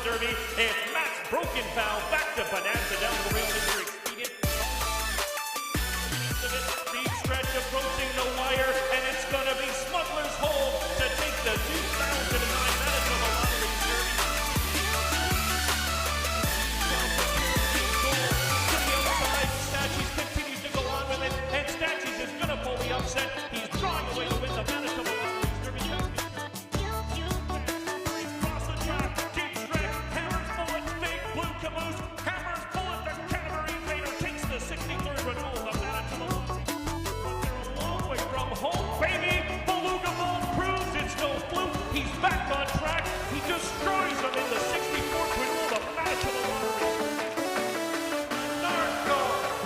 Derby. It's Matt's broken foul back to Bonanza down the rail. Mr. Expedient. Deep stretch approaching the wire, and it's going to be Smuggler's Hold to take the 2009 Manitoba Lottery Derby. To the outside, Stachys continues to go on with it, and Stachys is going to pull the upset. He's drawing away to win the Manitoba Lottery Derby. Across the track, deep stretch, Hammer's Bullet, big blue caboose. Hammer's Bullet, the Canterbury Invader, takes the 63rd renewal of Manitoba Lottery. They're a long way from home, baby. Beluga Ball proves it's no fluke. He's back on track. He destroys them in the 64th renewal of Manitoba Lottery. Narco,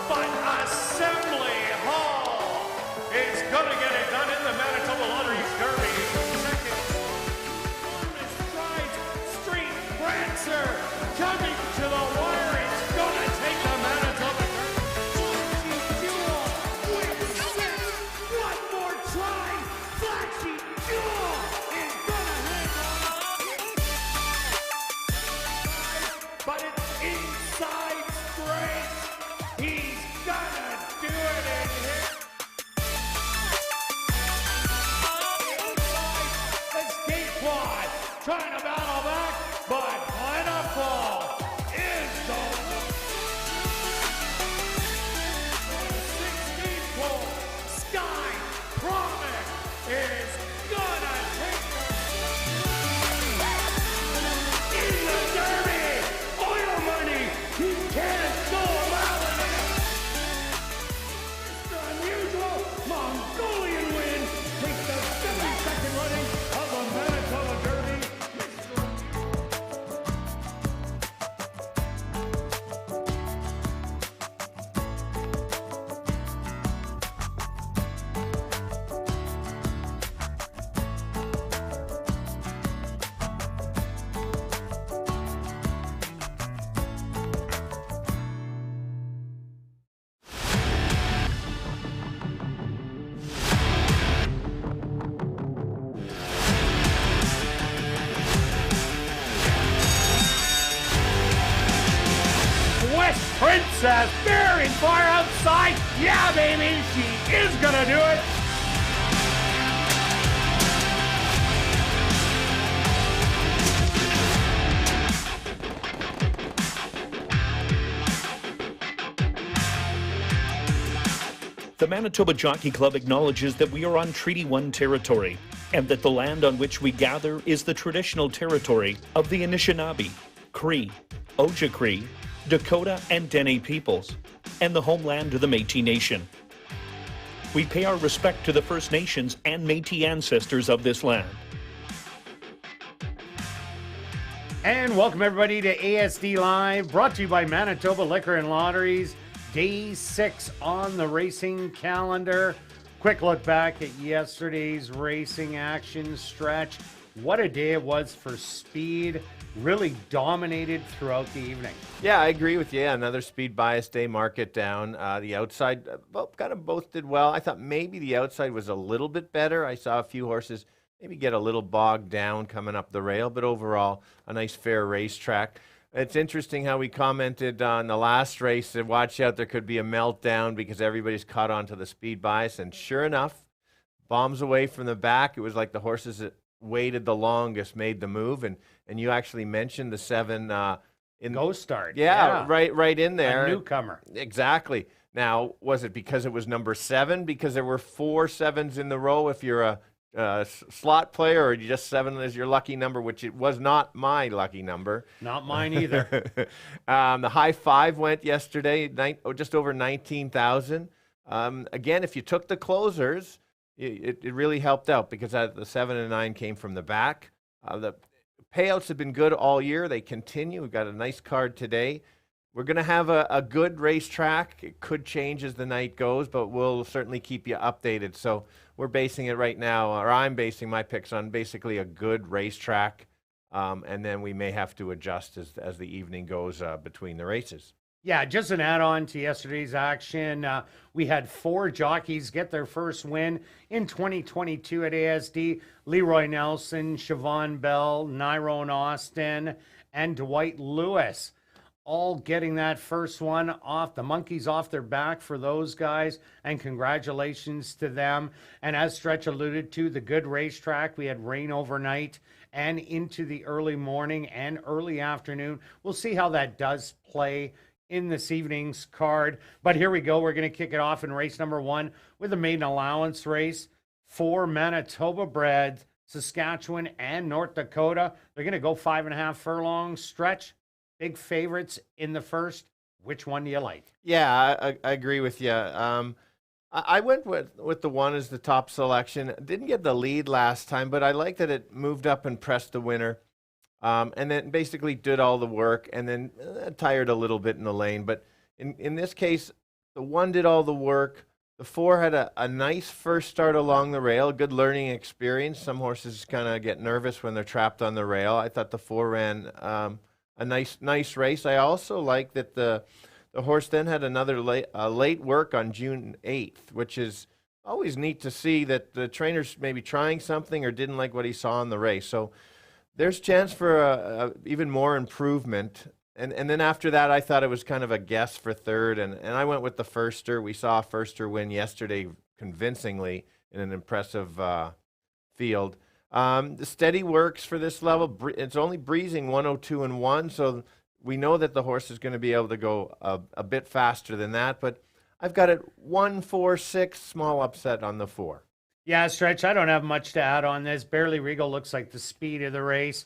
but Assembly Hall is going to get it done in the Manitoba Lottery Derby. Second, Enormous Strides, Street Prancer coming to the wire. It's going to take the Manitoba Derby. Flashy Jewel with 6. One more try. Flashy Jewel is going to hang on. But it's inside straight. He's gonna do it in here. Escape quad, trying to battle back, but Plentiful is the 16th pole. Sky Promise is gonna take in the Derby. Oil money, he can't go around it. The unusual Mongolian win takes the 72nd running of the Manitoba Derby. West Princess very far outside. Yeah, baby, she is gonna do it. The Manitoba Jockey Club acknowledges that we are on Treaty 1 territory and that the land on which we gather is the traditional territory of the Anishinaabe, Cree, Ojibwe, Dakota, and Dene peoples, and the homeland of the Métis Nation. We pay our respect to the First Nations and Métis ancestors of this land. And welcome everybody to ASD Live, brought to you by Manitoba Liquor and Lotteries. Day 6 on the racing calendar. Quick look back at yesterday's racing action stretch. What a day it was for speed. Really dominated throughout the evening. Yeah, I agree with you. Another speed bias day, market down. The outside, kind of both did well. I thought maybe the outside was a little bit better. I saw a few horses maybe get a little bogged down coming up the rail, but overall, a nice fair racetrack. It's interesting how we commented on the last race that watch out, there could be a meltdown because everybody's caught on to the speed bias. And sure enough, bombs away from the back. It was like the horses that waited the longest made the move. And you actually mentioned the 7 in Go Start. Yeah, right in there. A newcomer. Exactly. Now, was it because it was number 7? Because there were 4 7s in the row if you're a slot player, or just 7 is your lucky number, which it was not my lucky number. Not mine either. The high 5 went yesterday, just over 19,000. Again, if you took the closers, it really helped out because the 7 and 9 came from the back. The payouts have been good all year. They continue. We've got a nice card today. We're going to have a good racetrack. It could change as the night goes, but we'll certainly keep you updated. So we're basing it right now, or I'm basing my picks on basically a good racetrack, and then we may have to adjust as the evening goes between the races. Yeah, just an add-on to yesterday's action. We had 4 jockeys get their first win in 2022 at ASD. Leroy Nelson, Siobhan Bell, Nyrone Austin, and Dwight Lewis, all getting that first one off. The monkeys off their back for those guys, and congratulations to them. And as Stretch alluded to, the good racetrack, we had rain overnight and into the early morning and early afternoon. We'll see how that does play in this evening's card. But here we go. We're going to kick it off in race number 1 with a maiden allowance race for Manitoba bred, Saskatchewan and North Dakota. They're going to go 5.5 furlongs. Stretch, big favorites in the first. Which one do you like? Yeah, I agree with you. I went with the 1 as the top selection. Didn't get the lead last time, but I like that it moved up and pressed the winner. And then basically did all the work, and then tired a little bit in the lane. But in this case, the 1 did all the work. The 4 had a nice first start along the rail, good learning experience. Some horses kind of get nervous when they're trapped on the rail. I thought the 4 ran a nice race. I also like that the horse then had another late work on June 8th, which is always neat to see that the trainer's maybe trying something or didn't like what he saw in the race. So there's chance for even more improvement. And then after that, I thought it was kind of a guess for third, and I went with the Firster. We saw a Firster win yesterday convincingly in an impressive field. The steady works for this level. It's only breezing 102-1, so we know that the horse is going to be able to go a bit faster than that, but I've got it 1-4-6, small upset on the 4. Yeah, Stretch, I don't have much to add on this. Barely Regal looks like the speed of the race.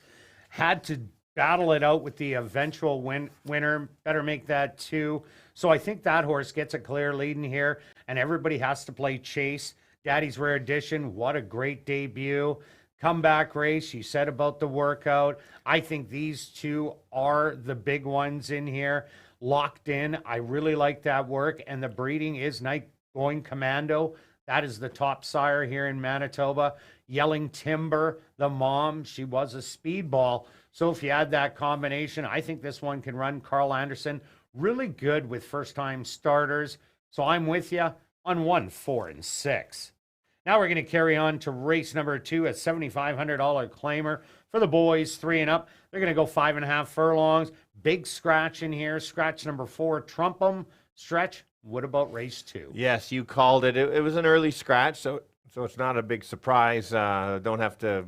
Had to battle it out with the eventual winner. Better make that 2. So I think that horse gets a clear lead in here, and everybody has to play chase. Daddy's Rare Edition, what a great debut. Comeback race, you said about the workout. I think these 2 are the big ones in here. Locked in. I really like that work, and the breeding is Night Going Commando. That is the top sire here in Manitoba. Yelling Timber, the mom, she was a speedball. So if you add that combination, I think this one can run. Carl Anderson, really good with first-time starters. So I'm with you on 1, 4, and 6. Now we're going to carry on to race number 2, a $7,500 claimer for the boys 3 and up. They're going to go 5.5 furlongs. Big scratch in here. Scratch number 4, Trump 'em. Stretch, what about race 2? Yes, you called it. It was an early scratch, so it's not a big surprise. Don't have to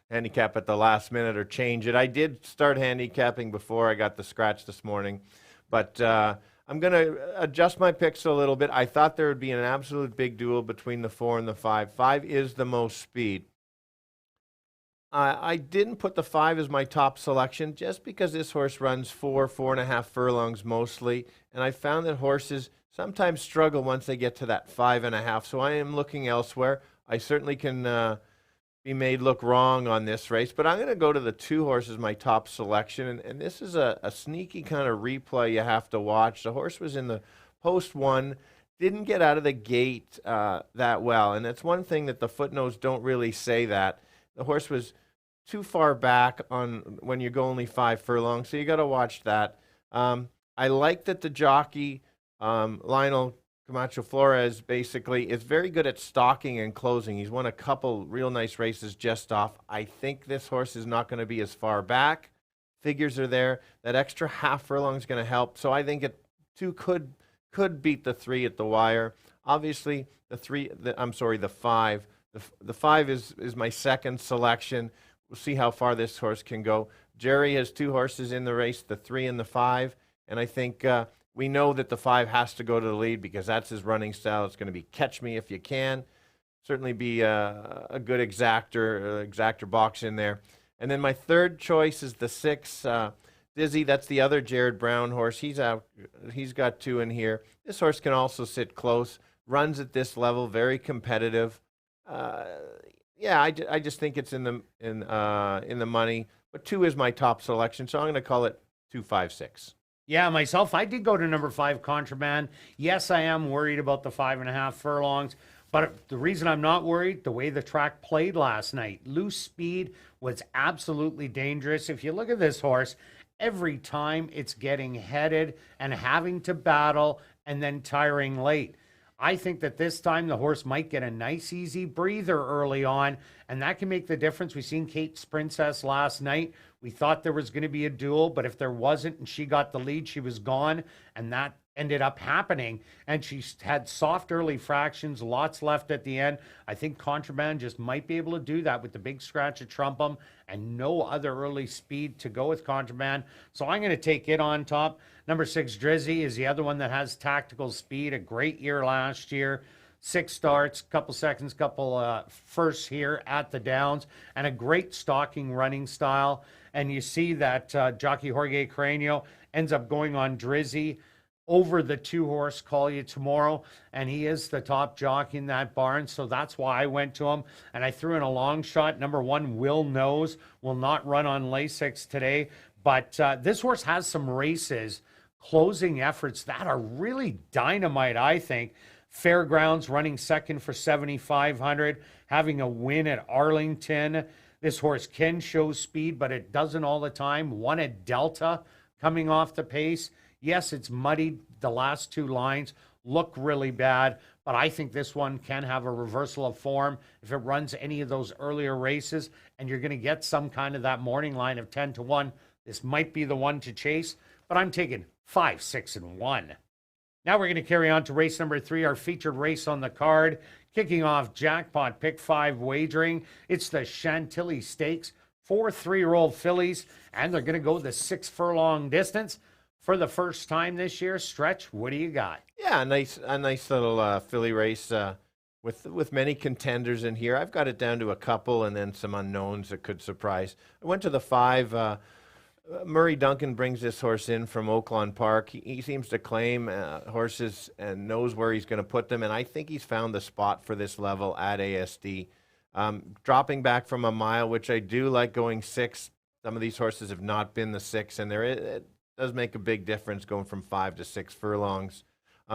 handicap at the last minute or change it. I did start handicapping before I got the scratch this morning, but I'm going to adjust my picks a little bit. I thought there would be an absolute big duel between the 4 and the 5. 5 is the most speed. I didn't put the 5 as my top selection just because this horse runs 4.5 furlongs mostly, and I found that horses sometimes struggle once they get to that 5.5. So I am looking elsewhere. I certainly can be made look wrong on this race, but I'm going to go to the 2 horses, my top selection, and this is a sneaky kind of replay you have to watch. The horse was in the post 1, didn't get out of the gate that well, and that's one thing that the footnotes don't really say that. The horse was too far back on when you go only 5 furlongs, so you got to watch that. I like that the jockey, Lionel Camacho Flores, basically is very good at stalking and closing. He's won a couple real nice races just off. I think this horse is not going to be as far back. Figures are there. That extra half furlong is going to help. So I think 2 could beat the 3 at the wire. Obviously, the 5. The 5 is my second selection. We'll see how far this horse can go. Jerry has 2 horses in the race, the 3 and the 5, and I think we know that the 5 has to go to the lead because that's his running style. It's going to be catch me if you can. Certainly be a good exactor box in there. And then my third choice is the 6, Dizzy. That's the other Jared Brown horse. He's out. He's got 2 in here. This horse can also sit close. Runs at this level, very competitive. I just think it's in the money. But 2 is my top selection, so I'm going to call it 2, 5, 6. Yeah, myself, I did go to number 5, Contraband. Yes, I am worried about the 5.5 furlongs, but the reason I'm not worried, the way the track played last night. Loose speed was absolutely dangerous. If you look at this horse, every time it's getting headed and having to battle and then tiring late. I think that this time the horse might get a nice easy breather early on, and that can make the difference. We seen Kate's Princess last night. We thought there was going to be a duel, but if there wasn't and she got the lead, she was gone, and that ended up happening. And she had soft early fractions, lots left at the end. I think Contraband just might be able to do that with the big scratch at Trumpum and no other early speed to go with Contraband. So I'm going to take it on top. Number 6, Drizzy, is the other one that has tactical speed. A great year last year. 6 starts, couple seconds, couple firsts here at the Downs, and a great stalking running style. And you see that jockey Jorge Cranio ends up going on Drizzy over the 2-horse Call You Tomorrow, and he is the top jockey in that barn, so that's why I went to him. And I threw in a long shot. Number 1, Will Knows, will not run on Lasix today, but this horse has some races, closing efforts that are really dynamite, I think. Fairgrounds running second for 7,500, having a win at Arlington. This horse can show speed, but it doesn't all the time. Won at Delta coming off the pace. Yes, it's muddied. The last 2 lines look really bad, but I think this one can have a reversal of form if it runs any of those earlier races, and you're going to get some kind of that morning line of 10-1. This might be the one to chase, but I'm taking 5, 6, and 1. Now we're going to carry on to race number 3, our featured race on the card. Kicking off Jackpot Pick 5 wagering. It's the Chantilly Stakes, 4 3-year-old fillies, and they're going to go the 6 furlong distance for the first time this year. Stretch, what do you got? Yeah, a nice little filly race with many contenders in here. I've got it down to a couple and then some unknowns that could surprise. I went to the 5. Murray Duncan brings this horse in from Oaklawn Park. He seems to claim horses and knows where he's going to put them, and I think he's found the spot for this level at ASD. Dropping back from a mile, which I do like, going 6. Some of these horses have not been the 6, and it does make a big difference going from 5 to 6 furlongs.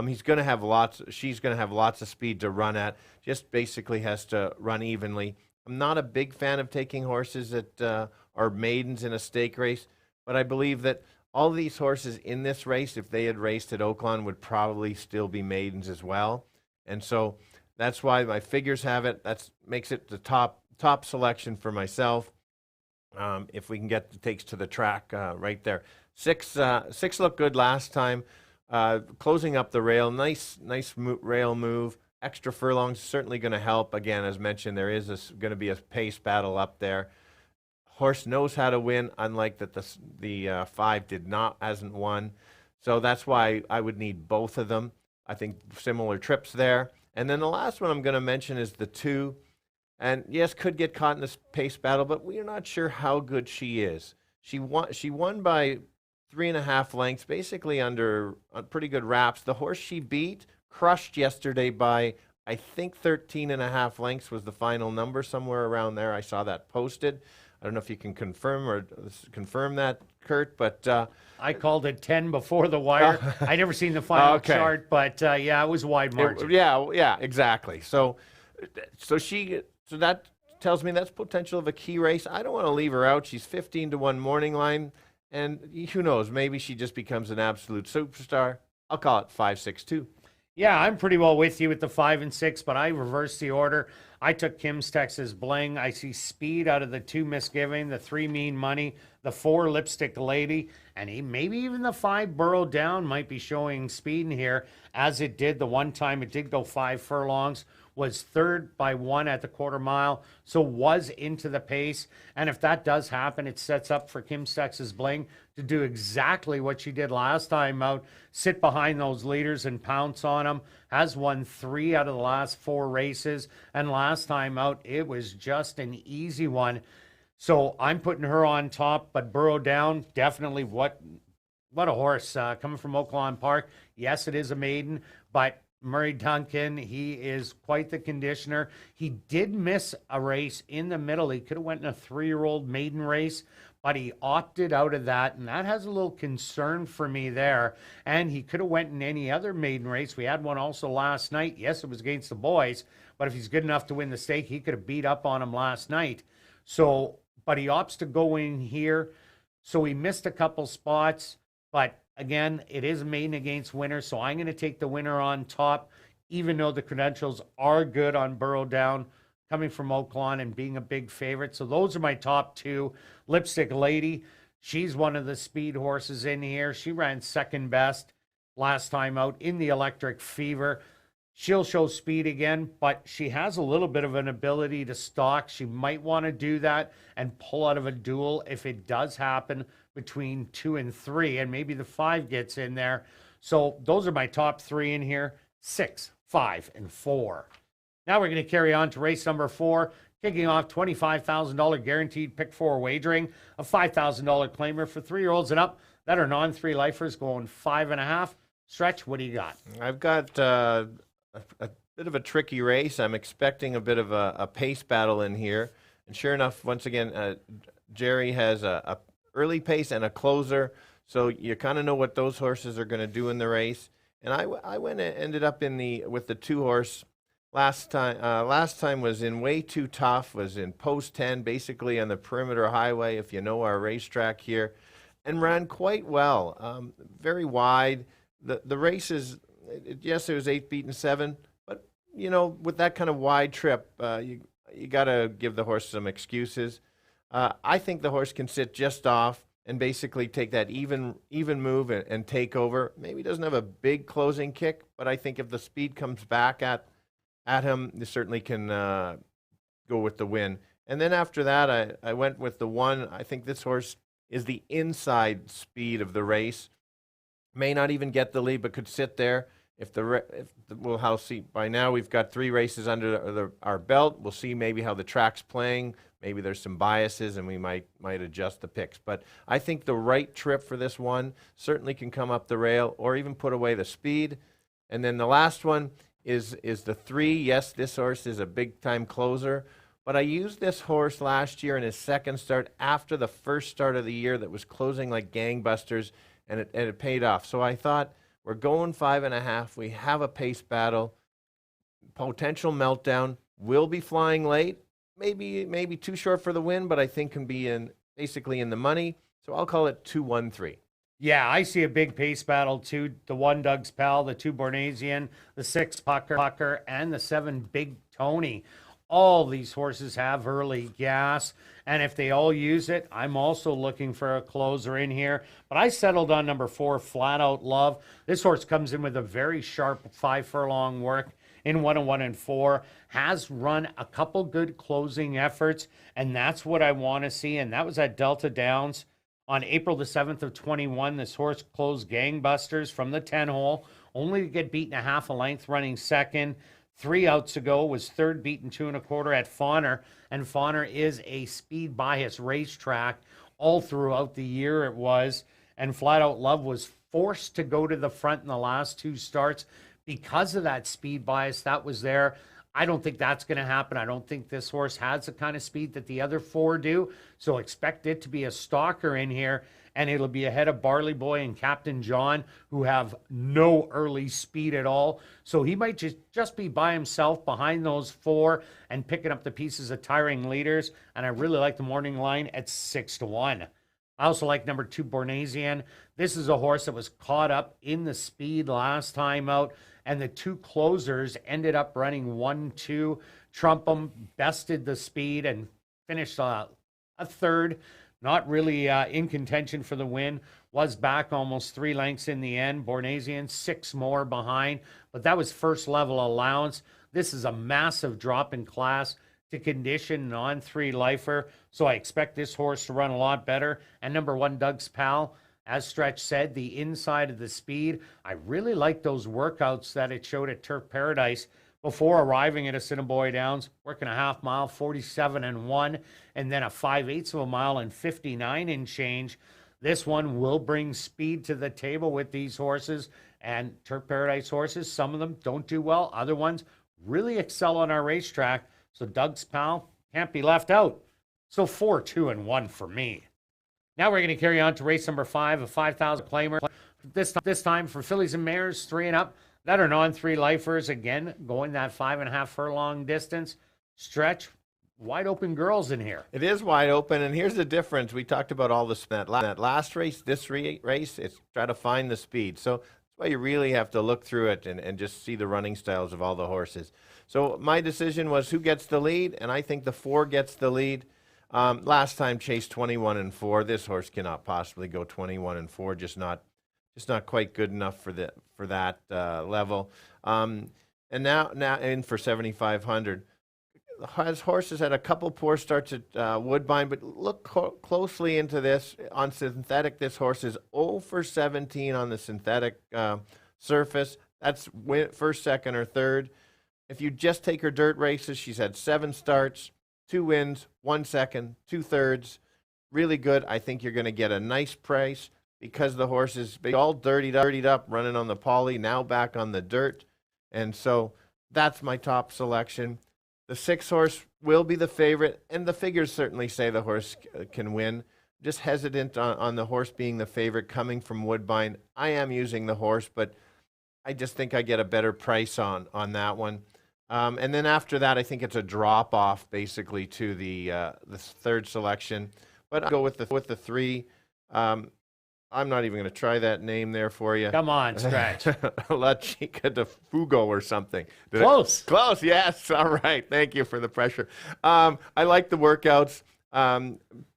She's going to have lots of speed to run at. Just basically has to run evenly. I'm not a big fan of taking horses that are maidens in a stake race, but I believe that all these horses in this race, if they had raced at Oaklawn, would probably still be maidens as well. And so that's why my figures have it. That makes it the top selection for myself. If we can get the takes to the track right there. 6 looked good last time. Closing up the rail, nice rail move. Extra furlongs certainly going to help. Again, as mentioned, there is going to be a pace battle up there. Horse knows how to win, unlike that the 5 hasn't won. So that's why I would need both of them. I think similar trips there. And then the last one I'm going to mention is the 2. And yes, could get caught in this pace battle, but we're not sure how good she is. She won by 3.5 lengths, basically under pretty good wraps. The horse she beat crushed yesterday by, I think, 13.5 lengths was the final number, somewhere around there. I saw that posted. I don't know if you can confirm that, Kirt, but I called it 10 before the wire. I never seen the final chart, but yeah, it was a wide margin. Yeah, exactly. So that tells me that's potential of a key race. I don't want to leave her out. She's 15-1 morning line, and who knows? Maybe she just becomes an absolute superstar. I'll call it 5-6-2. Yeah, I'm pretty well with you with the 5 and 6, but I reversed the order. I took Kim's Texas Bling. I see speed out of the 2 Misgiving, the 3 Mean Money, the 4 Lipstick Lady, and maybe even the 5 Burrow Down might be showing speed in here, as it did the one time it did go 5 furlongs. Was 3rd by 1 at the quarter mile, so was into the pace. And if that does happen, it sets up for Kim's Texas Bling to do exactly what she did last time out, sit behind those leaders and pounce on them. Has won 3 out of the last 4 races, and last time out, it was just an easy one. So I'm putting her on top, but Burrow Down, definitely what a horse coming from Oaklawn Park. Yes, it is a maiden, but Murray Duncan, he is quite the conditioner. He did miss a race in the middle. He could have went in a 3-year-old maiden race, but he opted out of that, and that has a little concern for me there. And he could have went in any other maiden race. We had one also last night. Yes, it was against the boys, but if he's good enough to win the stake, he could have beat up on him last night. So, but he opts to go in here. So he missed a couple spots, but again, it is maiden against winner, so I'm going to take the winner on top. even though the credentials are good on Burrow Down, coming from Oaklawn and being a big favorite. So those are my top two. Lipstick Lady, she's one of the speed horses in here. She ran second best last time out in the Electric Fever. She'll show speed again, but she has a little bit of an ability to stalk. She might want to do that and pull out of a duel if it does happen between 2 and 3, and maybe the 5 gets in there. So those are my top 3 in here, 6, 5, and 4. Now we're going to carry on to race number 4, kicking off $25,000 guaranteed pick 4 wagering, a $5,000 claimer for 3-year-olds and up that are non-3 lifers going 5.5. Stretch, what do you got? I've got a bit of a tricky race. I'm expecting a bit of a pace battle in here. And sure enough, once again, Jerry has a early pace and a closer. So you kind of know what those horses are going to do in the race. And I went and ended up with the 2-horse. Last time was in Way Too Tough, was in post 10, basically on the perimeter highway, if you know our racetrack here, and ran quite well. Very wide. The race is, yes, it was 8 beaten 7, but, you know, with that kind of wide trip, you got to give the horse some excuses. I think the horse can sit just off and basically take that even move and take over. Maybe doesn't have a big closing kick, but I think if the speed comes back at him, they certainly can go with the win. And then after that, I went with the 1. I think this horse is the inside speed of the race. May not even get the lead, but could sit there. We'll see. By now, we've got 3 races under our belt. We'll see maybe how the track's playing. Maybe there's some biases, and we might adjust the picks. But I think the right trip for this one certainly can come up the rail or even put away the speed. And then the last one is the 3. Yes, this horse is a big-time closer, but I used this horse last year in his second start after the first start of the year that was closing like gangbusters, and it paid off. So I thought, we're going 5.5. We have a pace battle, potential meltdown. Will be flying late, maybe too short for the win, but I think can be basically in the money. So I'll call it 2-1-3. Yeah, I see a big pace battle too. The 1 Doug's Pal, the 2 Bornasian, the 6 Pucker, and the 7 Big Tony. All these horses have early gas, and if they all use it, I'm also looking for a closer in here. But I settled on number 4, Flat Out Love. This horse comes in with a very sharp 5-furlong work in 1-1 and 4, has run a couple good closing efforts, and that's what I want to see. And that was at Delta Downs on April the 7th of 21. This horse closed gangbusters from the 10 hole, only to get beaten a half a length running second. 3 outs ago was third, beaten 2 1/4 at Fawner, and Fawner is a speed bias racetrack all throughout the year it was, and Flat Out Love was forced to go to the front in the last 2 starts because of that speed bias that was there. I don't think that's going to happen. I don't think this horse has the kind of speed that the other 4 do, so expect it to be a stalker in here, and it'll be ahead of Barley Boy and Captain John, who have no early speed at all. So he might just be by himself behind those 4 and picking up the pieces of tiring leaders. And I really like the morning line at 6-1. I also like number 2, Bornasian. This is a horse that was caught up in the speed last time out, and the 2 closers ended up running 1-2. Trumpum bested the speed and finished a third. Not really in contention for the win. Was back almost 3 lengths in the end. Bornasian 6 more behind, but that was first level allowance. This is a massive drop in class to condition non-3 lifer, so I expect this horse to run a lot better. And number 1, Doug's Pal, as Stretch said, the inside of the speed. I really like those workouts that it showed at Turf Paradise before arriving at Assiniboia Downs, working a half mile, 47-1, and then a 5/8 of a mile and 59 and change. This one will bring speed to the table with these horses, and Turf Paradise horses, some of them don't do well. Other ones really excel on our racetrack, so Doug's Pal can't be left out. So 4, 2, and 1 for me. Now we're going to carry on to race number 5, a 5,000 claimer. This time for fillies and mares, 3 and up, that are non-3 lifers, again, going that 5.5 furlong distance. Stretch, wide open girls in here. It is wide open, and here's the difference. We talked about all the that last race, this race, it's try to find the speed. So that's why you really have to look through it and just see the running styles of all the horses. So my decision was who gets the lead, and I think the 4 gets the lead. Last time chased 21-4. This horse cannot possibly go 21-4. Just not quite good enough for that level. And now in for 7,500. Has horses had a couple poor starts at Woodbine, but look closely into this. On synthetic, this horse is 0 for 17 on the synthetic surface. That's first, second, or third. If you just take her dirt races, she's had 7 starts, 2 wins, 1 second, 2 thirds. Really good. I think you're going to get a nice price because the horse is all dirtied up, running on the poly, now back on the dirt. And so that's my top selection. The 6 horse will be the favorite, and the figures certainly say the horse can win. Just hesitant on the horse being the favorite coming from Woodbine. I am using the horse, but I just think I get a better price on that one. And then after that, I think it's a drop off basically to the 3rd selection. But I'll go with the 3. I'm not even going to try that name there for you. Come on, Stretch. La Chica de Fugo or something. Close. Close, yes. All right. Thank you for the pressure. I like the workouts,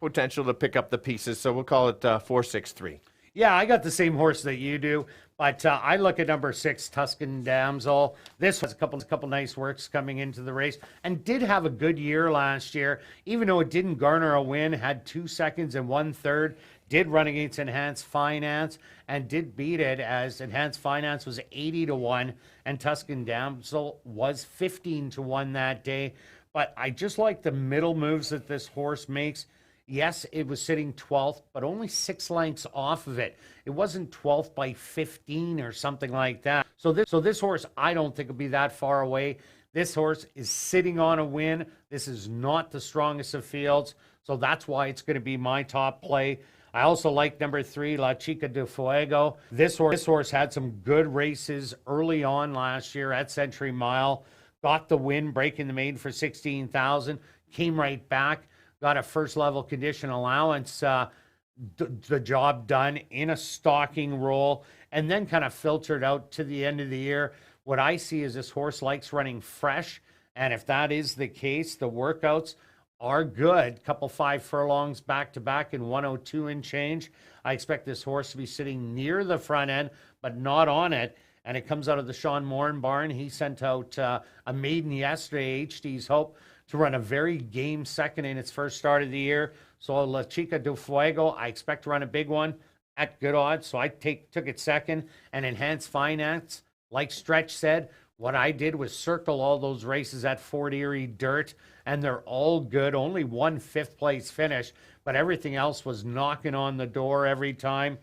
potential to pick up the pieces, so we'll call it 4-6-3. Yeah, I got the same horse that you do, but I look at number 6, Tuscan Damsel. This was a couple nice works coming into the race and did have a good year last year, even though it didn't garner a win, had 2 seconds and 1/3. Did run against Enhanced Finance and did beat it, as Enhanced Finance was 80-1 and Tuscan Damsel was 15-1 that day. But I just like the middle moves that this horse makes. Yes, it was sitting 12th, but only 6 lengths off of it. It wasn't 12th by 15 or something like that. So this horse, I don't think will be that far away. This horse is sitting on a win. This is not the strongest of fields, so that's why it's going to be my top play. I also like number 3, La Chica de Fuego. This horse had some good races early on last year at Century Mile. Got the win, breaking the maiden for 16,000. Came right back. Got a first level condition allowance, the job done in a stalking role, and then kind of filtered out to the end of the year. What I see is this horse likes running fresh, and if that is the case, the workouts are good. Couple 5 furlongs back to back in 102 and change. I expect this horse to be sitting near the front end, but not on it. And it comes out of the Sean Moran barn. He sent out a maiden yesterday, HD's Hope, to run a very game second in its first start of the year. So La Chica de Fuego, I expect to run a big one at good odds. So I took it second. And Enhanced Finance, like Stretch said, what I did was circle all those races at Fort Erie Dirt, and they're all good. Only 1 5th place finish, but everything else was knocking on the door every time.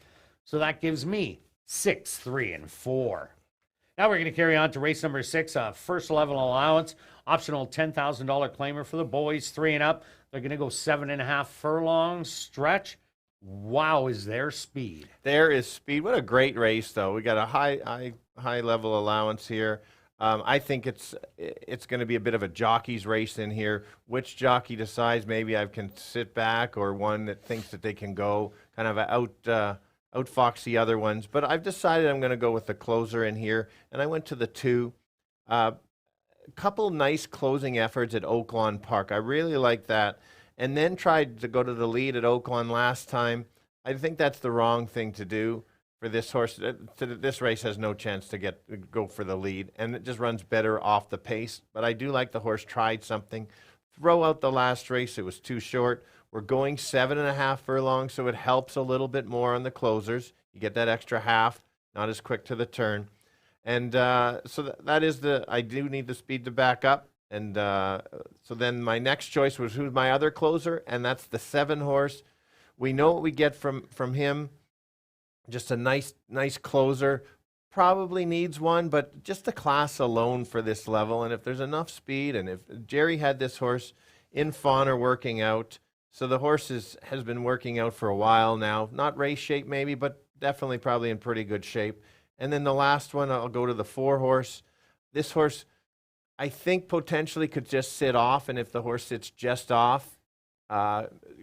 So that gives me 6, 3, and 4. Now we're going to carry on to race number 6, first level allowance, optional $10,000 claimer for the boys 3 and up. They're going to go 7.5 furlongs. Stretch. Wow, is there speed? There is speed. What a great race, though. We got a high level allowance here. I think it's going to be a bit of a jockey's race in here. Which jockey decides maybe I can sit back, or one that thinks that they can go kind of outfox the other ones. But I've decided I'm going to go with the closer in here, and I went to the 2. A couple nice closing efforts at Oaklawn Park. I really like that. And then tried to go to the lead at Oaklawn last time. I think that's the wrong thing to do for this horse. This race has no chance to go for the lead, and it just runs better off the pace. But I do like the horse tried something. Throw out the last race. It was too short. We're going 7.5 furlongs, so it helps a little bit more on the closers. You get that extra half, not as quick to the turn. And so that is I do need the speed to back up. And so then my next choice was who's my other closer, and that's the 7 horse. We know what we get from him. Just a nice closer. Probably needs one, but just the class alone for this level. And if there's enough speed, and if Jerry had this horse in Fawner working out, so the horse has been working out for a while now. Not race shape maybe, but definitely probably in pretty good shape. And then the last one, I'll go to the 4 horse. This horse, I think potentially could just sit off, and if the horse sits just off,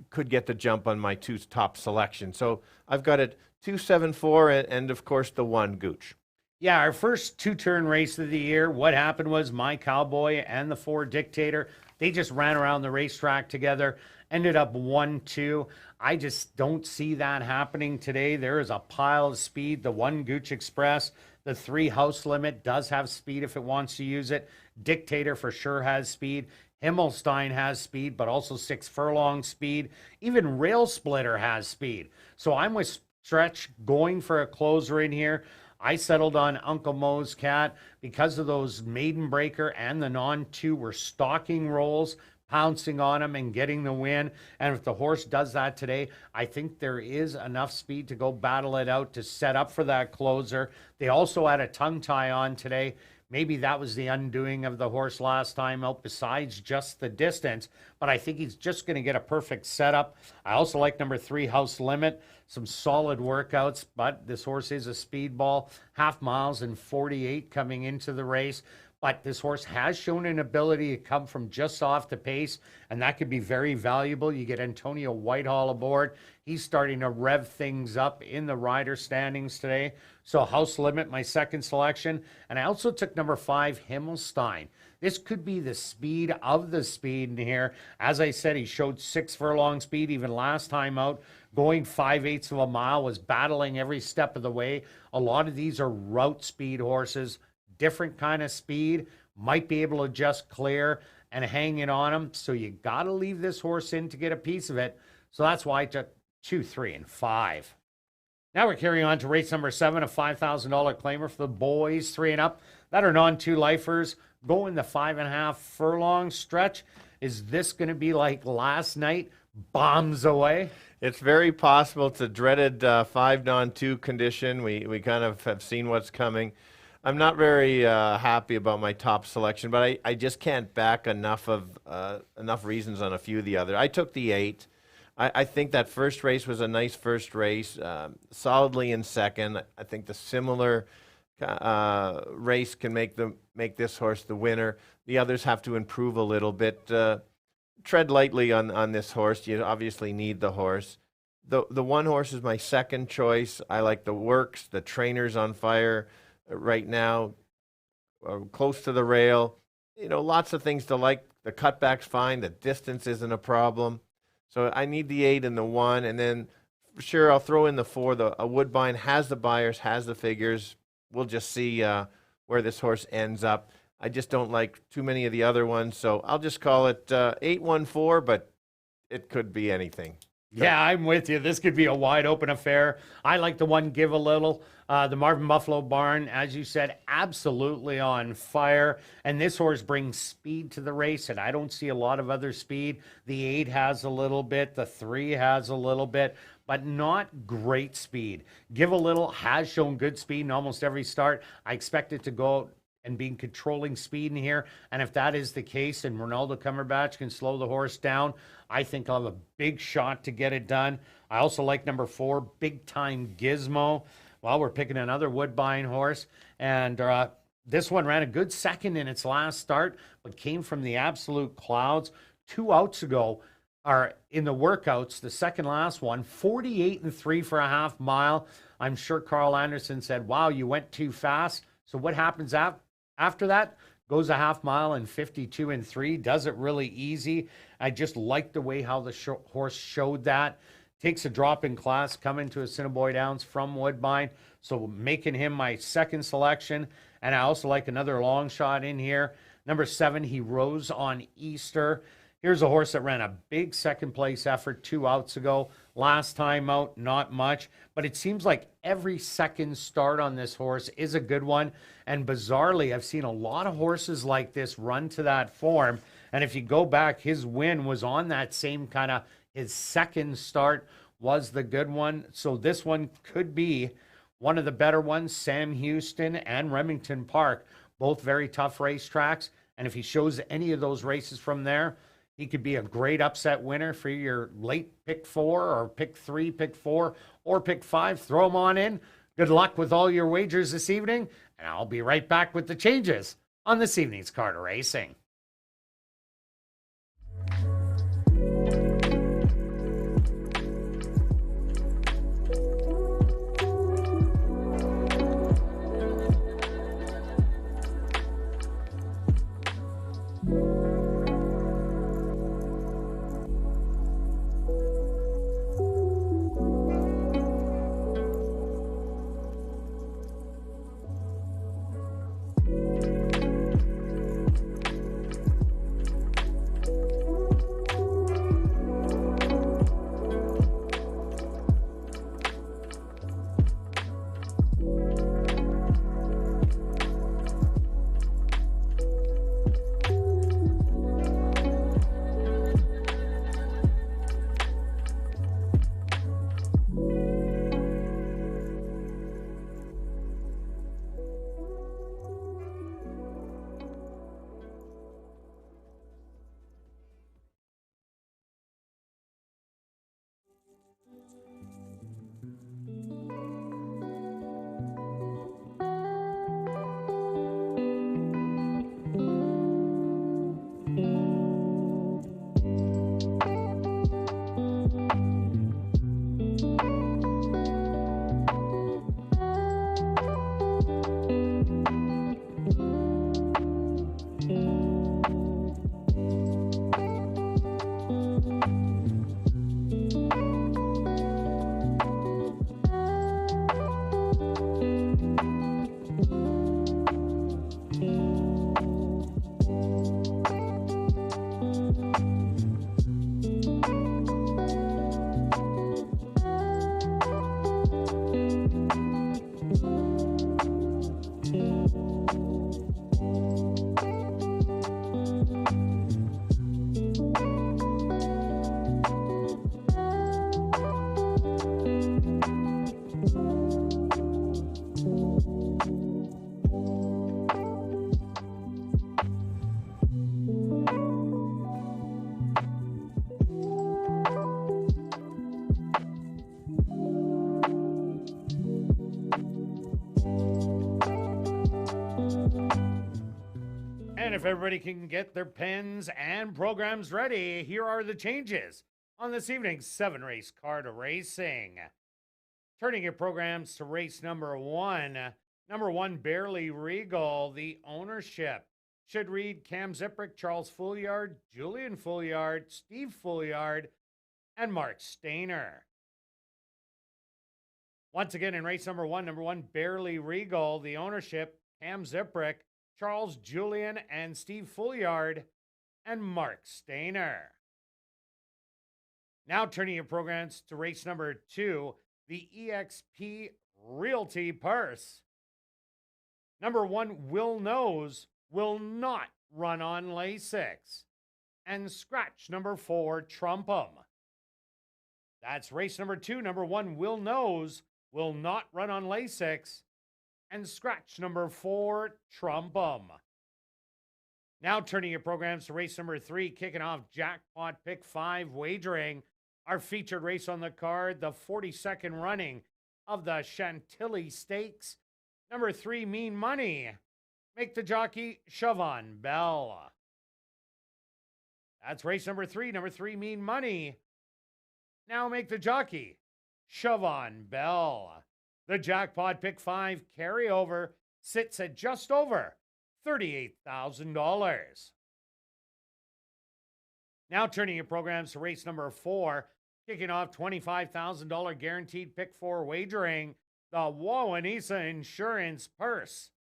could get the jump on my 2 top selection. So I've got it 2, 7, 4, and of course the 1 Gooch. Yeah, our first two-turn race of the year, what happened was my Cowboy and the 4 Dictator, they just ran around the racetrack together, ended up 1-2. I just don't see that happening today. There is a pile of speed. The 1 Gooch Express, the 3 House Limit does have speed if it wants to use it. Dictator for sure has speed. Himmelstein has speed, but also 6 Furlong speed. Even Rail Splitter has speed. So I'm with Stretch going for a closer in here. I settled on Uncle Mo's Cat because of those Maiden Breaker and the Non-2 were stalking rolls, pouncing on him and getting the win. And if the horse does that today, I think there is enough speed to go battle it out to set up for that closer. They also had a tongue tie on today. Maybe that was the undoing of the horse last time out besides just the distance, but I think he's just going to get a perfect setup. I also like number 3, House Limit. Some solid workouts, but this horse is a speedball. 1/2 miles and 48 coming into the race. But this horse has shown an ability to come from just off the pace, and that could be very valuable. You get Antonio Whitehall aboard. He's starting to rev things up in the rider standings today. So House Limit, my second selection. And I also took number 5, Himmelstein. This could be the speed of the speed in here. As I said, he showed 6 furlong speed even last time out. Going 5/8 of a mile, was battling every step of the way. A lot of these are route speed horses. Different kind of speed, might be able to just clear and hang it on him. So you got to leave this horse in to get a piece of it. So that's why I took 2, 3, and 5. Now we're carrying on to race number 7, a $5,000 claimer for the boys 3 and up that are Non-2 lifers going the 5.5 furlong stretch. Is this going to be like last night? Bombs away? It's very possible. It's a dreaded 5 Non-2 condition. We kind of have seen what's coming. I'm not very happy about my top selection, but I just can't back enough reasons on a few of the other. I took the 8. I think that first race was a nice first race, solidly in second. I think the similar race can make this horse the winner. The others have to improve a little bit. Tread lightly on this horse. You obviously need the horse. The 1 horse is my second choice. I like the works. The trainer's on fire right now, close to the rail. You know, lots of things to like. The cutback's fine. The distance isn't a problem. So I need the 8 and the 1, and then sure I'll throw in the 4. A Woodbine has the buyers, has the figures. We'll just see where this horse ends up. I just don't like too many of the other ones, so I'll just call it 8-1-4, but it could be anything. Yeah, I'm with you. This could be a wide open affair. I like the 1 Give a Little. The Marvin Buffalo Barn, as you said, absolutely on fire. And this horse brings speed to the race, and I don't see a lot of other speed. The 8 has a little bit. The 3 has a little bit, but not great speed. Give a Little has shown good speed in almost every start. I expect it to go out and being controlling speed in here. And if that is the case and Ronaldo Cumberbatch can slow the horse down, I think I'll have a big shot to get it done. I also like number 4, Big Time Gizmo. Well, we're picking another Woodbine horse. And this one ran a good second in its last start, but came from the absolute clouds 2 outs ago. Are in the workouts, the second last one, 48-3 for a 1/2 mile. I'm sure Carl Anderson said, wow, you went too fast. So what happens after that? Goes a 1/2 mile and 52-3, does it really easy. I just like the way how the horse showed that. Takes a drop in class, coming to Assiniboia Downs from Woodbine. So making him my second selection. And I also like another long shot in here. Number 7, He Rose on Easter. Here's a horse that ran a big second place effort 2 outs ago. Last time out, not much. But it seems like every second start on this horse is a good one. And bizarrely, I've seen a lot of horses like this run to that form. And if you go back, his win was on that same kind of, his second start was the good one. So this one could be one of the better ones. Sam Houston and Remington Park, both very tough racetracks. And if he shows any of those races from there, he could be a great upset winner for your late pick 4 or pick 3, pick 4, or pick 5. Throw them on in. Good luck with all your wagers this evening. And I'll be right back with the changes on this evening's Carter Racing. if everybody can get their pens and programs ready, here are the changes on this evening's 7-race card of racing. Turning your programs to race number 1. Number 1, Barely Regal. The ownership should read Cam Ziprick, Charles Fouliard, Julian Fouliard, Steve Fouliard, and Mark Stainer. Once again, in race number 1, Barely Regal. The ownership, Cam Ziprick, Charles Julian, and Steve Fouliard, and Mark Stainer. Now turning your programs to race number 2, the EXP Realty Purse. Number 1, Will Knows, will not run on Lasix. And scratch number 4, Trump 'em. That's race number 2. Number 1, Will Knows, will not run on Lasix. And scratch number 4, Trump 'em. Now turning your programs to race number 3, kicking off Jackpot Pick 5 wagering. Our featured race on the card, the 42nd running of the Chantilly Stakes. Number 3, Mean Money. Make the jockey Siobhan Bell. That's race number 3. Number 3, Mean Money. Now make the jockey Siobhan Bell. The Jackpot Pick 5 carryover sits at just over $38,000. Now turning your programs to race number 4, kicking off $25,000 guaranteed Pick 4 wagering, the Wawanesa Insurance Purse.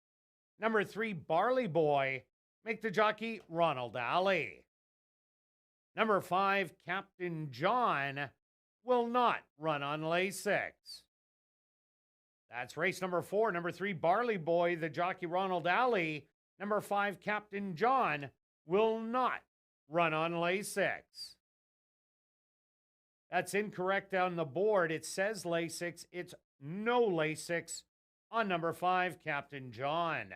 Number 3, Barley Boy. Make the jockey Ronald Alley. Number 5, Captain John, will not run on Lasix. That's race number 4. Number 3, Barley Boy, the jockey Ronald Alley. Number 5, Captain John, will not run on Lasix. That's incorrect on the board. It says Lasix. It's no Lasix on number 5, Captain John.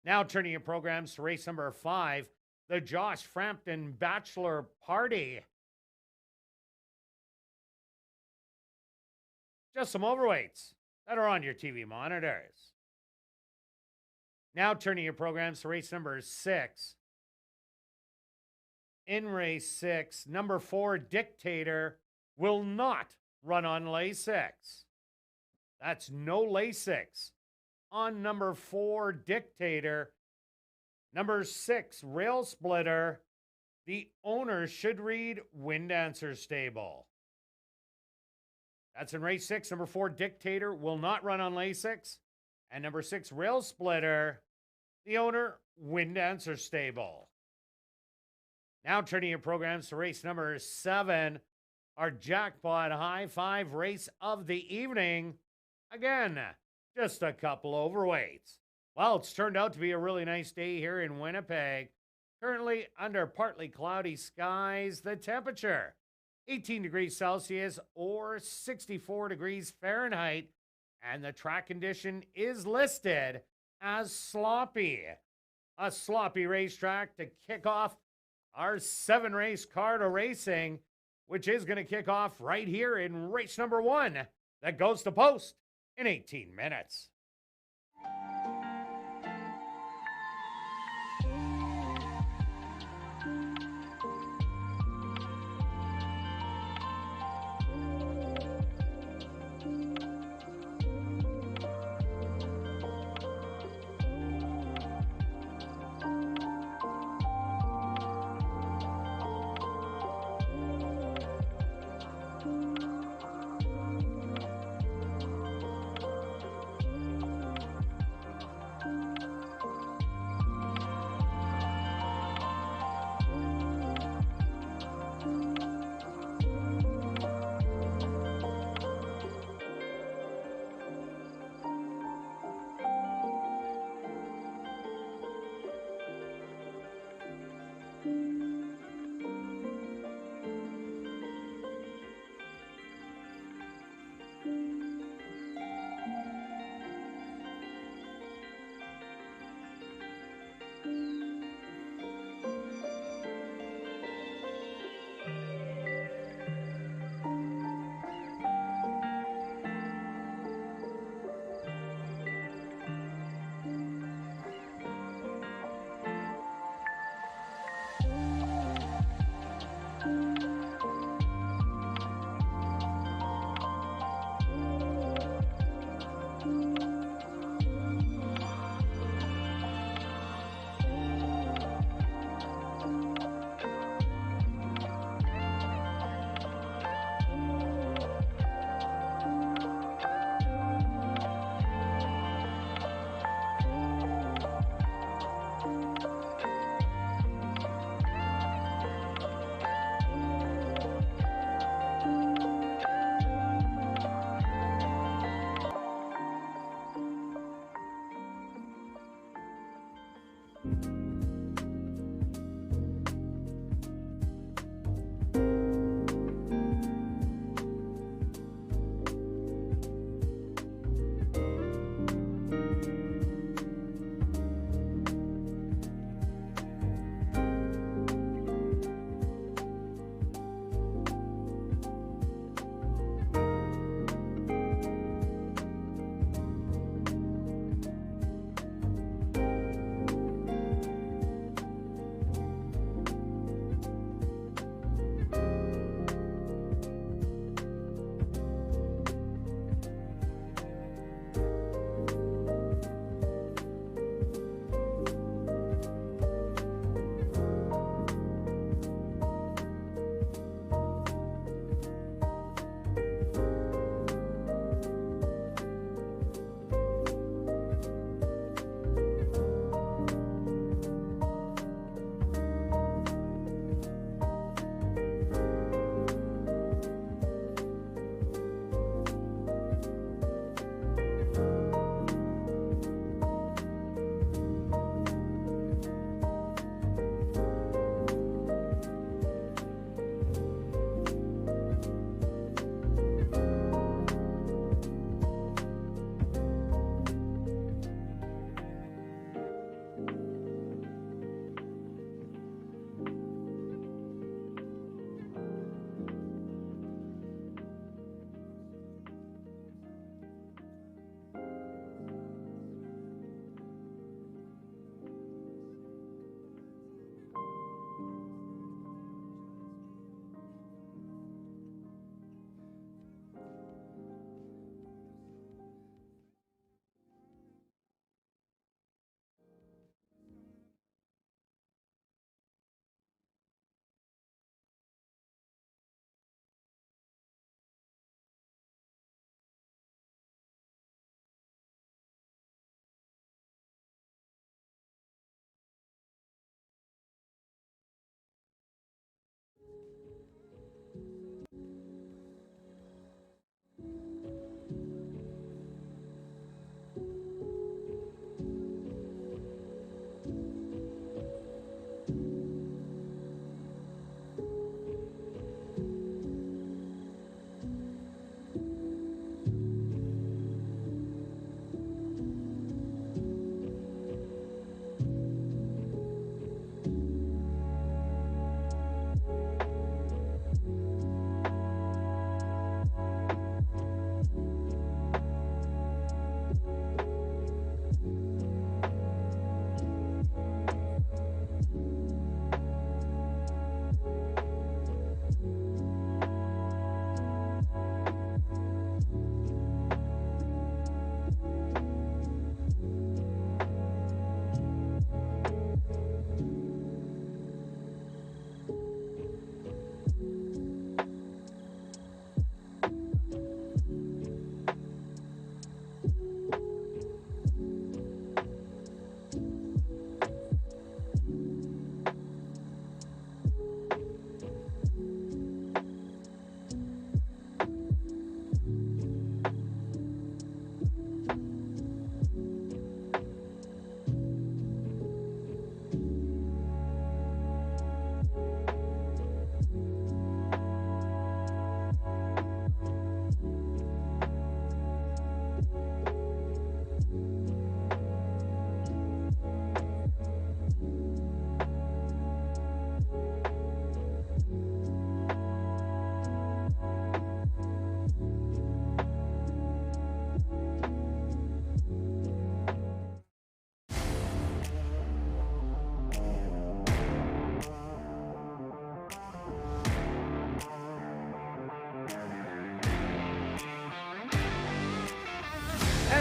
Now turning your programs to race number 5, the Josh Frampton Bachelor Party. Just some overweights that are on your TV monitors. Now turning your programs to race number 6. In race 6, number 4, Dictator, will not run on Lasix. That's no Lasix on number 4, Dictator. Number 6, Rail Splitter. The owner should read Wind Dancer Stable. That's in race 6. Number 4, Dictator, will not run on Lasix. And number 6, Rail Splitter. The owner, Wind Dancer Stable. Now turning your programs to race number 7, our Jackpot High 5 race of the evening. Again, just a couple overweights. Well, it's turned out to be a really nice day here in Winnipeg. Currently under partly cloudy skies, the temperature 18 degrees Celsius or 64 degrees Fahrenheit, and the track condition is listed as sloppy. A sloppy racetrack to kick off our 7-race card of racing, which is going to kick off right here in race number 1 that goes to post in 18 minutes.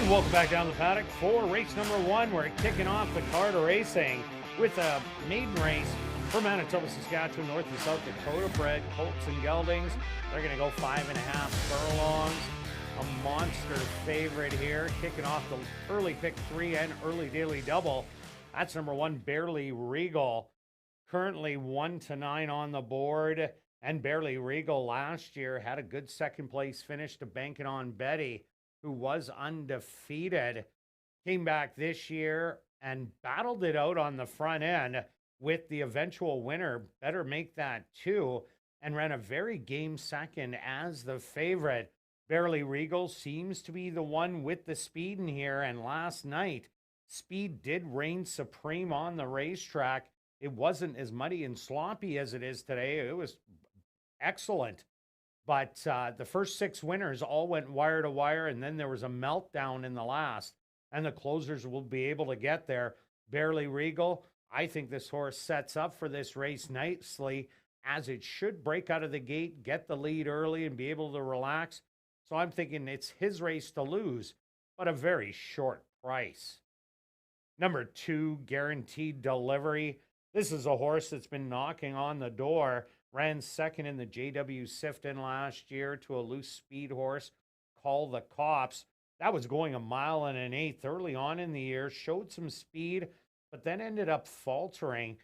And welcome back down the paddock for race number 1. We're kicking off the Kirt racing with a maiden race for Manitoba, Saskatchewan, North and South Dakota bred colts and geldings. They're going to go 5.5 furlongs. A monster favorite here, kicking off the early pick 3 and early daily double. That's number 1, Barely Regal. Currently 1-9 on the board. And Barely Regal last year had a good second place finish to bank it on Betty, who was undefeated. Came back this year and battled it out on the front end with the eventual winner, Better Make That 2, and ran a very game second as the favorite. Barely Regal seems to be the one with the speed in here, and last night, speed did reign supreme on the racetrack. It wasn't as muddy and sloppy as it is today. It was excellent. But the first 6 winners all went wire to wire, and then there was a meltdown in the last. And the closers will be able to get there. Barely Regal, I think this horse sets up for this race nicely, as it should break out of the gate, get the lead early, and be able to relax. So I'm thinking it's his race to lose, but a very short price. Number 2, Guaranteed Delivery. This is a horse that's been knocking on the door. Ran second in the JW Sifton last year to a loose speed horse, Call the Cops. That was going 1 1/8 early on in the year, showed some speed, but then ended up faltering.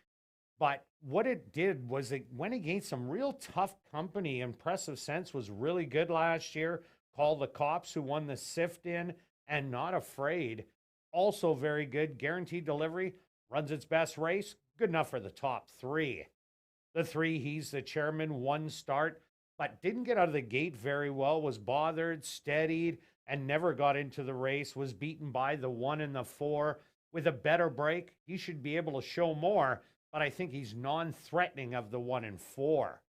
But what it did was it went against some real tough company. Impressive Sense was really good last year. Call the Cops, who won the Sifton, and Not Afraid, also very good. Guaranteed Delivery runs its best race, good enough for the top 3. The 3, He's the Chairman, 1 start, but didn't get out of the gate very well, was bothered, steadied, and never got into the race, was beaten by the 1 and the 4. With a better break, he should be able to show more, but I think he's non-threatening of the 1 and 4.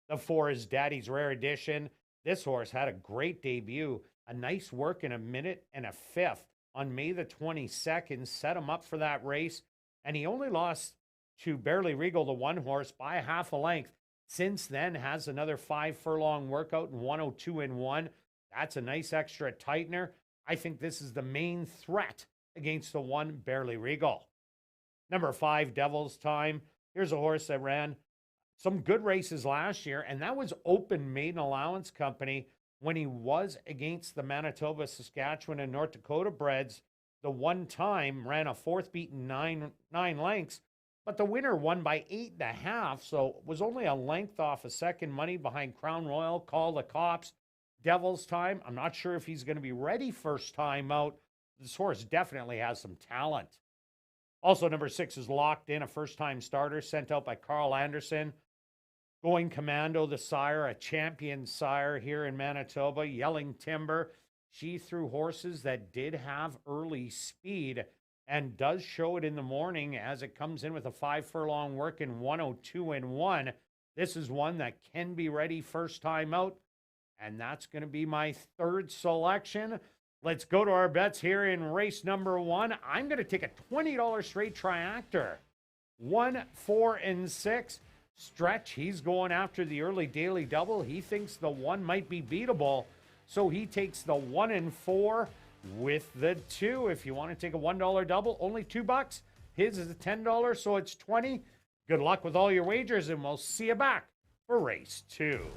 The 4 is Daddy's Rare Edition. This horse had a great debut, a nice work in 1 minute and a 1/5 on May the 22nd, set him up for that race, and he only lost to Barely Regal, the 1 horse, by 1/2 a length. Since then, has another 5 furlong workout in 102-1. That's a nice extra tightener. I think this is the main threat against the 1, Barely Regal. Number 5, Devil's Time. Here's a horse that ran some good races last year, and that was Open Maiden Allowance Company when he was against the Manitoba, Saskatchewan, and North Dakota breds. The 1 time ran a 4th beaten 9 lengths, but the winner won by 8.5, so was only a length off a second money behind Crown Royal, Call the Cops. Devil's Time, I'm not sure if he's going to be ready first time out. This horse definitely has some talent. Also, number 6 is Locked In, a first-time starter sent out by Carl Anderson. Going Commando, the sire, a champion sire here in Manitoba. Yelling Timber, she threw horses that did have early speed and does show it in the morning as it comes in with a 5 furlong work in 102-1. This is one that can be ready first time out, and that's going to be my 3rd selection. Let's go to our bets here in race number 1. I'm going to take a $20 straight triactor. 1, 4, and 6. Stretch, he's going after the early daily double. He thinks the 1 might be beatable, so he takes the 1 and 4 with the 2. If you want to take a $1 double, only $2. His is a $10, so it's $20. Good luck with all your wagers, and we'll see you back for race 2.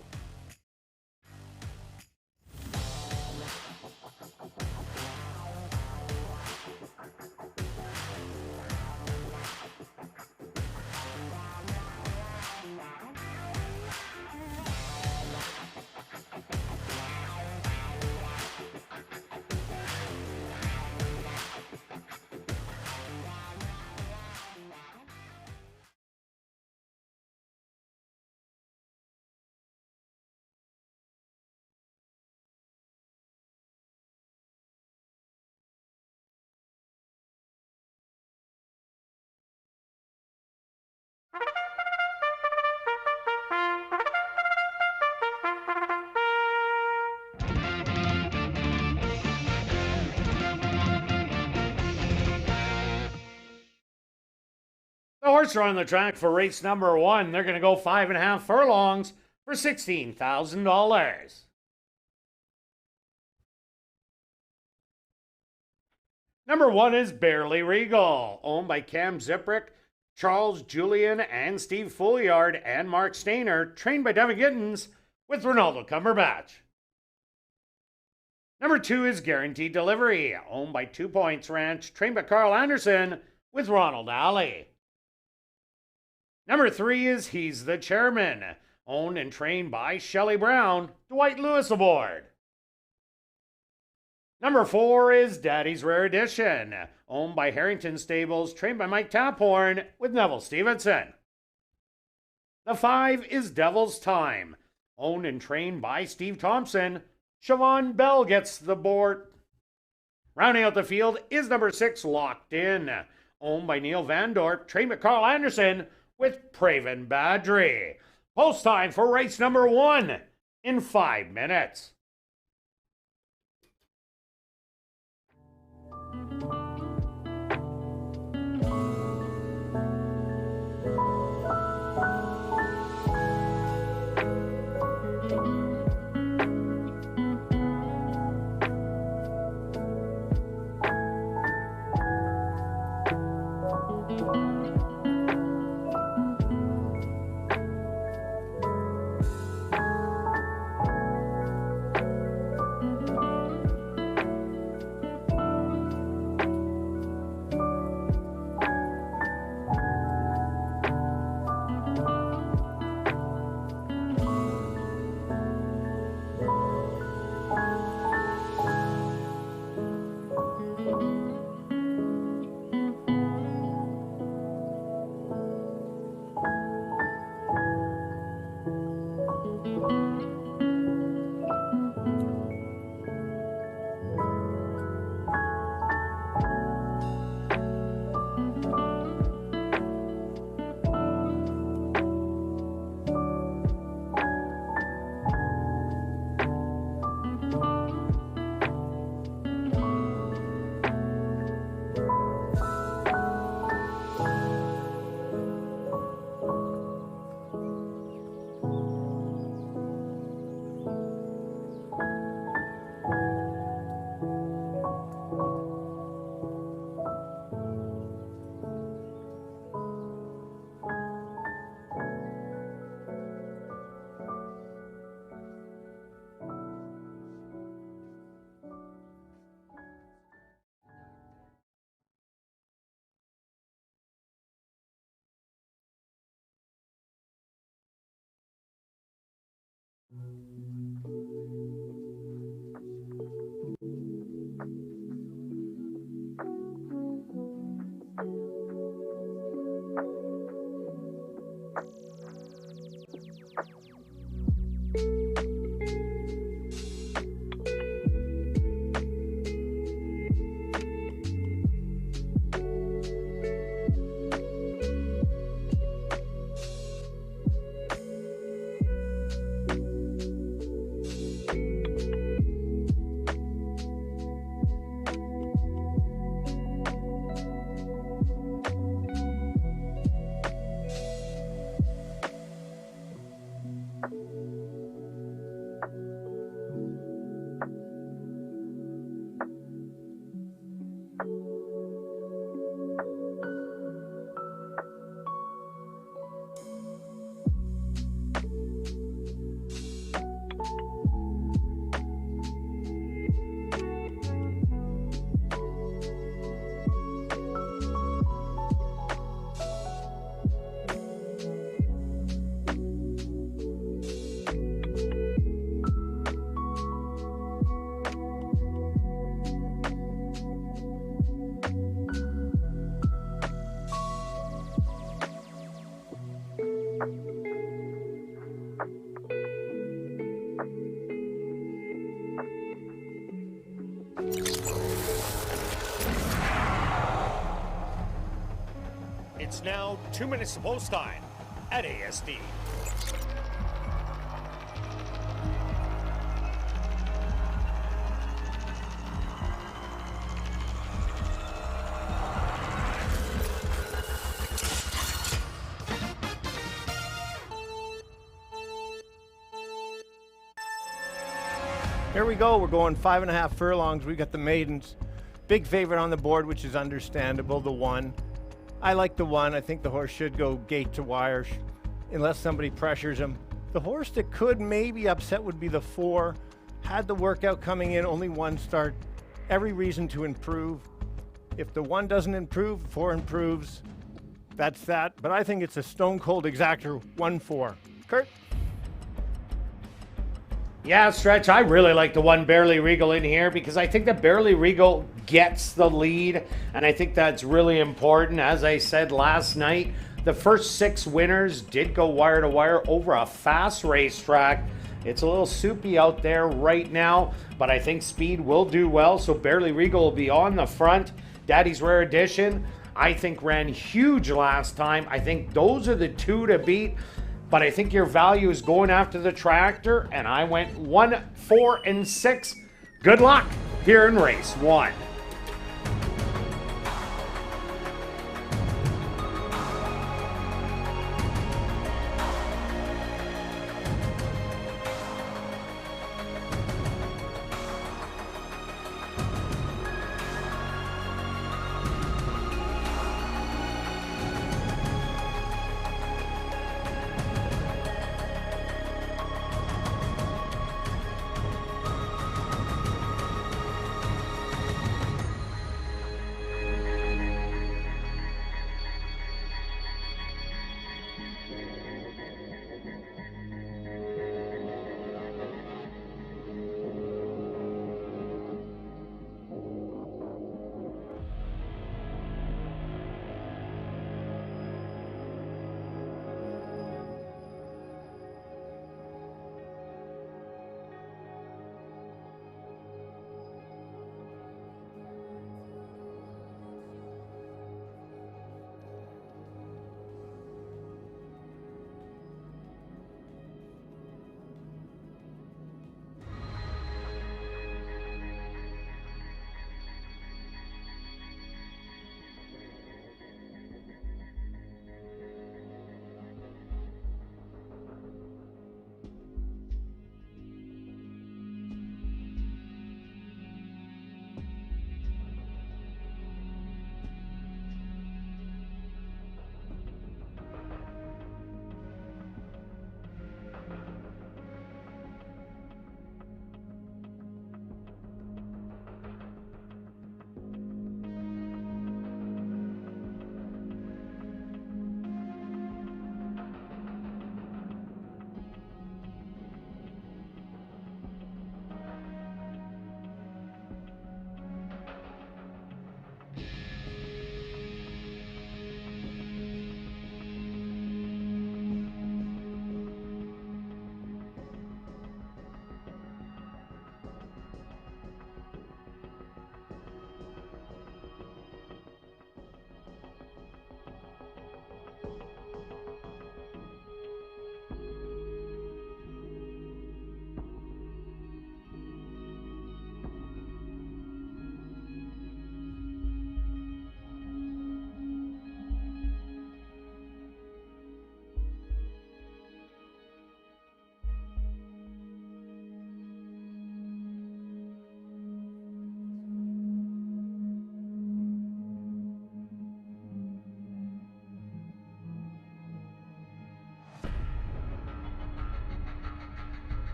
The horse are on the track for race number 1. They're going to go 5.5 furlongs for $16,000. Number 1 is Barely Regal, owned by Cam Ziprick, Charles Julian, and Steve Folliard, and Mark Stainer, trained by Devin Gittins with Ronaldo Cumberbatch. Number 2 is Guaranteed Delivery, owned by 2 Points Ranch, trained by Carl Anderson with Ronald Alley. Number 3 is He's the Chairman, owned and trained by Shelley Brown, Dwight Lewis aboard. Number 4 is Daddy's Rare Edition, owned by Harrington Stables, trained by Mike Taphorn with Neville Stevenson. The 5 is Devil's Time, owned and trained by Steve Thompson. Siobhan Bell gets the board. Rounding out the field is number 6, Locked In, owned by Neil Van Dorp, trained by Carl Anderson with Praven Badri. Post time for race number 1 in 5 minutes. It's now 2 minutes to post time at ASD. Here we go. We're going 5.5 furlongs. We got the maidens Big favorite on the board, which is understandable, the 1. I like the 1. I think the horse should go gate to wire unless somebody pressures him. The horse that could maybe upset would be the 4. Had the workout coming in, only 1 start. Every reason to improve. If the 1 doesn't improve, 4 improves. That's that. But I think it's a stone cold exactor 1-4. Kirt? Yeah, Stretch, I really like the 1 Barely Regal in here because I think that Barely Regal gets the lead, and I think that's really important. As I said last night, the first 6 winners did go wire to wire over a fast racetrack. It's a little soupy out there right now, but I think speed will do well, so Barely Regal will be on the front. Daddy's Rare Edition, I think ran huge last time. I think those are the 2 to beat. But I think your value is going after the tractor, and I went 1, 4, and 6. Good luck here in race 1.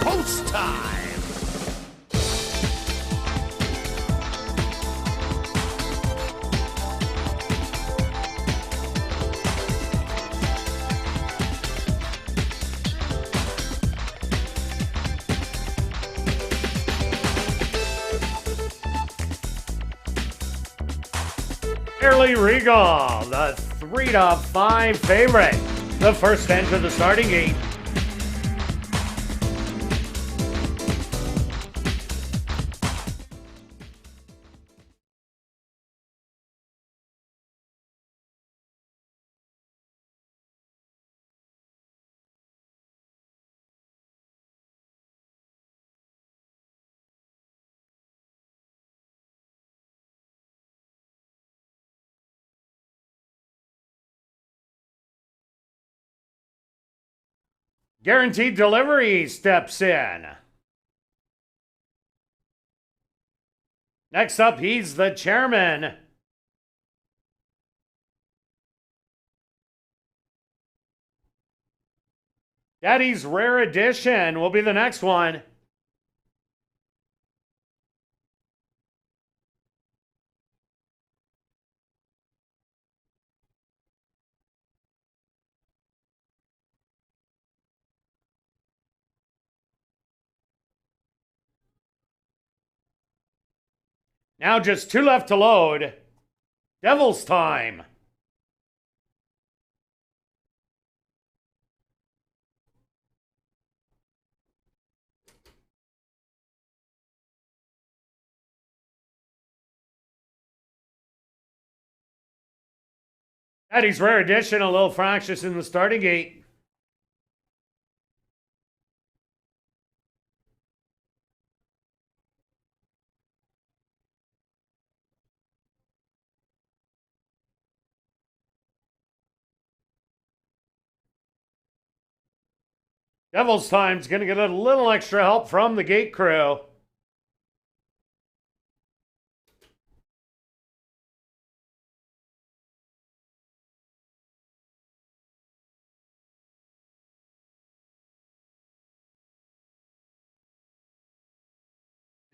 Post time! Barely Regal, the 3-5 favorite. The first to enter the starting gate. Guaranteed Delivery steps in. Next up, he's the chairman. Daddy's Rare Edition will be the next one. Now just 2 left to load. Devil's time. Daddy's Rare Edition, a little fractious in the starting gate. Devil's Time's going to get a little extra help from the gate crew.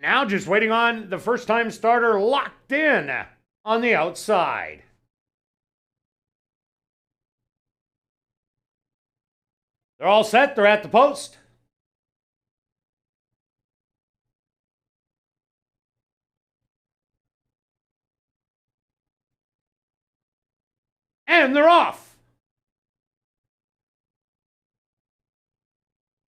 Now just waiting on the first time starter locked in on the outside. They're all set. They're at the post. And they're off.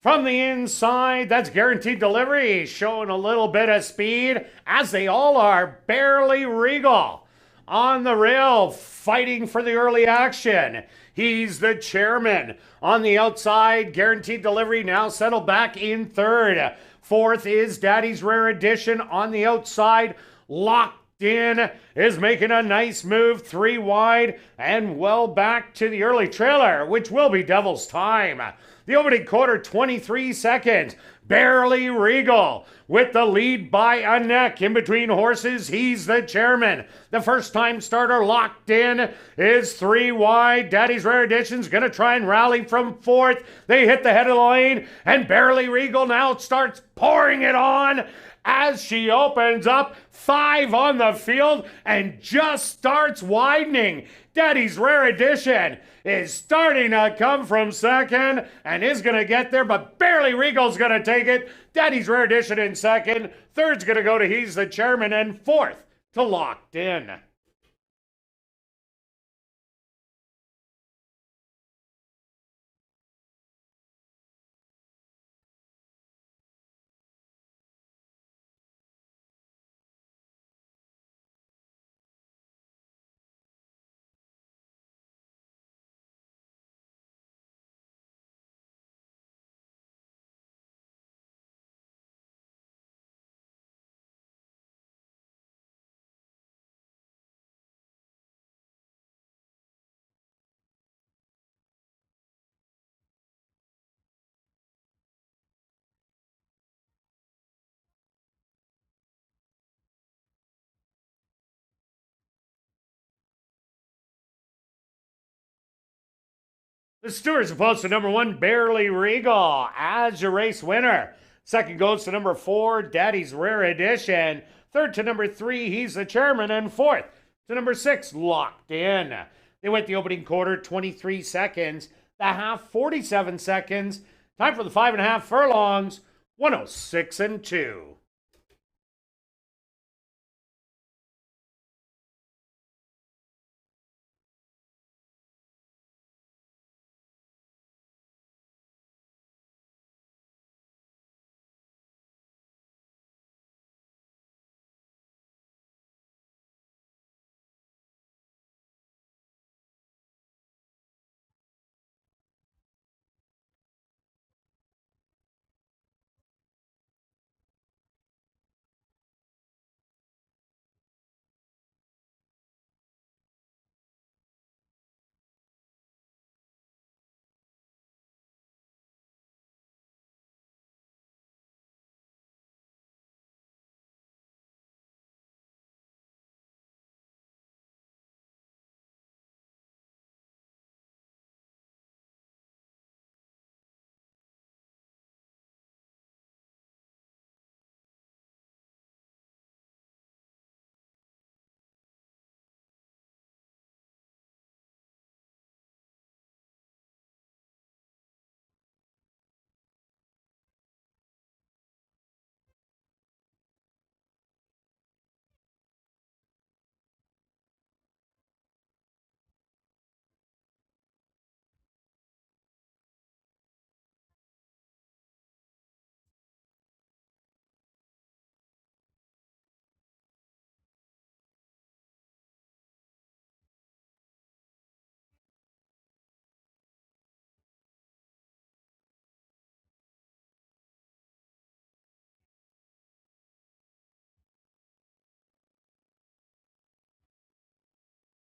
From the inside, that's Guaranteed Delivery, showing a little bit of speed, as they all are. Barely Regal on the rail, fighting for the early action. He's the chairman. On the outside, Guaranteed Delivery now settled back in third. Fourth is Daddy's Rare Edition on the outside, locked in, is making a nice move 3 wide and well back to the early trailer, which will be Devil's Time. The opening quarter, 23 seconds. Barely Regal with the lead by a neck. In between horses, he's the chairman. The first time starter locked in is 3 wide. Daddy's Rare Edition's going to try and rally from fourth. They hit the head of the lane, and Barely Regal now starts pouring it on as she opens up. 5 on the field and just starts widening. Daddy's Rare Edition is starting to come from second and is going to get there, but Barely Regal's going to take it. Daddy's Rare Edition in second. Third's going to go to He's the Chairman, and fourth to Locked In. The stewards opposed to number 1, Barely Regal, as your race winner. Second goes to number 4, Daddy's Rare Edition. Third to number 3, He's the Chairman. And fourth to number 6, Locked In. They went the opening quarter, 23 seconds. The half, 47 seconds. Time for the 5.5 furlongs, 106 and 2.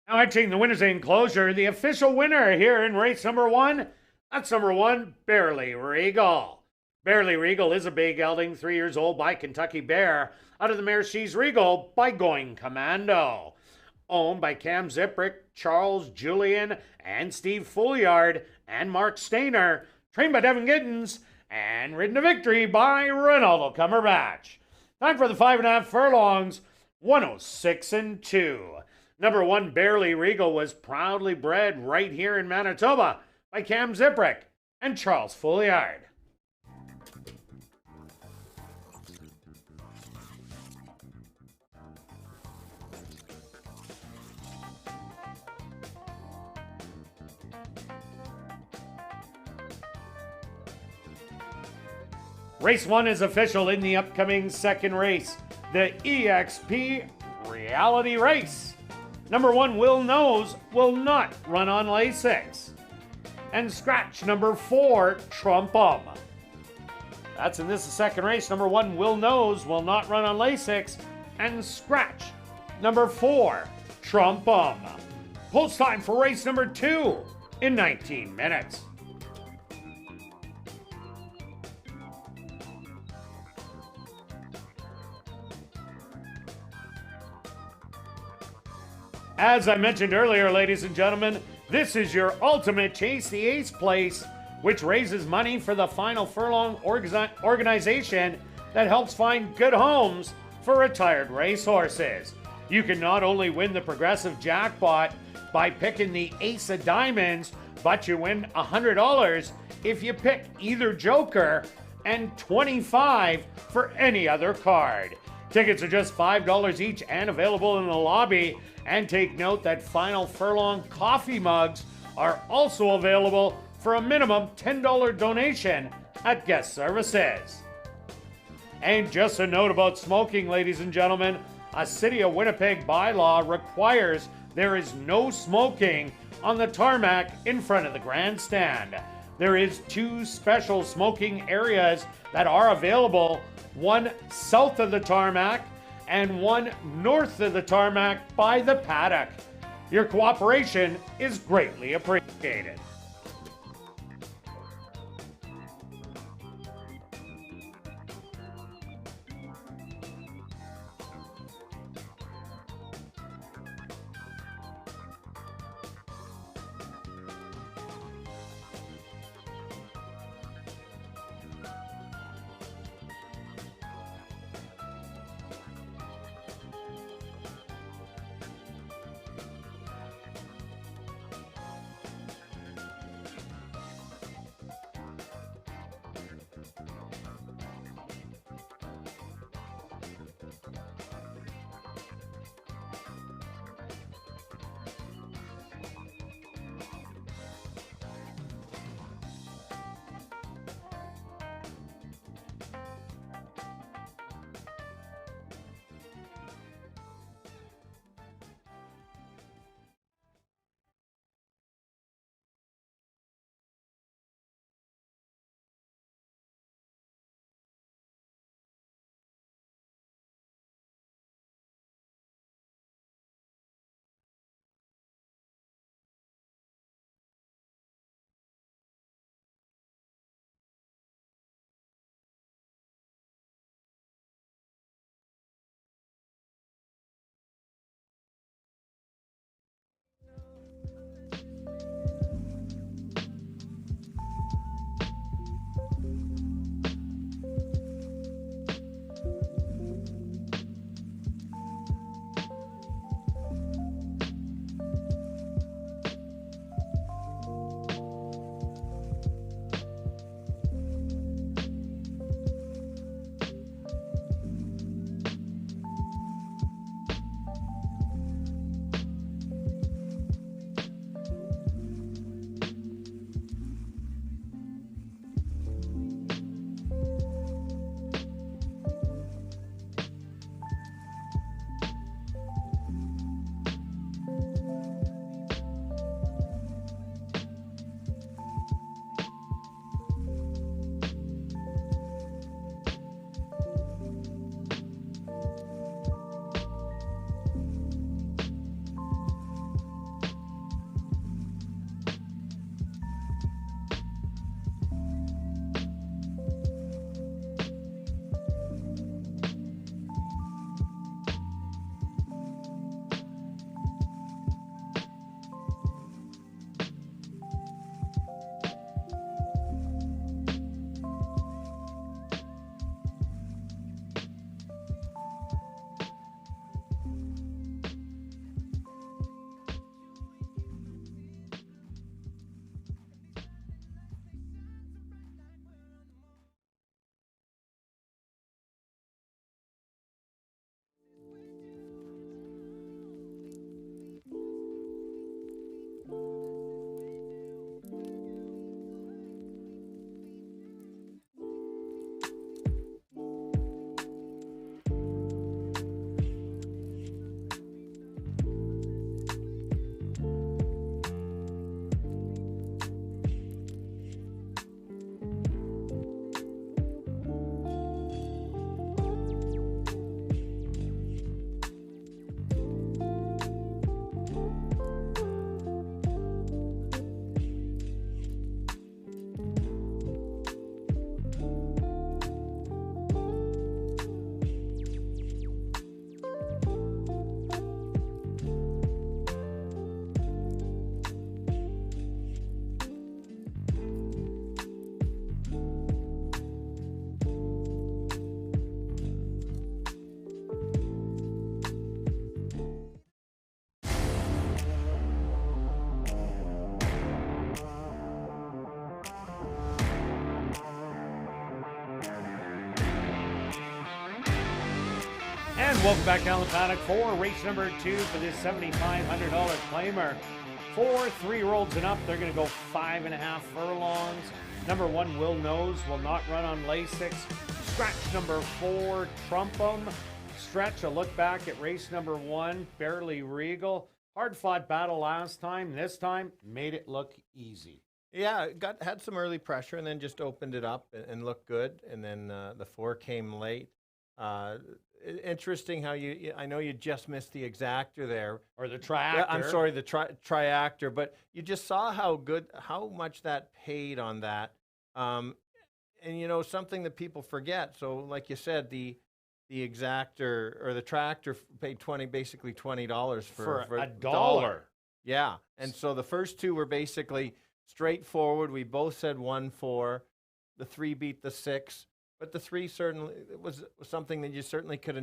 Now entering the winner's enclosure, the official winner here in race number 1, that's number 1, Barely Regal. Barely Regal is a bay gelding, 3 years old, by Kentucky Bear, out of the mare She's Regal by Going Commando. Owned by Cam Ziprick, Charles Julian, and Steve Fouliard, and Mark Stainer, trained by Devin Giddens, and ridden to victory by Ronaldo Cumberbatch. Time for the 5.5 furlongs, 106-2. Number 1, Barely Regal, was proudly bred right here in Manitoba by Cam Ziprick and Charles Fouliard. Race 1 is official in the upcoming second race, the EXP Reality Race. Number 1, Will Knows, will not run on Lasix. And scratch number 4, Trump 'em. That's in this second race. Number 1, Will Knows, will not run on Lasix. And scratch number 4, Trump 'em. Post time for race number 2 in 19 minutes. As I mentioned earlier, ladies and gentlemen, this is your ultimate Chase the Ace place, which raises money for the Final Furlong organization that helps find good homes for retired racehorses. You can not only win the progressive jackpot by picking the Ace of Diamonds, but you win $100 if you pick either Joker and $25 for any other card. Tickets are just $5 each and available in the lobby. And take note that Final Furlong coffee mugs are also available for a minimum $10 donation at guest services. And just a note about smoking, ladies and gentlemen, a City of Winnipeg bylaw requires there is no smoking on the tarmac in front of the grandstand. There is 2 special smoking areas that are available, one south of the tarmac and one north of the tarmac by the paddock. Your cooperation is greatly appreciated. Welcome back down the paddock for race number 2 for this $7,500 claimer. For 3-year-olds and up, they're going to go 5.5 furlongs. Number 1, Will Knows, will not run on Lasix. Scratch number 4, Trumpum. Stretch, a look back at race number 1, Barely Regal. Hard-fought battle last time. This time, made it look easy. Yeah, had some early pressure and then just opened it up and looked good. And then the 4 came late. Interesting how I know you just missed the exactor there. Or the triactor. Yeah, I'm sorry, the triactor, but you just saw how much that paid on that. And you know, something that people forget. So like you said, the exactor or the tractor paid basically $20 for a dollar. Yeah. And so the first 2 were basically straightforward. We both said 1-4. The 3 beat the 6. But the 3 certainly was something that you certainly could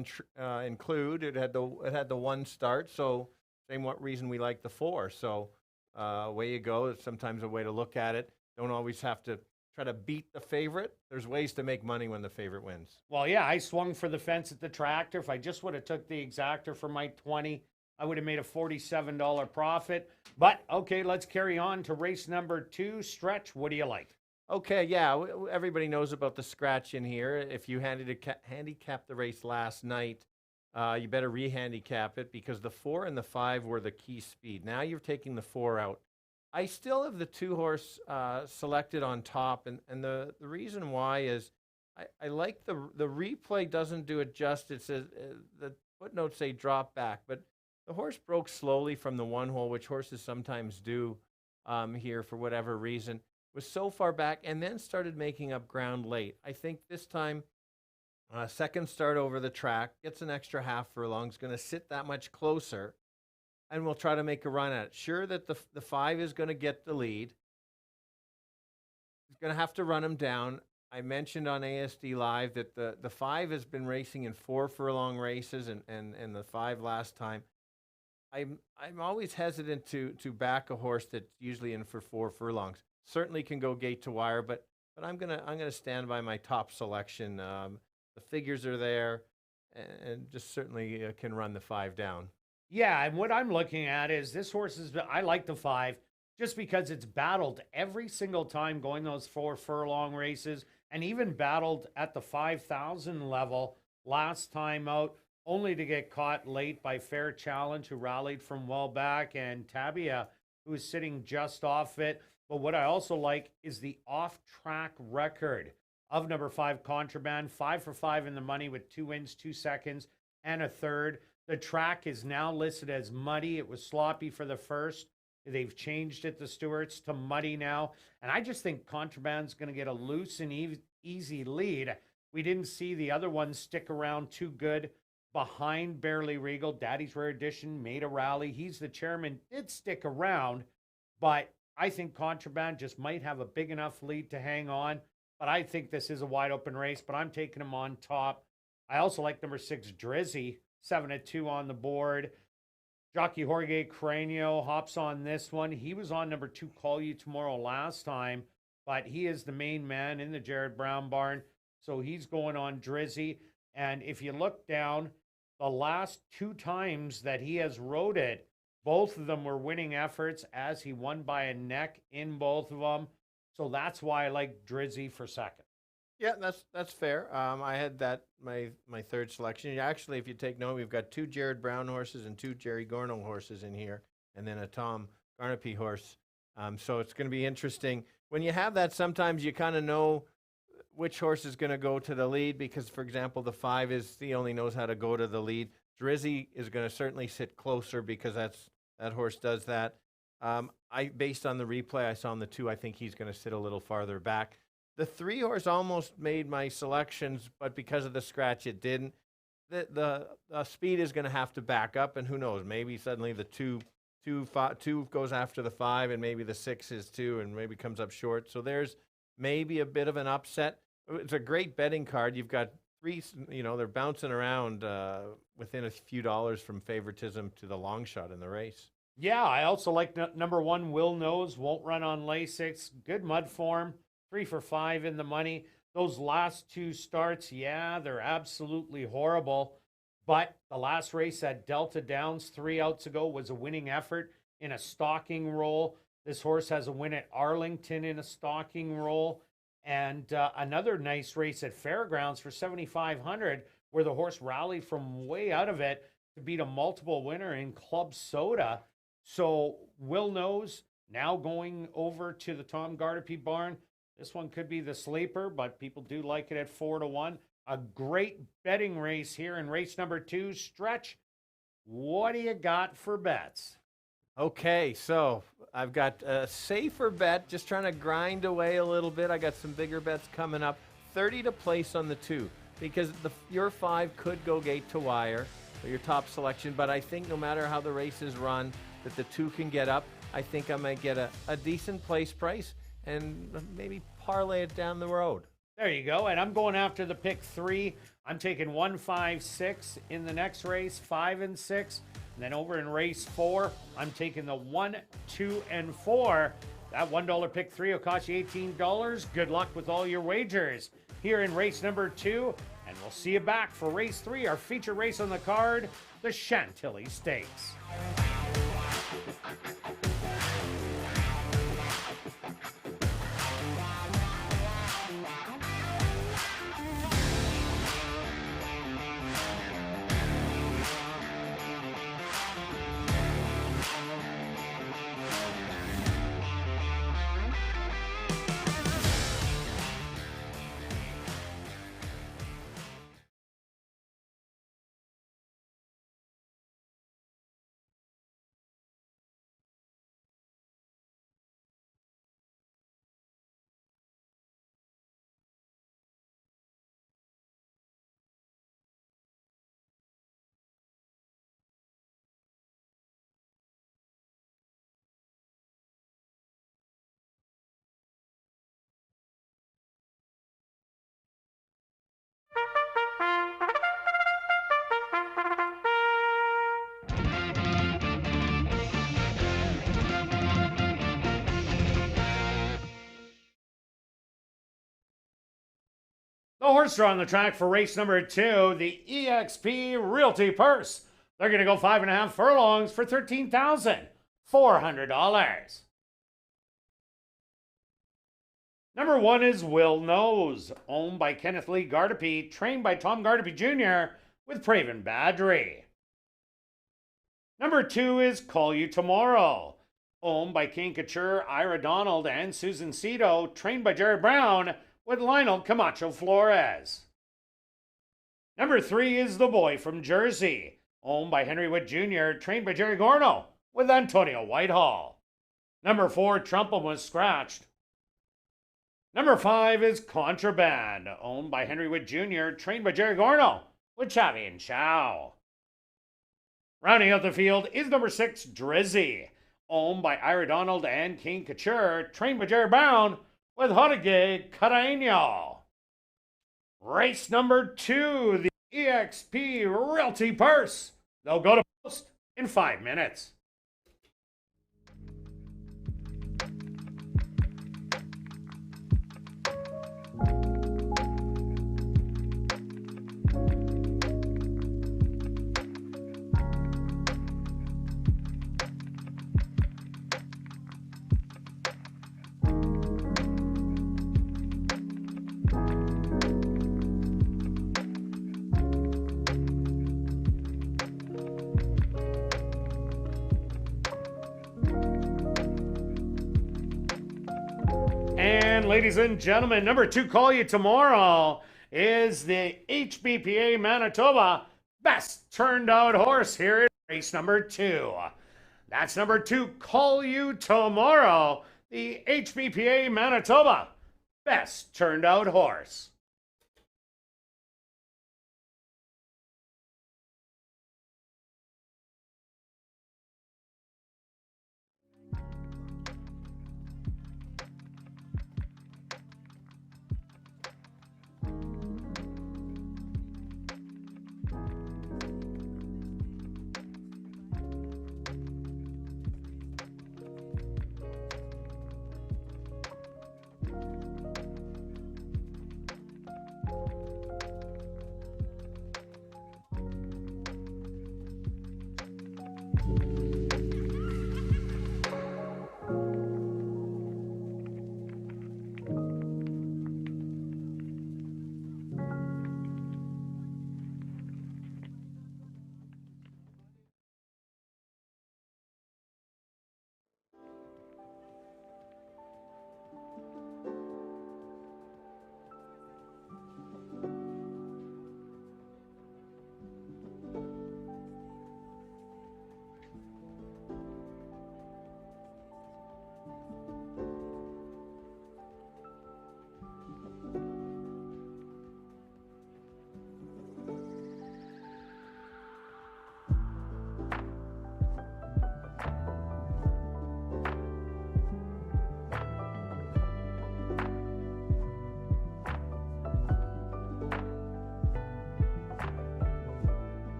include. It had the 1 start, so same reason we like the 4. So away you go. It's sometimes a way to look at it. Don't always have to try to beat the favorite. There's ways to make money when the favorite wins. Well, yeah, I swung for the fence at the tractor. If I just would have took the exactor for my 20, I would have made a $47 profit. But okay, let's carry on to race number 2. Stretch, what do you like? Okay, yeah, everybody knows about the scratch in here. If you handicapped the race last night, you better re-handicap it because the 4 and the 5 were the key speed. Now you're taking the 4 out. I still have the 2-horse selected on top, and the reason why is I like the replay doesn't do it justice. The footnotes say drop back, but the horse broke slowly from the 1 hole, which horses sometimes do here for whatever reason. Was so far back and then started making up ground late. I think this time, second start over the track, gets an extra half furlong, is going to sit that much closer, and we'll try to make a run at it. Sure that the 5 is going to get the lead. He's going to have to run him down. I mentioned on ASD Live that the 5 has been racing in 4 furlong races and the 5 last time. I'm always hesitant to back a horse that's usually in for 4 furlongs. Certainly can go gate to wire, but I'm gonna stand by my top selection. The figures are there, and just certainly can run the 5 down. Yeah, and what I'm looking at is this horse I like the 5 just because it's battled every single time going those 4 furlong races, and even battled at the 5,000 level last time out, only to get caught late by Fair Challenge, who rallied from well back, and Tabia, who is sitting just off it. But what I also like is the off-track record of number 5, Contraband, 5 for 5 in the money with 2 wins, 2 seconds, and a third. The track is now listed as muddy. It was sloppy for the first. They've changed it, the Stewarts, to muddy now. And I just think Contraband's going to get a loose and easy lead. We didn't see the other ones stick around too good behind Barely Regal. Daddy's Rare Edition made a rally. He's the chairman, did stick around, but I think Contraband just might have a big enough lead to hang on, but I think this is a wide open race, but I'm taking him on top. I also like number 6, Drizzy, 7-2 on the board. Jockey Jorge Cranio hops on this one. He was on number 2, Call You Tomorrow last time, but he is the main man in the Jared Brown barn, so he's going on Drizzy. And if you look down, the last 2 times that he has rode it, both of them were winning efforts as he won by a neck in both of them. So that's why I like Drizzy for second. Yeah, that's fair. I had that my 3rd selection. Actually, if you take note, we've got 2 Jared Brown horses and 2 Jerry Gorno horses in here, and then a Tom Garnapi horse. So it's going to be interesting. When you have that, sometimes you kind of know which horse is going to go to the lead because, for example, the 5 he only knows how to go to the lead. Drizzy is going to certainly sit closer because that horse does that. Based on the replay I saw on the 2, I think he's going to sit a little farther back. The 3 horse almost made my selections, but because of the scratch, it didn't. The speed is going to have to back up, and who knows? Maybe suddenly the 2 goes after the 5, and maybe the 6 is too, and maybe comes up short. So there's maybe a bit of an upset. It's a great betting card. You've got 3, they're bouncing around within a few dollars from favoritism to the long shot in the race. Yeah, I also like number 1, Will Knows, won't run on Lasix. Good mud form, 3 for 5 in the money. Those last 2 starts, yeah, they're absolutely horrible. But the last race at Delta Downs 3 outs ago was a winning effort in a stalking role. This horse has a win at Arlington in a stalking role. And another nice race at Fairgrounds for 7,500, where the horse rallied from way out of it to beat a multiple winner in Club Soda. So Will Knows now going over to the Tom Gardepee barn. This one could be the sleeper, but people do like it at 4-1. A great betting race here in race number 2. Stretch, what do you got for bets? Okay, so I've got a safer bet, just trying to grind away a little bit. I got some bigger bets coming up. 30 to place on the 2, because your 5 could go gate to wire, or your top selection, but I think no matter how the race is run, that the 2 can get up. I think I might get a decent place price and maybe parlay it down the road. There you go. And I'm going after the pick 3. I'm taking 1, 5, 6 in the next race, 5 and 6. And then over in race 4, I'm taking the 1, 2, and 4. That $1 pick 3 will cost you $18. Good luck with all your wagers here in race number 2. And we'll see you back for race 3, our feature race on the card, the Chantilly Stakes. The horse draw on the track for race number 2, the EXP Realty Purse. They're going to go 5.5 furlongs for $13,400. Number 1 is Will Knows, owned by Kenneth Lee Gardepee, trained by Tom Gardepee Jr. with Praven Badri. Number 2 is Call You Tomorrow, owned by King Couture, Ira Donald, and Susan Cito, trained by Jerry Brown with Lionel Camacho Flores. Number 3 is The Boy from Jersey, owned by Henry Wood Jr., trained by Jerry Gorno with Antonio Whitehall. Number 4, Trumpum Was Scratched. Number 5 is Contraband, owned by Henry Wood Jr., trained by Jerry Gorno with Chavi and Chow. Rounding out the field is number 6, Drizzy, owned by Ira Donald and King Couture, trained by Jerry Brown with Jorge Carreño. Race number 2, the EXP Realty Purse. They'll go to post in 5 minutes. And ladies and gentlemen, number 2, Call You Tomorrow, is the HBPA Manitoba Best Turned Out Horse here in race number 2. That's number 2, Call You Tomorrow, the HBPA Manitoba Best Turned Out Horse.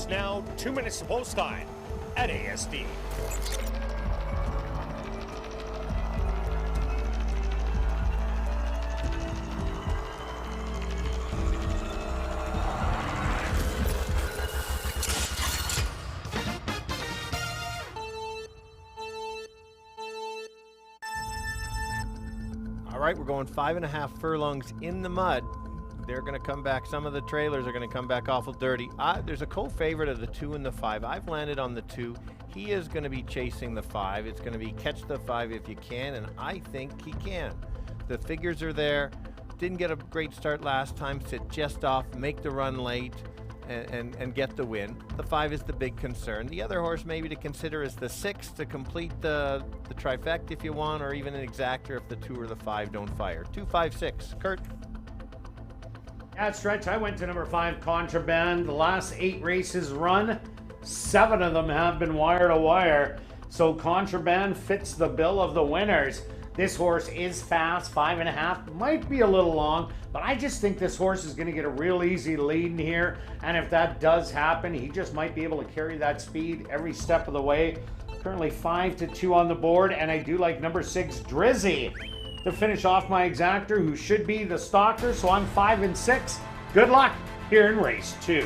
now 2 minutes to post time at ASD. All right, we're going 5.5 furlongs in the mud. They're going to come back. Some of the trailers are going to come back awful dirty. There's a co-favorite of the 2 and the 5. I've landed on the 2. He is going to be chasing the 5. It's going to be catch the 5 if you can, and I think he can. The figures are there. Didn't get a great start last time. Sit just off, make the run late, and get the win. The 5 is the big concern. The other horse maybe to consider is the 6 to complete the trifecta if you want, or even an exactor if the 2 or the 5 don't fire. 2, 5, 6. Kirt? Yeah, Stretch, I went to number 5, Contraband. The last 8 races run, 7 of them have been wire to wire. So Contraband fits the bill of the winners. This horse is fast, 5.5, might be a little long, but I just think this horse is going to get a real easy lead in here. And if that does happen, he just might be able to carry that speed every step of the way. Currently 5-2 on the board, and I do like number 6, Drizzy, to finish off my exactor, who should be the stalker. So I'm 5 and 6. Good luck here in race 2.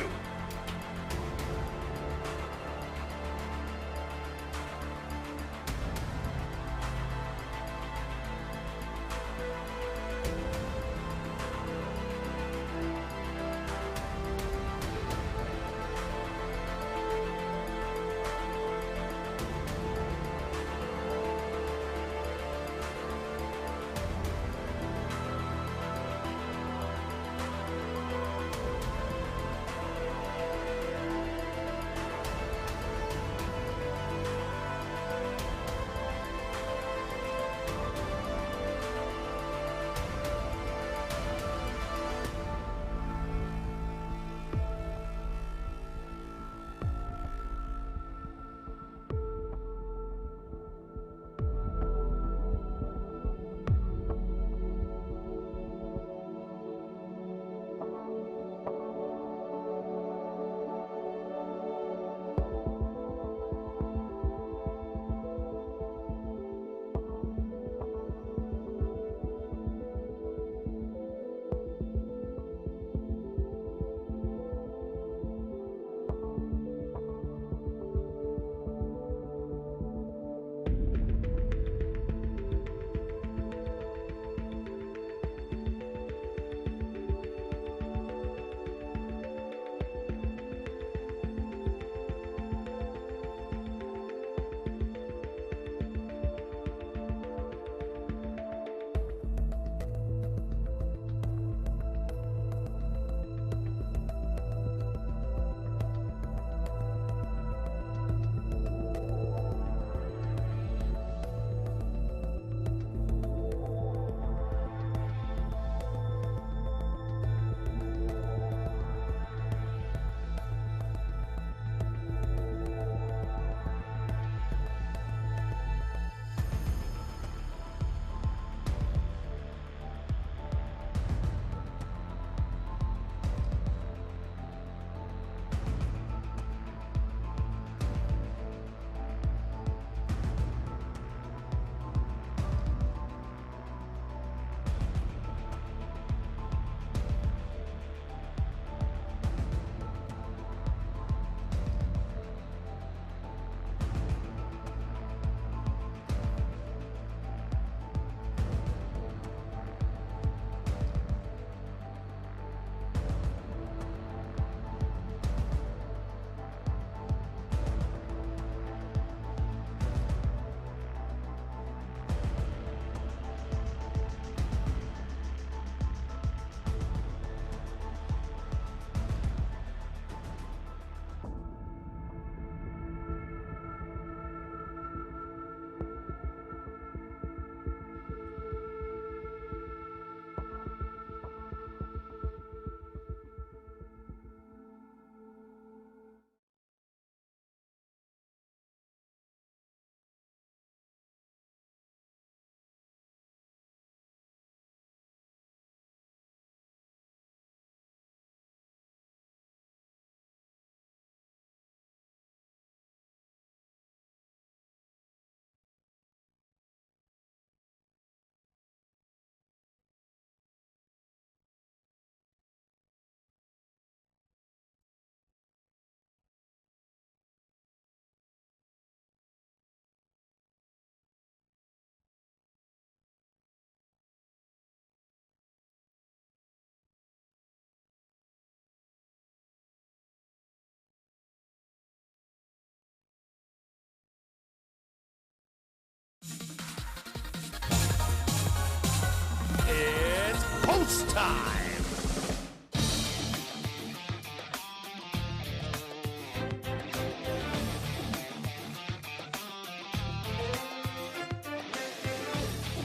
post time.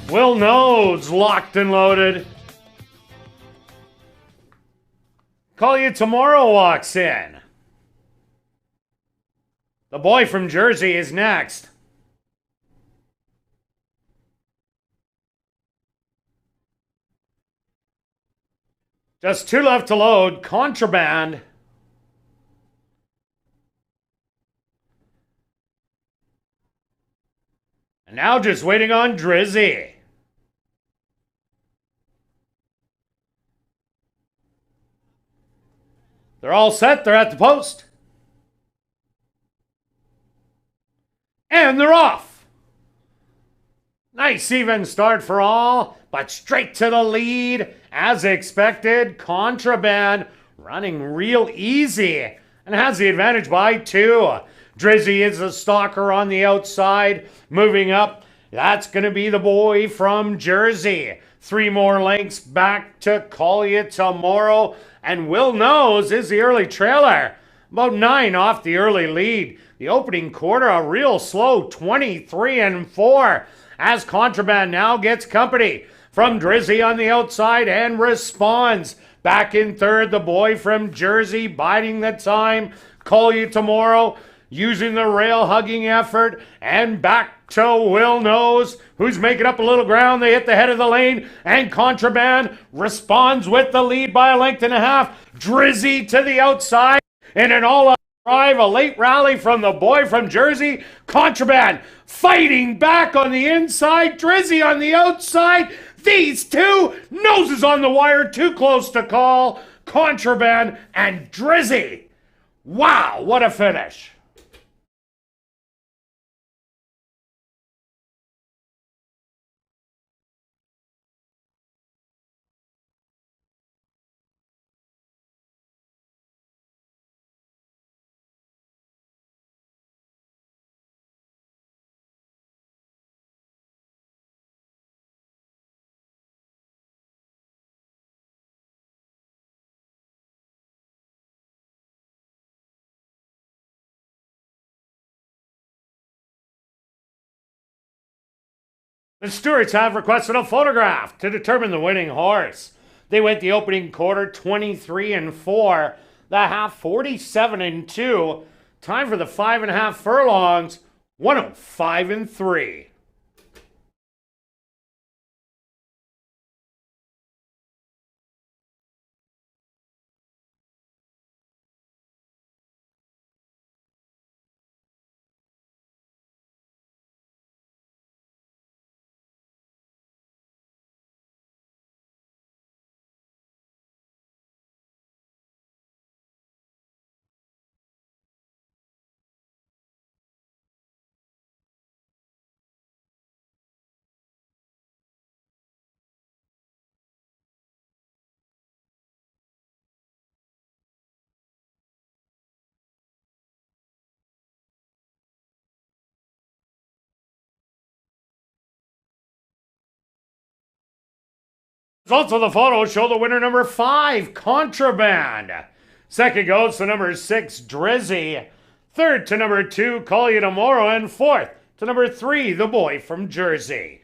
Will Knows locked and loaded. Call You Tomorrow walks in. The boy from Jersey is next. Just 2 left to load. Contraband. And now just waiting on Drizzy. They're all set. They're at the post. And they're off. Nice even start for all, but straight to the lead. As expected, Contraband running real easy and has the advantage by 2. Drizzy is the stalker on the outside. Moving up, that's going to be the boy from Jersey. 3 more lengths back to Call You Tomorrow. And Will Knows is the early trailer. About 9 off the early lead. The opening quarter, a real slow 23-4. As Contraband now gets company from Drizzy on the outside and responds. Back in third, the boy from Jersey biding the time. Call You Tomorrow using the rail hugging effort. And back to Will Knows, who's making up a little ground. They hit the head of the lane, and Contraband responds with the lead by a length and a half. Drizzy to the outside in an all-out drive, a late rally from the boy from Jersey. Contraband fighting back on the inside. Drizzy on the outside. These two, noses on the wire, too close to call. Contraband and Drizzy. Wow, what a finish. The stewards have requested a photograph to determine the winning horse. They went the opening quarter 23-4, the half 47-2. Time for the 5.5 furlongs, 105-3. Results of the photo show the winner number 5, Contraband. Second goes to number 6, Drizzy. Third to number 2, Call You Tomorrow. And fourth to number 3, the boy from Jersey.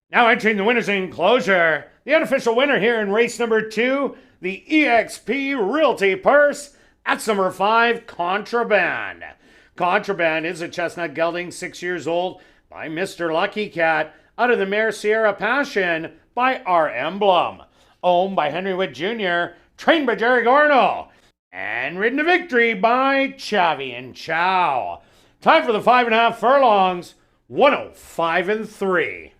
Now entering the winner's enclosure, the unofficial winner here in race number 2, the EXP Realty Purse. That's number 5, Contraband. Contraband is a chestnut gelding, 6 years old, by Mr. Lucky Cat, out of the mare Sierra Passion by R. Emblem. Owned by Henry Witt Jr., trained by Jerry Gorno, and ridden to victory by Chavi and Chow. Time for the 5.5 furlongs, 105-3.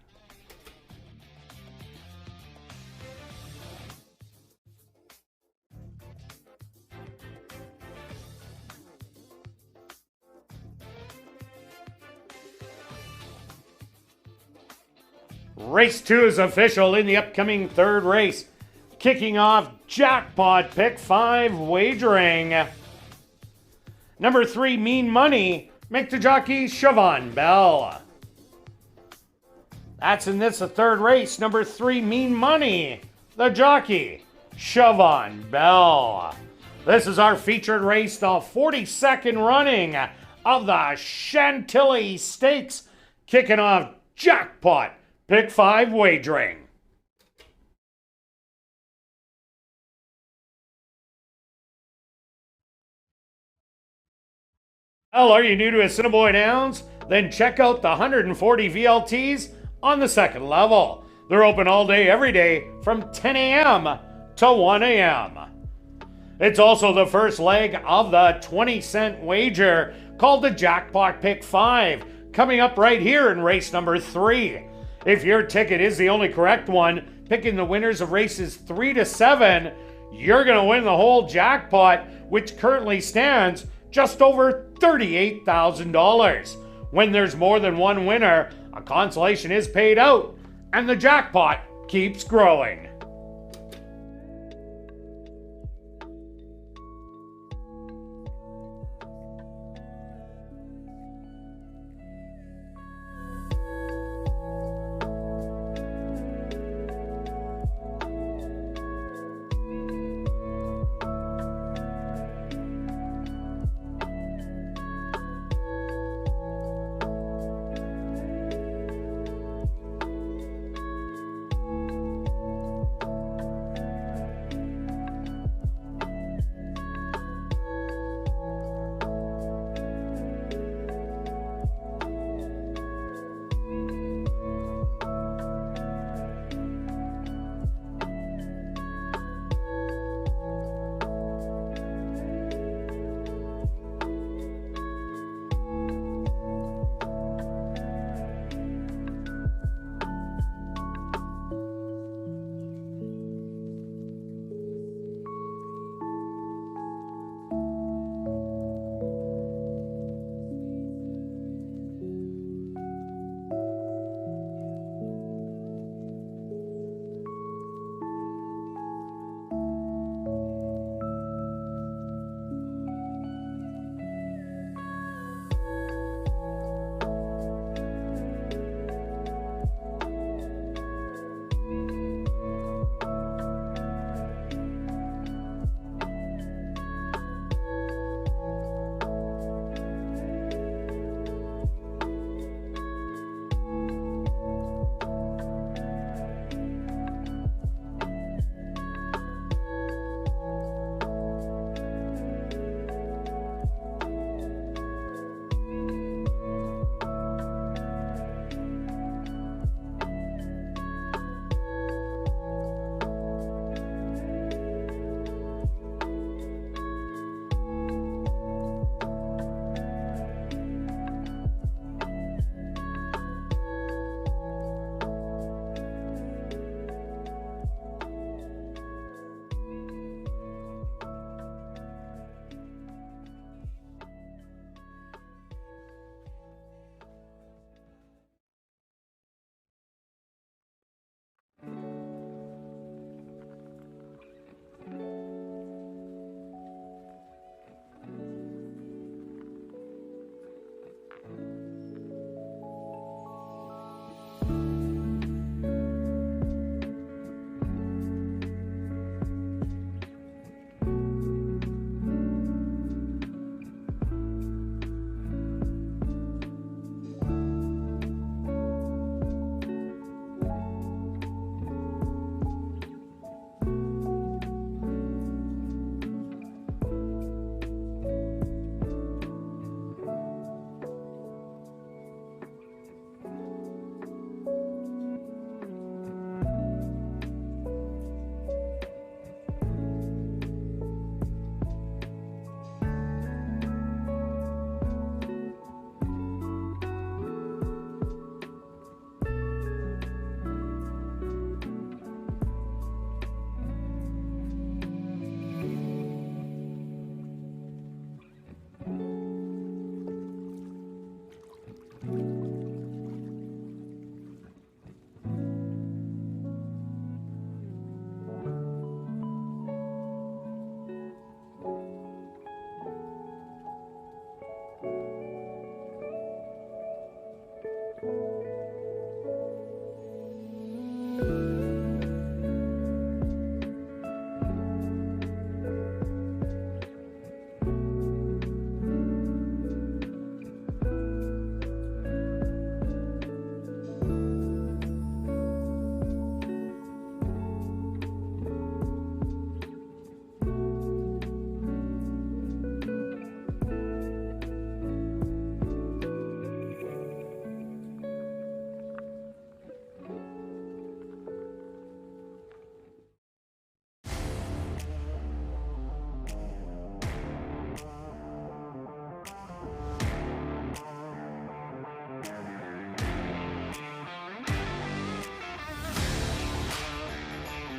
Race 2 is official in the upcoming third race. Kicking off Jackpot Pick 5 wagering. Number 3, Mean Money. Make the jockey Siobhan Bell. That's in this, the third race. Number 3, Mean Money. The jockey Siobhan Bell. This is our featured race, the 42nd running of the Chantilly Stakes. Kicking off Jackpot Pick 5 wagering. Well, are you new to Assiniboia Downs? Then check out the 140 VLTs on the second level. They're open all day, every day, from 10 a.m. to 1 a.m. It's also the first leg of the 20-cent wager called the Jackpot Pick 5, coming up right here in race number 3. If your ticket is the only correct one, picking the winners of races 3 to 7, you're going to win the whole jackpot, which currently stands just over $38,000. When there's more than one winner, a consolation is paid out, and the jackpot keeps growing.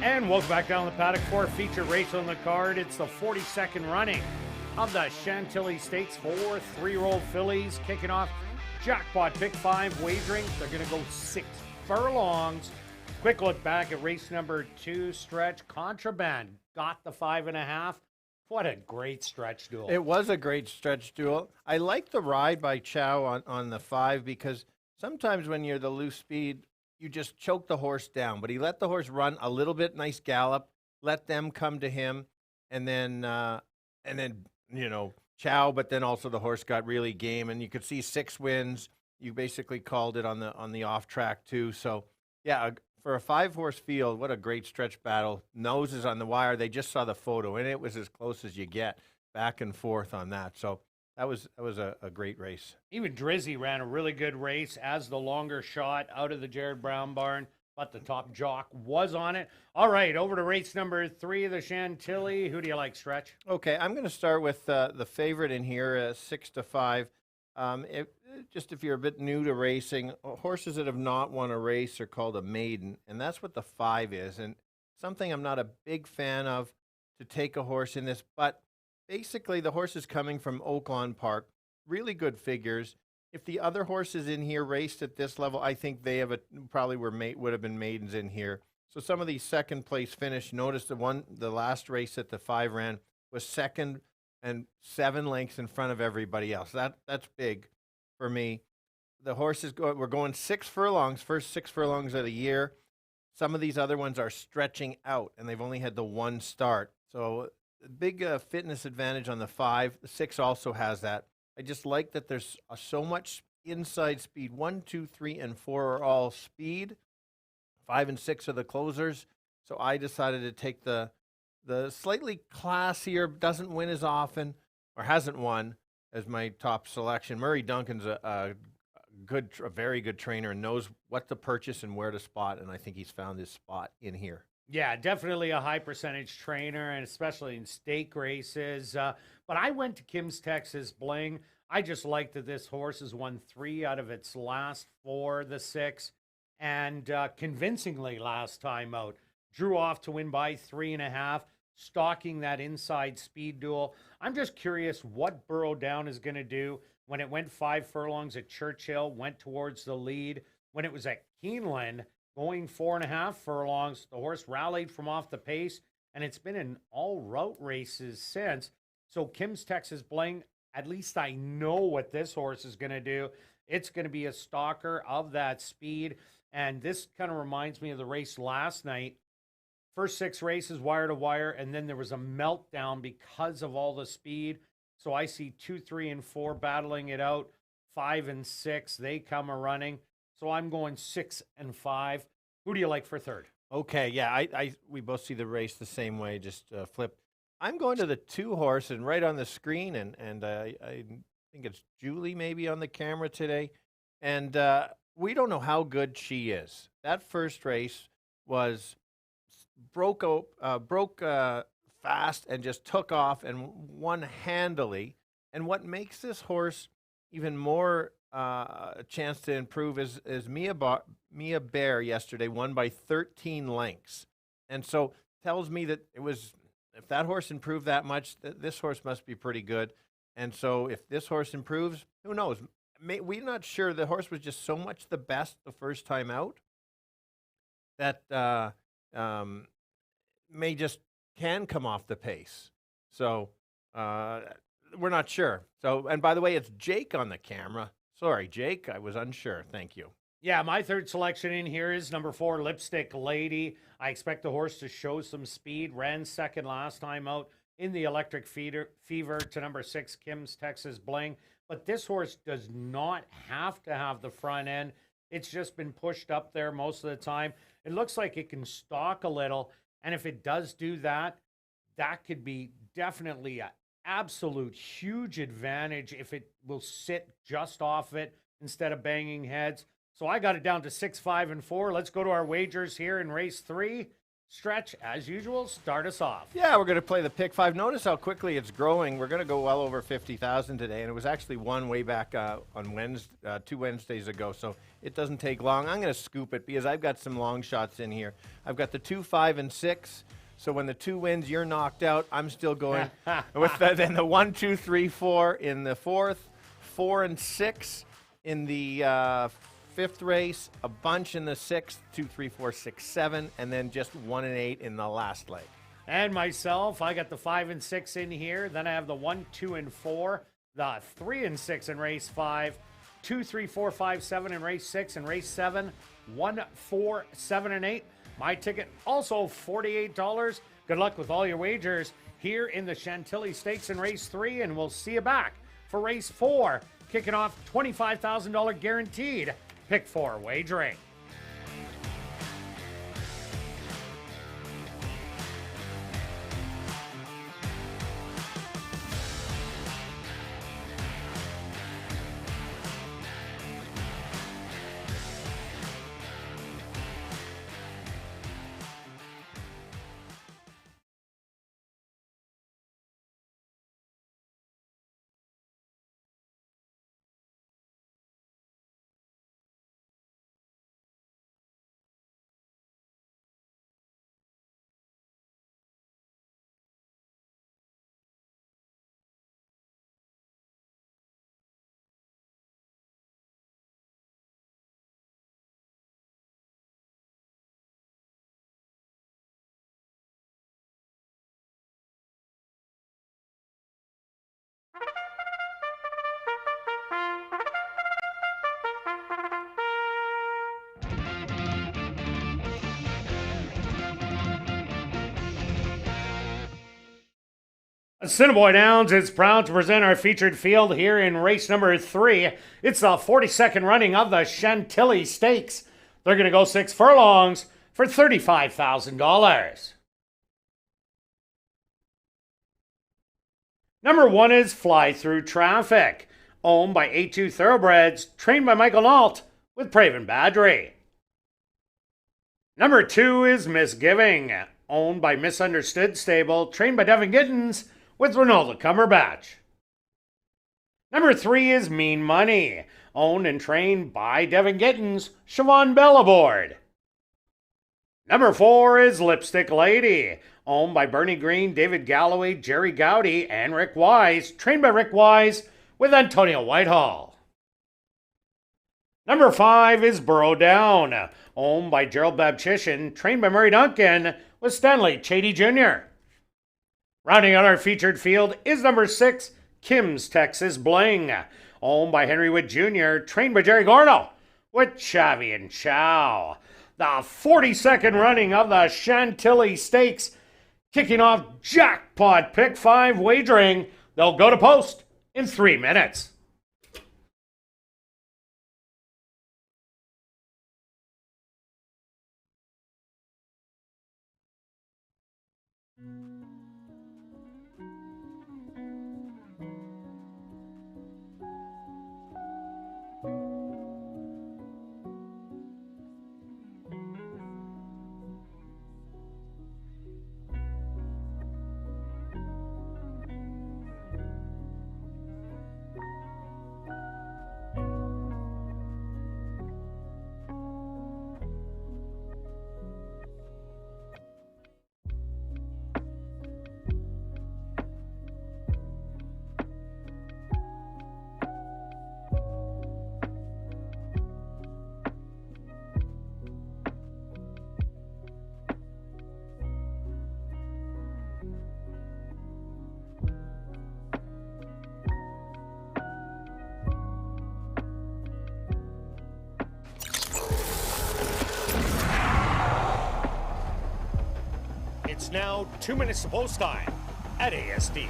And welcome back down the paddock for a feature race on the card. It's the 42nd running of the Chantilly Stakes for 3-year-old fillies, kicking off jackpot pick 5 wagering. They're going to go 6 furlongs. Quick look back at race number 2, stretch. Contraband got the 5.5. What a great stretch duel. It was a great stretch duel. I like the ride by Chow on the 5 because sometimes when you're the loose speed, you just choke the horse down. But he let the horse run a little bit, nice gallop, let them come to him, and then you know, Chow. But then also the horse got really game, and you could see 6 wins. You basically called it on the off track too. So yeah, for a 5-horse field, what a great stretch battle. Noses on the wire. They just saw the photo, and it was as close as you get, back and forth on that. So that was a great race. Even Drizzy ran a really good race as the longer shot out of the Jared Brown barn, but the top jock was on it. All right, over to race number 3 of the Chantilly. Who do you like, Stretch? Okay, I'm going to start with the favorite in here, 6-5. Just if you're a bit new to racing, horses that have not won a race are called a maiden, and that's what the 5 is. And something I'm not a big fan of to take a horse in this, but basically the horse is coming from Oaklawn Park, really good figures. If the other horses in here raced at this level, I think they probably would have been maidens in here. So some of these second place finish. Notice the last race that the 5 ran was second and 7 lengths in front of everybody else. That's big for me. The horses we're going 6 furlongs, first 6 furlongs of the year. Some of these other ones are stretching out, and they've only had the 1 start. So big fitness advantage on the 5. The 6 also has that. I just like that there's so much inside speed. 1, 2, 3, and 4 are all speed. 5 and 6 are the closers. So I decided to take the slightly classier, doesn't win as often, or hasn't won, as my top selection. Murray Duncan's a very good trainer and knows what to purchase and where to spot, and I think he's found his spot in here. Yeah, definitely a high percentage trainer, and especially in stake races. But I went to Kim's Texas Bling. I just liked that this horse has won 3 out of its last 4, the 6, and convincingly last time out. Drew off to win by 3.5, stalking that inside speed duel. I'm just curious what Burrow Down is going to do when it went 5 furlongs at Churchill, went towards the lead. When it was at Keeneland, going 4.5 furlongs, the horse rallied from off the pace, and it's been in all route races since. So Kim's Texas Bling, at least I know what this horse is going to do. It's going to be a stalker of that speed, and this kind of reminds me of the race last night. First 6 races, wire to wire, and then there was a meltdown because of all the speed. So I see 2, 3, and 4 battling it out. 5 and 6, they come a running. So I'm going 6 and 5. Who do you like for third? Okay, yeah, we both see the race the same way, just flip. I'm going to the 2 horse, and right on the screen, and I think it's Julie maybe on the camera today. And we don't know how good she is. That first race was broke fast and just took off and won handily. And what makes this horse even more a chance to improve is Mia Bear yesterday won by 13 lengths. And so tells me that if that horse improved that much, this horse must be pretty good. And so if this horse improves, who knows? We're not sure. The horse was just so much the best the first time out that can come off the pace. So we're not sure. So, and by the way, it's Jake on the camera. Sorry, Jake, I was unsure. Thank you. Yeah, my third selection in here is number 4, Lipstick Lady. I expect the horse to show some speed. Ran second last time out in the Electric Fever to number 6, Kim's Texas Bling. But this horse does not have to have the front end. It's just been pushed up there most of the time. It looks like it can stalk a little. And if it does do that, that could be definitely an absolute huge advantage if it will sit just off it instead of banging heads. So I got it down to 6, 5, and 4. Let's go to our wagers here in race 3. Stretch, as usual, start us off. Yeah, we're going to play the pick 5. Notice how quickly it's growing. We're going to go well over 50,000 today, and it was actually won way back on Wednesday, 2 Wednesdays ago, so it doesn't take long. I'm going to scoop it because I've got some long shots in here. I've got the 2, 5, and 6. So when the 2 wins, you're knocked out. I'm still going with then the 1, 2, 3, 4 in the 4th, 4 and 6 in the 5th race, a bunch in the 6th, 2, 3, 4, 6, 7, and then just 1 and 8 in the last leg. And myself, I got the 5 and 6 in here. Then I have the 1, 2, and 4, the 3 and 6 in race 5, 2, 3, 4, 5, 7 in race 6, and race 7, 1, 4, 7, and 8. My ticket also $48. Good luck with all your wagers here in the Chantilly Stakes in race 3, and we'll see you back for race 4, kicking off $25,000 guaranteed pick 4 wagering. Assiniboia Downs is proud to present our featured field here in race number 3. It's the 42nd running of the Chantilly Stakes. They're going to go 6 furlongs for $35,000. Number 1 is Fly Through Traffic, owned by ASD Thoroughbreds, trained by Michael Nault with Praven Badry. Number 2 is Misgiving, owned by Misunderstood Stable, trained by Devin Gittins with Ronaldo Cumberbatch. Number 3 is Mean Money, owned and trained by Devin Gittins, Siobhan Bell aboard. Number 4 is Lipstick Lady, owned by Bernie Green, David Galloway, Jerry Gowdy, and Rick Wise, trained by Rick Wise with Antonio Whitehall. Number 5 is Burrow Down, owned by Gerald Babchishin, trained by Murray Duncan with Stanley Chady Jr. Rounding out our featured field is number 6, Kim's Texas Bling, owned by Henry Wood Jr., trained by Jerry Gorno with Chavi and Chow. The 42nd running of the Chantilly Stakes, kicking off jackpot pick 5 wagering. They'll go to post in 3 minutes. It's now 2 minutes to post time at ASD.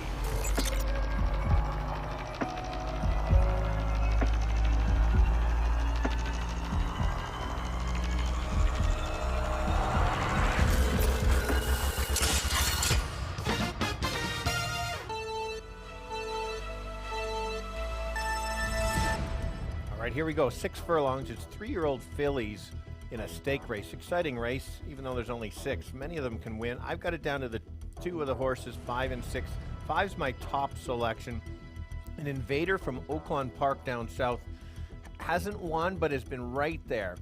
All right, here we go. 6 furlongs. It's 3-year-old fillies in a stake race. Exciting race, even though there's only 6. Many of them can win. I've got it down to the 2 of the horses, 5 and 6. 5's my top selection. An Invader from Oaklawn Park down south hasn't won, but has been right there.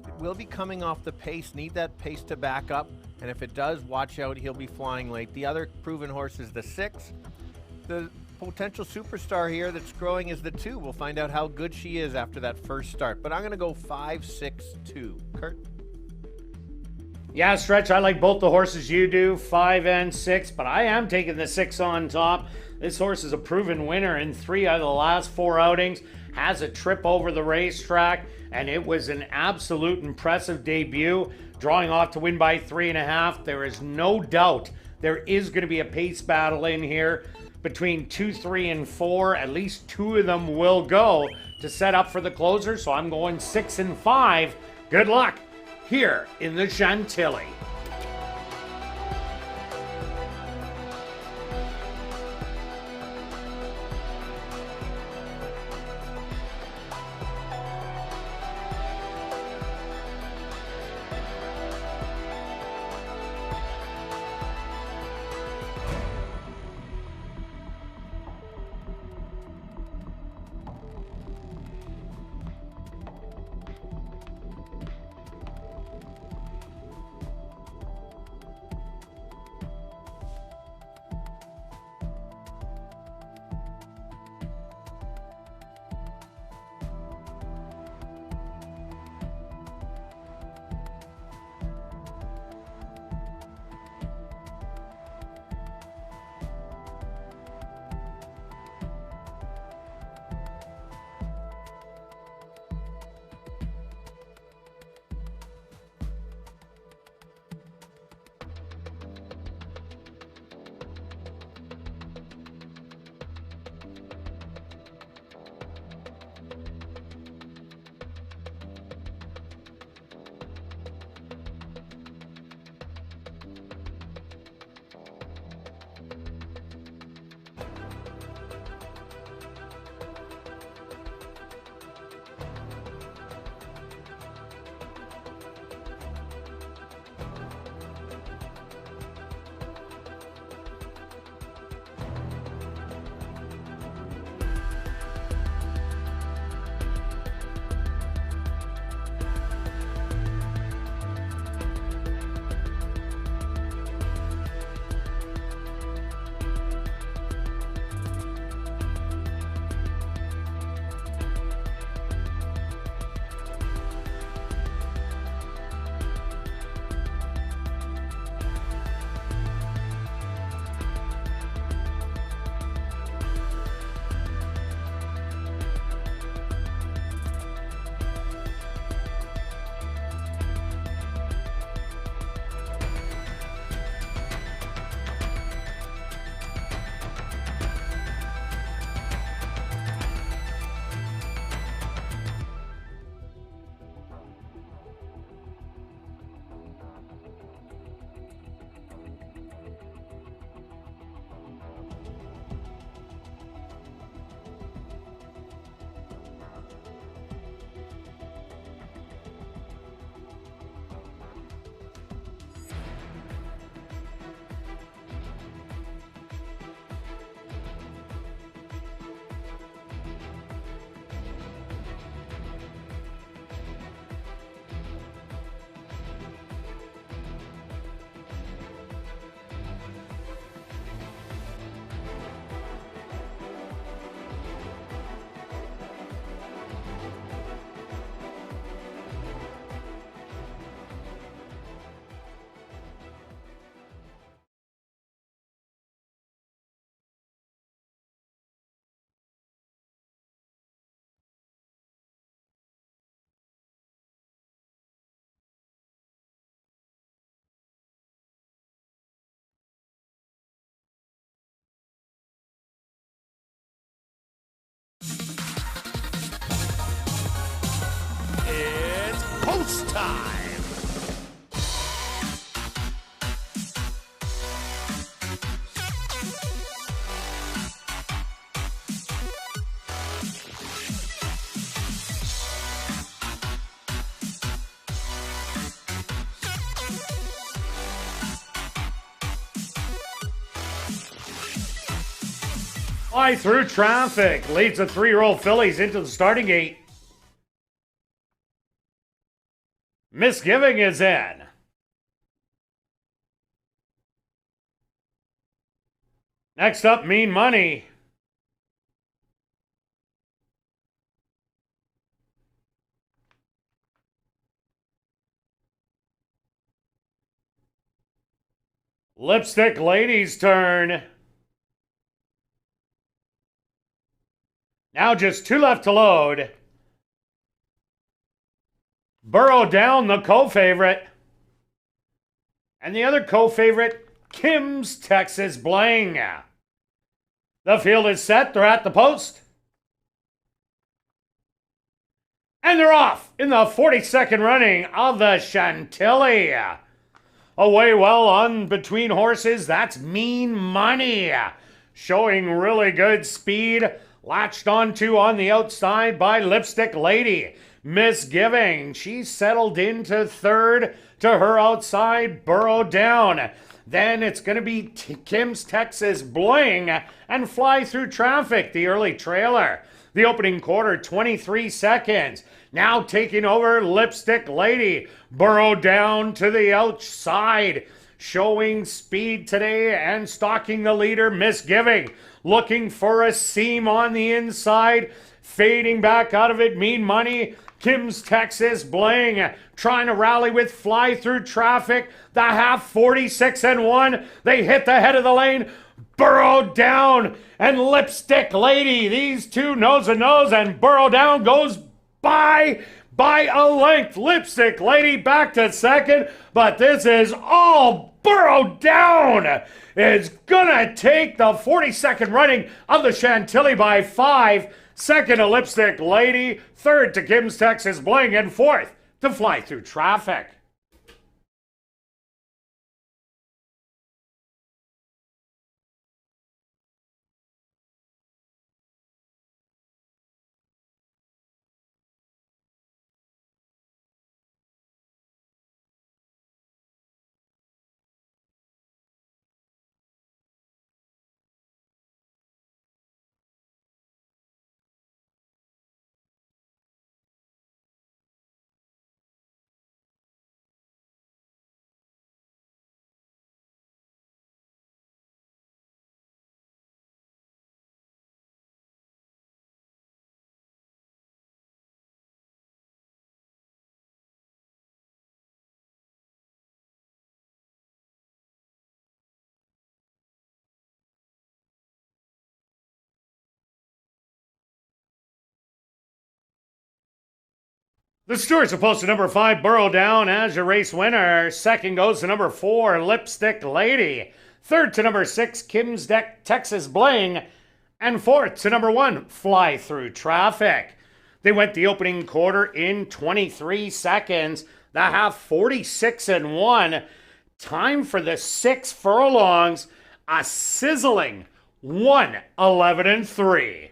It will be coming off the pace, need that pace to back up, and if it does, watch out, he'll be flying late. The other proven horse is the 6. The potential superstar here that's growing is the 2. We'll find out how good she is after that first start, but I'm going to go 5, 6, 2. Kirt? Yeah, Stretch, I like both the horses you do, 5 and 6, but I am taking the 6 on top. This horse is a proven winner in 3 out of the last 4 outings, has a trip over the racetrack, and it was an absolute impressive debut, drawing off to win by 3.5. There is no doubt there is going to be a pace battle in here between 2, 3, and 4. At least 2 of them will go to set up for the closer, so I'm going 6 and 5. Good luck here in the Chantilly. Post time. Fly through traffic. Leads the 3-year-old fillies into the starting gate. Misgiving is in. Next up, Mean Money. Lipstick Lady's turn. Now just 2 left to load. Burrow Down, the co-favorite. And the other co-favorite, Kim's Texas Bling. The field is set. They're at the post. And they're off in the 42nd running of the Chantilly. Away well on between horses. That's Mean Money. Showing really good speed. Latched onto on the outside by Lipstick Lady. Misgiving. She settled into third. To her outside, Burrow Down. Then it's going to be Kim's Texas Bling and Fly Through Traffic, the early trailer. The opening quarter, 23 seconds. Now taking over Lipstick Lady. Burrow Down to the outside. Showing speed today and stalking the leader, Misgiving. Looking for a seam on the inside. Fading back out of it, Mean Money. Kim's Texas Bling trying to rally with Fly Through Traffic. The half 46-1. They hit the head of the lane. Burrow Down and Lipstick Lady. These two nose to nose, and Burrow Down goes by a length. Lipstick Lady back to second, but this is all Burrow Down is gonna take the 42nd running of the Chantilly by 5. Second to Lipstick Lady, third to Kim's Texas Bling, and fourth to Fly Through Traffic. The stewards are posted number 5, Burrow Down, as your race winner. Second goes to number 4, Lipstick Lady. Third to number 6, Kim's Texas Bling. And fourth to number 1, Fly Through Traffic. They went the opening quarter in 23 seconds. The half 46-1. Time for the 6 furlongs. A sizzling 1:11-3.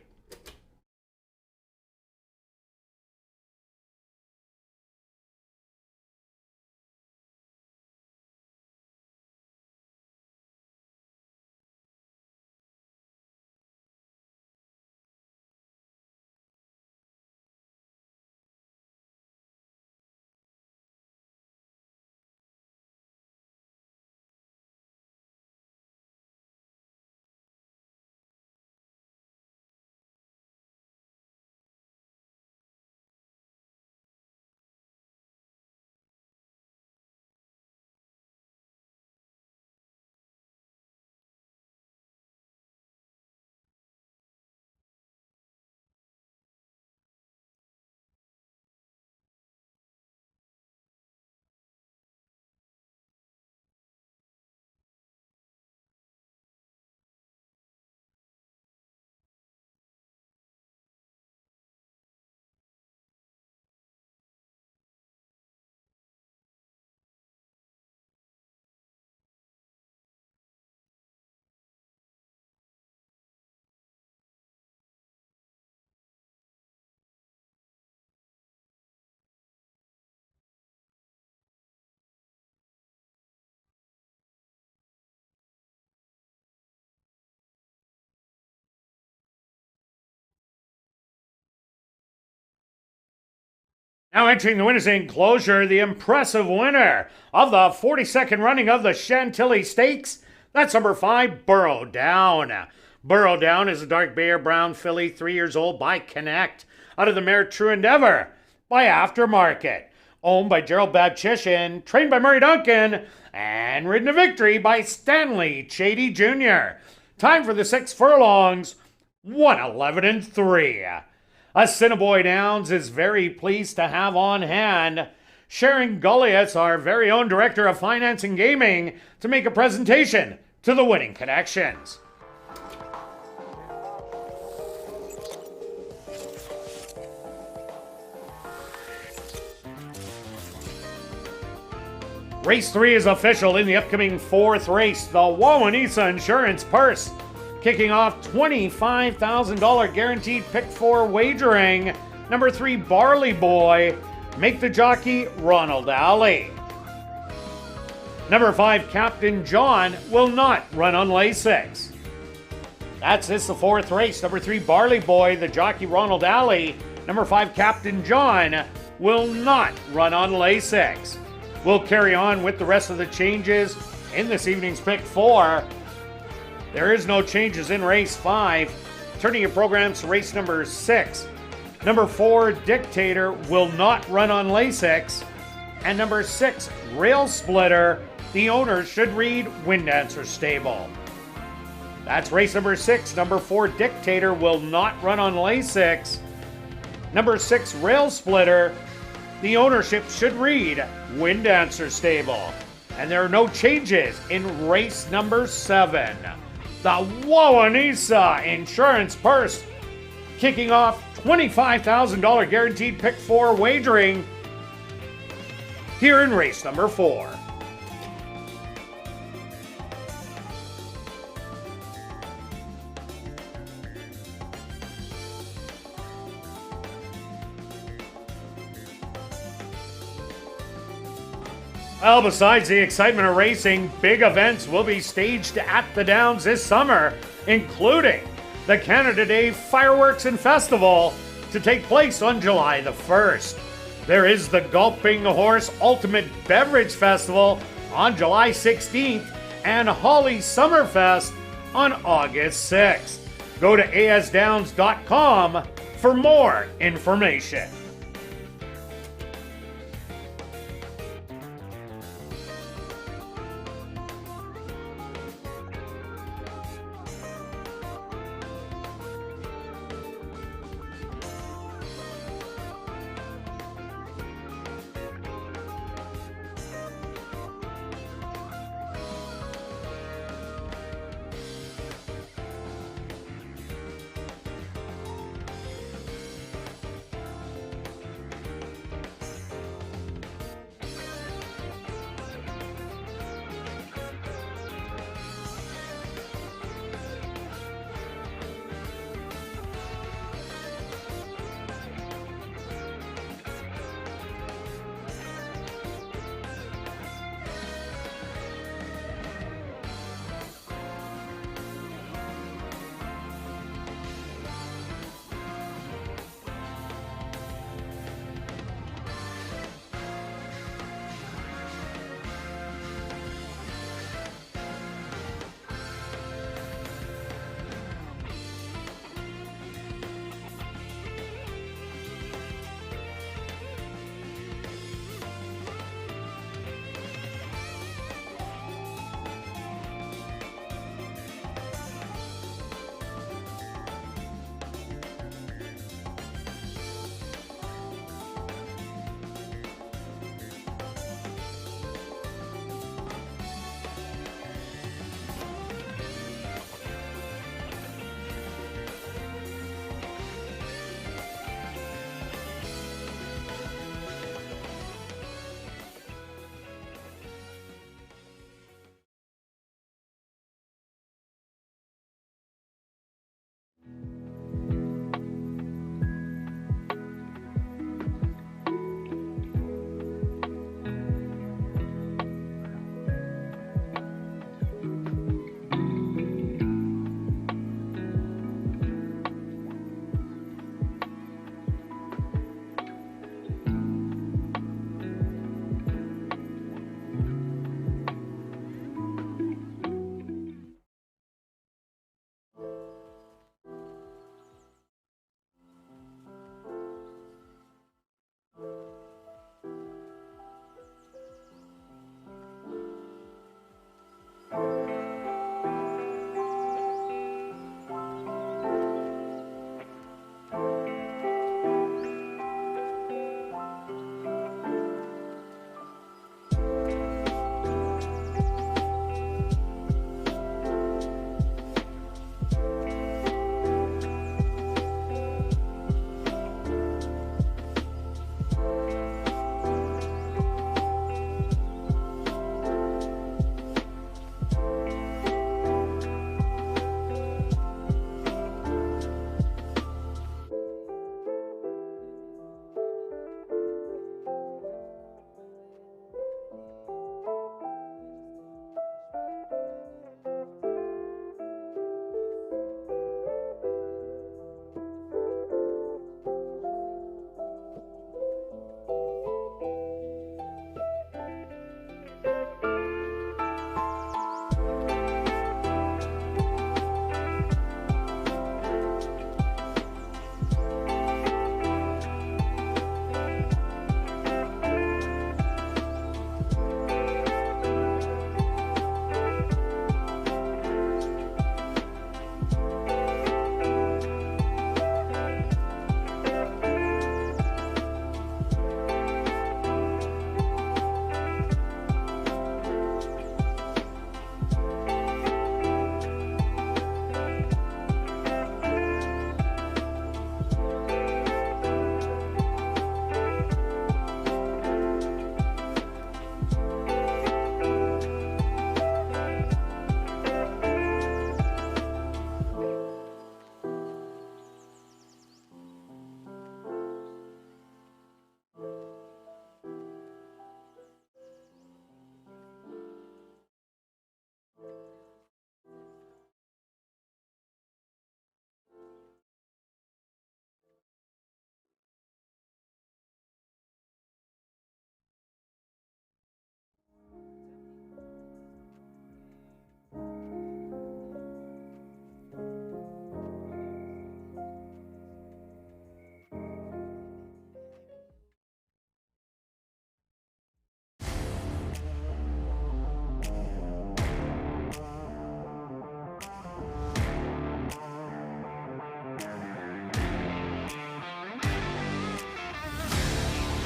Now entering the winner's enclosure, the impressive winner of the 42nd running of the Chantilly Stakes, that's number 5, Burrow Down. Burrow Down is a dark Bear Brown filly, 3 years old, by Connect, out of the mare True Endeavor by Aftermarket, owned by Gerald Babchishin, trained by Murray Duncan, and ridden to victory by Stanley Chady Jr. Time for the 6 furlongs, 1:11.3. Assiniboia Downs is very pleased to have on hand Sharon Gullius, our very own Director of Finance and Gaming, to make a presentation to the winning connections. Race 3 is official in the upcoming 4th race, the Wawanesa Insurance Purse. Kicking off $25,000 guaranteed pick 4 wagering. Number 3, Barley Boy. Make the jockey Ronald Alley. Number 5, Captain John, will not run on Lasix. That's the 4th race. Number 3, Barley Boy, the jockey Ronald Alley. Number 5, Captain John, will not run on Lasix. We'll carry on with the rest of the changes in this evening's pick 4. There is no changes in race 5. Turning your programs to race number 6. Number 4, Dictator, will not run on Lasix. And number 6, Rail Splitter, the owner should read Windancer Stable. That's race number 6. Number 4, Dictator, will not run on Lasix. Number 6, Rail Splitter, the ownership should read Windancer Stable. And there are no changes in race number 7. The Wawanesa Insurance Purse, kicking off $25,000 guaranteed pick 4 wagering here in race number 4. Well, besides the excitement of racing, big events will be staged at the Downs this summer, including the Canada Day Fireworks and Festival to take place on July the 1st. There is the Gulping Horse Ultimate Beverage Festival on July 16th and Holly Summerfest on August 6th. Go to asdowns.com for more information.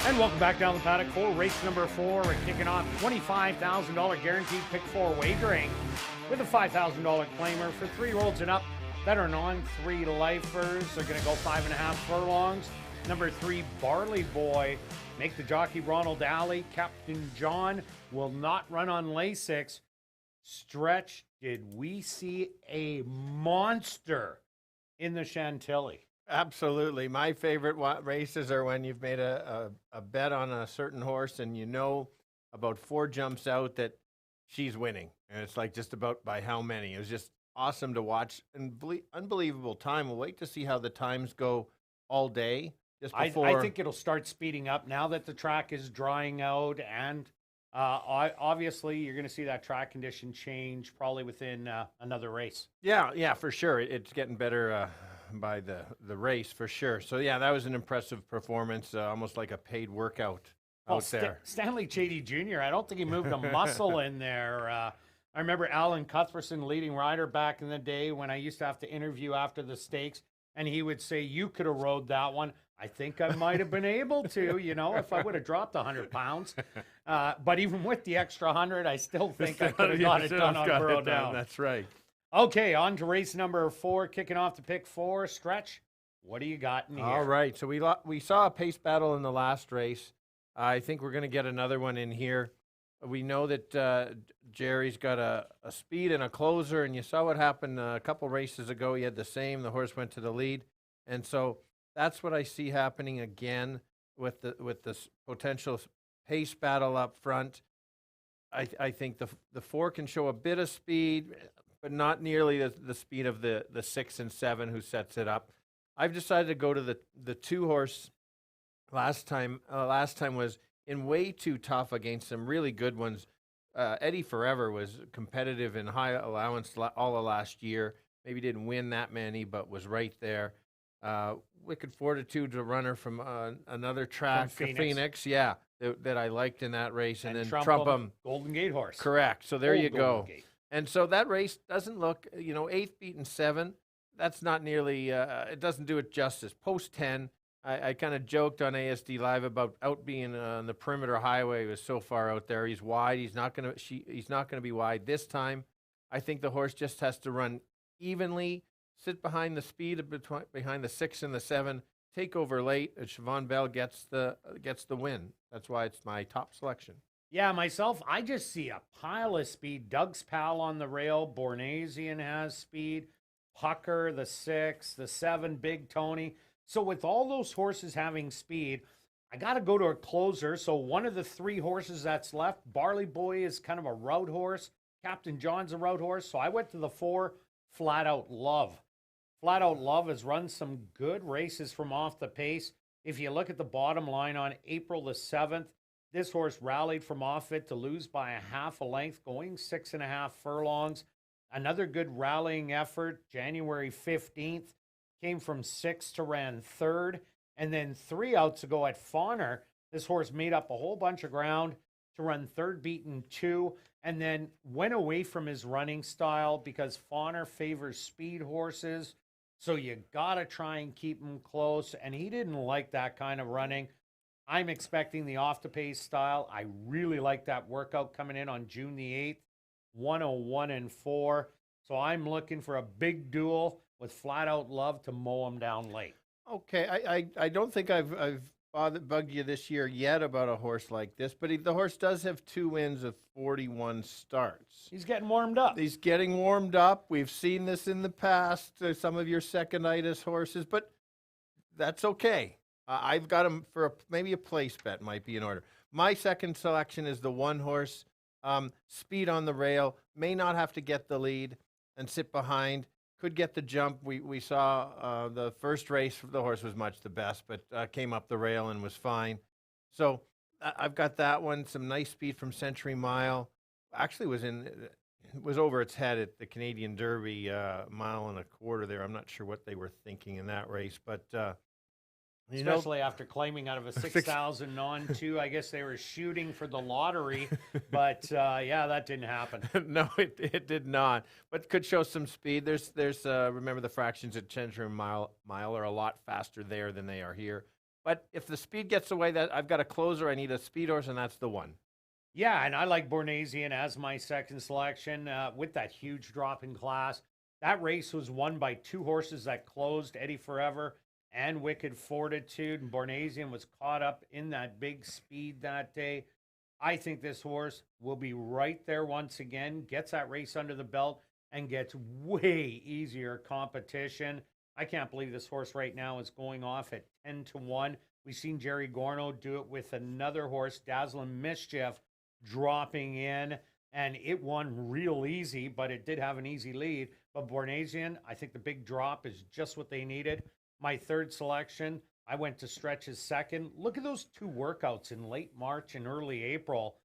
And welcome back down the paddock for race number 4. We're kicking off $25,000 guaranteed pick 4 wagering with a $5,000 claimer for 3-year-olds and up that are non-3 lifers. They're going to go 5.5 furlongs. Number 3, Barley Boy. Make the jockey Ronald Alley. Captain John will not run on Lasix. Stretch, did we see a monster in the Chantilly? Absolutely. My favorite races are when you've made a bet on a certain horse and you know about 4 jumps out that she's winning. And it's like just about by how many. It was just awesome to watch and unbelievable time. We'll wait to see how the times go all day. Just before. I think it'll start speeding up now that the track is drying out, and obviously you're going to see that track condition change probably within another race. Yeah, for sure. It's getting better by the race for sure. So yeah, that was an impressive performance, almost like a paid workout out there. Stanley Chady Jr., I don't think he moved a muscle in there. I remember Alan Cuthbertson, leading rider back in the day when I used to have to interview after the stakes, and he would say, you could have rode that one. I think I might have been able to, if I would have dropped 100 pounds. But even with the extra 100, I still think I could have got it done on Burrow Down. That's right. Okay, on to race number 4, kicking off the pick 4. Stretch, what do you got in here? All right, so we saw a pace battle in the last race. I think we're going to get another one in here. We know that Jerry's got a speed and a closer, and you saw what happened a couple races ago. He had the same. The horse went to the lead, and so that's what I see happening again with this potential pace battle up front. I think the 4 can show a bit of speed, but not nearly the speed of the 6 and 7 who sets it up. I've decided to go to the 2 horse. Last time was in way too tough against some really good ones. Eddie Forever was competitive in high allowance all of last year. Maybe didn't win that many, but was right there. Wicked Fortitude, a runner from another track, Phoenix, yeah, that I liked in that race. And then Trumpum, Golden Gate horse. Correct. So there you go. Gate. And so that race doesn't look, 8th beaten 7. That's not nearly, it doesn't do it justice. Post 10, I kind of joked on ASD Live about out being on the perimeter highway. He was so far out there. He's wide. He's not going to be wide this time. I think the horse just has to run evenly, sit behind the speed behind the 6 and the 7, take over late, and Siobhan Bell gets the win. That's why it's my top selection. Yeah, myself, I just see a pile of speed. Doug's Pal on the rail. Bornasian has speed. Pucker, the 6, the 7, Big Tony. So with all those horses having speed, I got to go to a closer. So one of the 3 horses that's left, Barley Boy is kind of a route horse. Captain John's a route horse. So I went to the 4, Flat Out Love. Flat Out Love has run some good races from off the pace. If you look at the bottom line on April the 7th, this horse rallied from off it to lose by a half a length, going 6.5 furlongs. Another good rallying effort, January 15th. Came from 6th to ran 3rd. And then 3 outs ago at Fawner, this horse made up a whole bunch of ground to run 3rd beaten 2, and then went away from his running style because Fawner favors speed horses. So you got to try and keep him close. And he didn't like that kind of running. I'm expecting the off-the-pace style. I really like that workout coming in on June the 8th, 101-4. So I'm looking for a big duel with Flat Out Love to mow him down late. Okay, I don't think I've bugged you this year yet about a horse like this, but the horse does have 2 wins of 41 starts. He's getting warmed up. He's getting warmed up. We've seen this in the past, some of your seconditis horses, but that's okay. I've got him for maybe a place bet might be in order. My second selection is the 1 horse, speed on the rail, may not have to get the lead and sit behind. Could get the jump. We saw the first race, the horse was much the best, but came up the rail and was fine. So I've got that one. Some nice speed from Century Mile. Actually was over its head at the Canadian Derby, 1.25 miles there. I'm not sure what they were thinking in that race, but especially after claiming out of a 6,000 non-2, I guess they were shooting for the lottery, but yeah, that didn't happen. No, it did not, but could show some speed. There's remember the fractions at Century Mile are a lot faster there than they are here. But if the speed gets away, that I've got a closer, I need a speed horse, and that's the one. Yeah, and I like Bornasian as my second selection with that huge drop in class. That race was won by two horses that closed, Eddie Forever and Wicked Fortitude. And Bornasian was caught up in that big speed that day. I think this horse will be right there once again, gets that race under the belt, and gets way easier competition. I can't believe this horse right now is going off at 10-1. We've seen Jerry Gorno do it with another horse, Dazzling Mischief, dropping in, and it won real easy, but it did have an easy lead. But Bornasian, I think the big drop is just what they needed. My third selection, I went to Stretch's second. Look at those two workouts in late March and early April.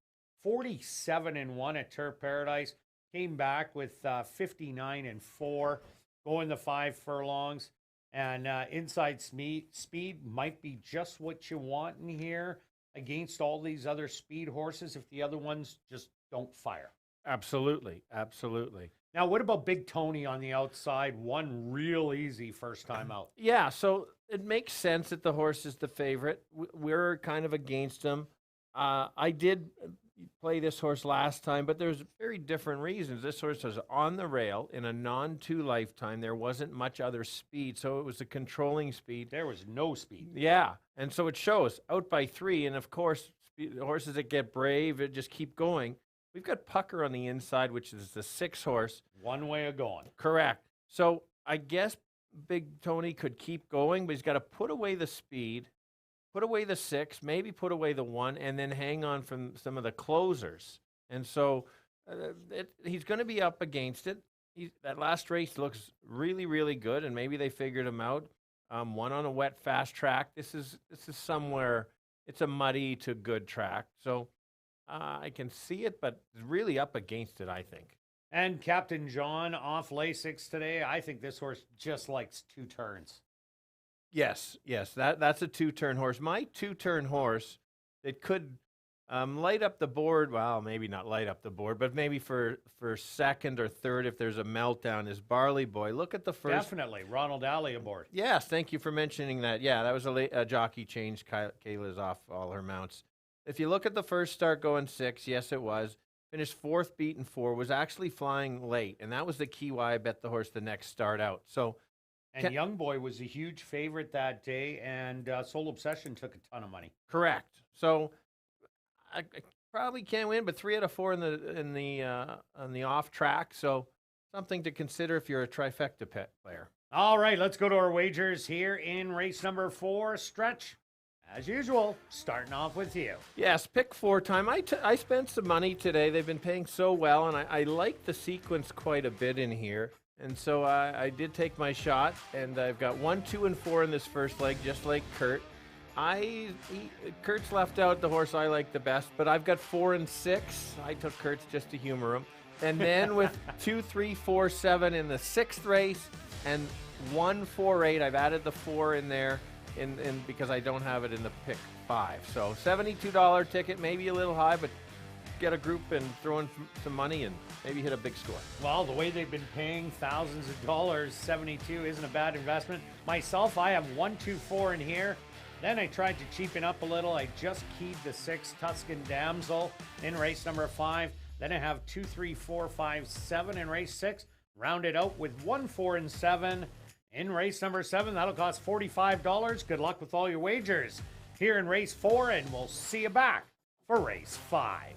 47-1 at Turf Paradise. Came back with 59-4, going the 5 furlongs. And inside speed might be just what you want in here against all these other speed horses if the other ones just don't fire. Absolutely, absolutely. Now, what about Big Tony on the outside? Won real easy first time out. Yeah, so it makes sense that the horse is the favorite. We're kind of against him. I did play this horse last time, but there's very different reasons. This horse was on the rail in a non-2 lifetime. There wasn't much other speed, so it was a controlling speed. There was no speed. Yeah, and so it shows out by 3, and of course, horses that get brave, it just keep going. We've got Pucker on the inside, which is the 6 horse. One way of going. Correct. So I guess Big Tony could keep going, but he's got to put away the speed, put away the 6, maybe put away the 1, and then hang on from some of the closers. And so he's going to be up against it. That last race looks really, really good, and maybe they figured him out. One on a wet, fast track. This is somewhere, it's a muddy to good track. So I can see it, but really up against it, I think. And Captain John off Lasix today. I think this horse just likes 2 turns. Yes, that's a 2-turn horse. My 2-turn horse that could light up the board, well, maybe not light up the board, but maybe for second or third if there's a meltdown, is Barley Boy. Look at the first. Definitely. Ronald Alley aboard. Yes, thank you for mentioning that. Yeah, that was a jockey change. Kayla's off all her mounts. If you look at the first start going 6, yes, it was. Finished 4th, beaten 4, was actually flying late, and that was the key why I bet the horse the next start out. So. And Young Boy was a huge favorite that day, and Soul Obsession took a ton of money. Correct. So I probably can't win, but 3 out of 4 on the off track. So something to consider if you're a trifecta pet player. All right, let's go to our wagers here in race number 4. Stretch, as usual, starting off with you. Yes, pick 4 time. I spent some money today. They've been paying so well, and I like the sequence quite a bit in here. And so I did take my shot, and I've got 1, 2, and 4 in this first leg, just like Kirt. Kurt's left out the horse I like the best, but I've got 4 and 6. I took Kurt's just to humor him. And then with 2, 3, 4, 7 in the 6th race, and 1, 4, 8, I've added the 4 in there in because I don't have it in the pick 5. So $72 ticket, maybe a little high, but get a group and throw in some money and maybe hit a big score. Well, the way they've been paying thousands of dollars, 72 isn't a bad investment. Myself, I have 1, 2, 4 in here. Then I tried to cheapen up a little. I just keyed the 6 Tuscan Damsel in race number 5. Then I have 2, 3, 4, 5, 7 in race 6. Rounded out with 1, 4, and 7 in race number 7. That'll cost $45. Good luck with all your wagers here in race 4, and we'll see you back for race 5.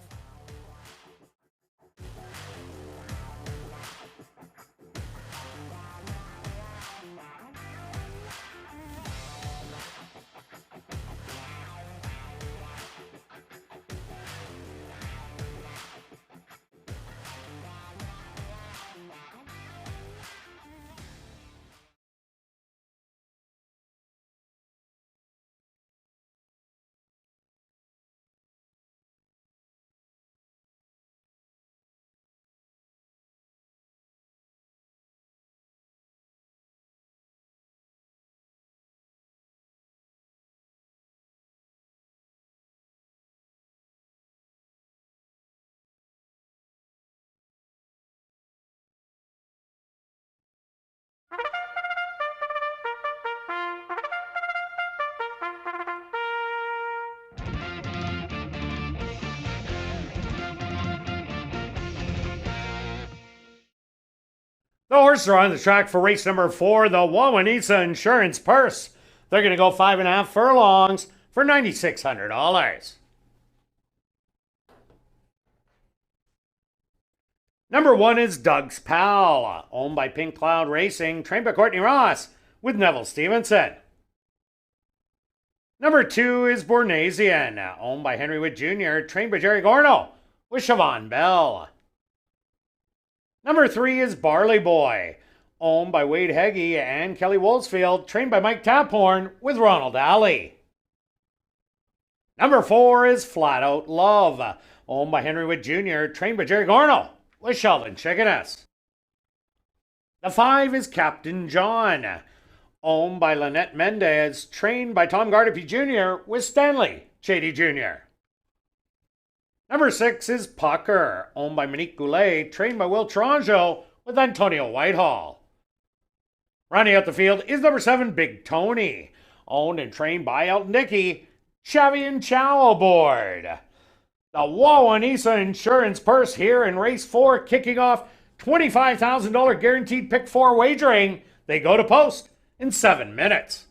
The horses are on the track for race number 4, the Wawanesa Insurance Purse. They're going to go 5.5 furlongs for $9,600. Number 1 is Doug's Pal, owned by Pink Cloud Racing, trained by Courtney Ross with Neville Stevenson. Number 2 is Bornasian, owned by Henry Wood Jr., trained by Jerry Gorno with Siobhan Bell. Number 3 is Barley Boy, owned by Wade Heggie and Kelly Woolsfield, trained by Mike Taphorn with Ronald Alley. Number 4 is Flat Out Love, owned by Henry Wood Jr., trained by Jerry Gorno with Sheldon Chickeness. The 5 is Captain John, owned by Lynette Mendez, trained by Tom Gardapi Jr. with Stanley Chady Jr. Number 6 is Pucker, owned by Monique Goulet, trained by Will Toronjo with Antonio Whitehall. Rounding out the field is number 7, Big Tony, owned and trained by Elton Dickey, Chavi and Chow aboard. The Wawanesa Insurance Purse here in race 4, kicking off $25,000 guaranteed pick 4 wagering. They go to post in 7 minutes.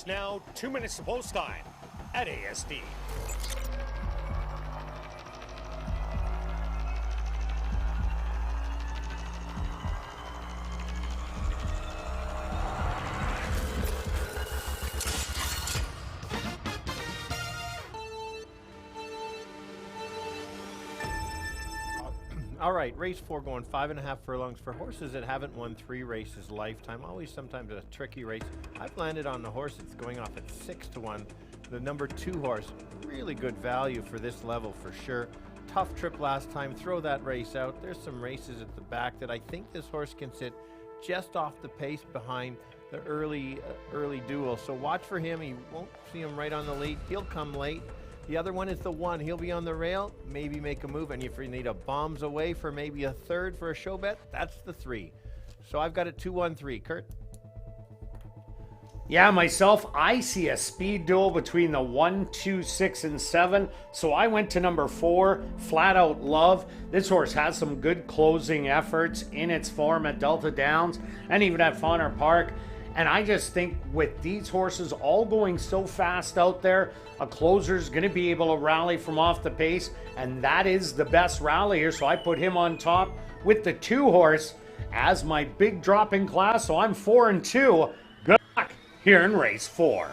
It's now 2 minutes to post time at ASD. All right, race 4 going 5.5 furlongs for horses that haven't won 3 races lifetime. Always sometimes a tricky race. I've landed on the horse that's going off at 6-1. The number 2 horse, really good value for this level for sure. Tough trip last time, throw that race out. There's some races at the back that I think this horse can sit just off the pace behind the early duel. So watch for him. You won't see him right on the lead. He'll come late. The other one is the 1. He'll be on the rail, maybe make a move. And if you need a bombs away for maybe a third for a show bet, that's the 3. So I've got it 2-1-3. Kirt? Yeah, myself, I see a speed duel between the 1, 2, 6, and 7. So I went to number 4, Flat Out Love. This horse has some good closing efforts in its form at Delta Downs and even at Fauner Park. And I just think with these horses all going so fast out there, a closer's going to be able to rally from off the pace, and that is the best rally here. So I put him on top with the 2 horse as my big drop in class. So I'm 4-2. Good luck here in race 4.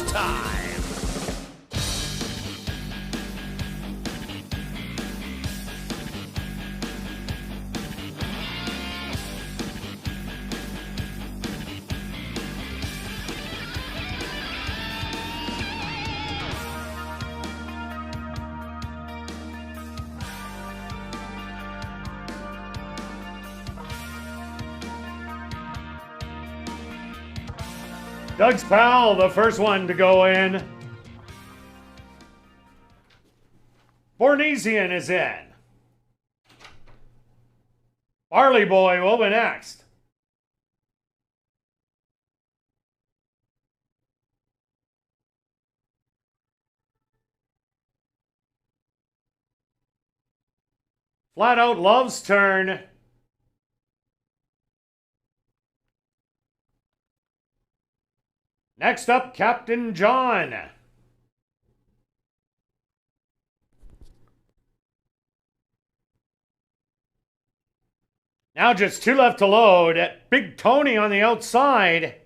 time. Doug's pal, the first one to go in. Bornesian is in. Barley Boy will be next. Flat Out Love's turn. Next up, Captain John. Now just 2 left to load. Big Tony on the outside.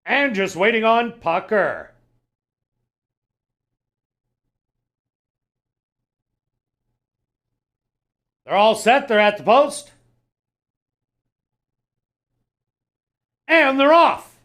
And just waiting on Pucker. They're all set. They're at the post. And they're off.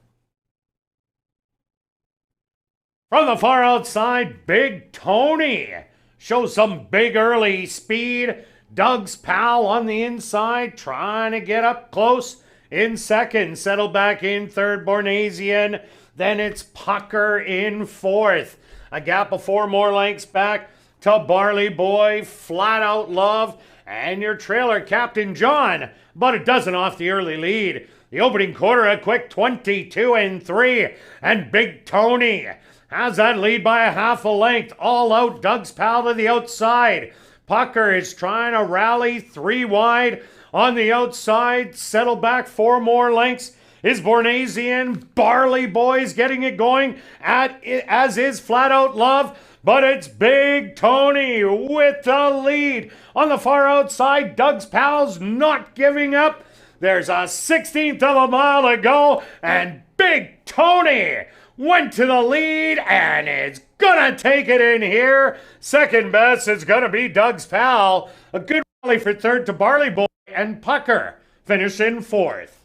From the far outside, Big Tony shows some big early speed. Doug's pal on the inside, trying to get up close in second. Settle back in third, Bornesian. Then it's Pucker in fourth. A gap of 4 more lengths back to Barley Boy, Flat Out Love, and your trailer, Captain John. About a dozen off the early lead. The opening quarter, a quick 22 3, and Big Tony has that lead by a half a length. All out, Doug's pal to the outside. Pucker is trying to rally 3 wide on the outside. Settle back 4 more lengths is Bornesian. Barley Boy's getting it going, as is Flat Out Love. But it's Big Tony with the lead. On the far outside, Doug's pals not giving up. There's a 16th of a mile to go, and Big Tony went to the lead and is gonna take it in here. Second best is gonna be Doug's pal. A good rally for third to Barley Boy, and Pucker finish in fourth.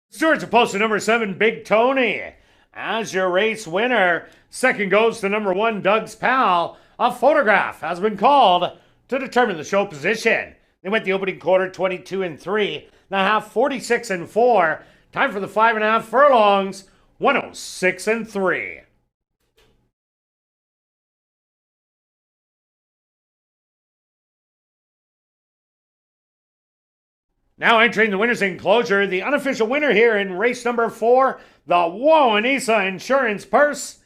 Stewards are posted number 7, Big Tony. As your race winner, second goes to number 1, Doug's pal. A photograph has been called to determine the show position. They went the opening quarter 22 3, the half 46 4. Time for the 5.5 furlongs, 106 3. Now entering the winner's enclosure, the unofficial winner here in race number 4, the Wawanesa Insurance Purse.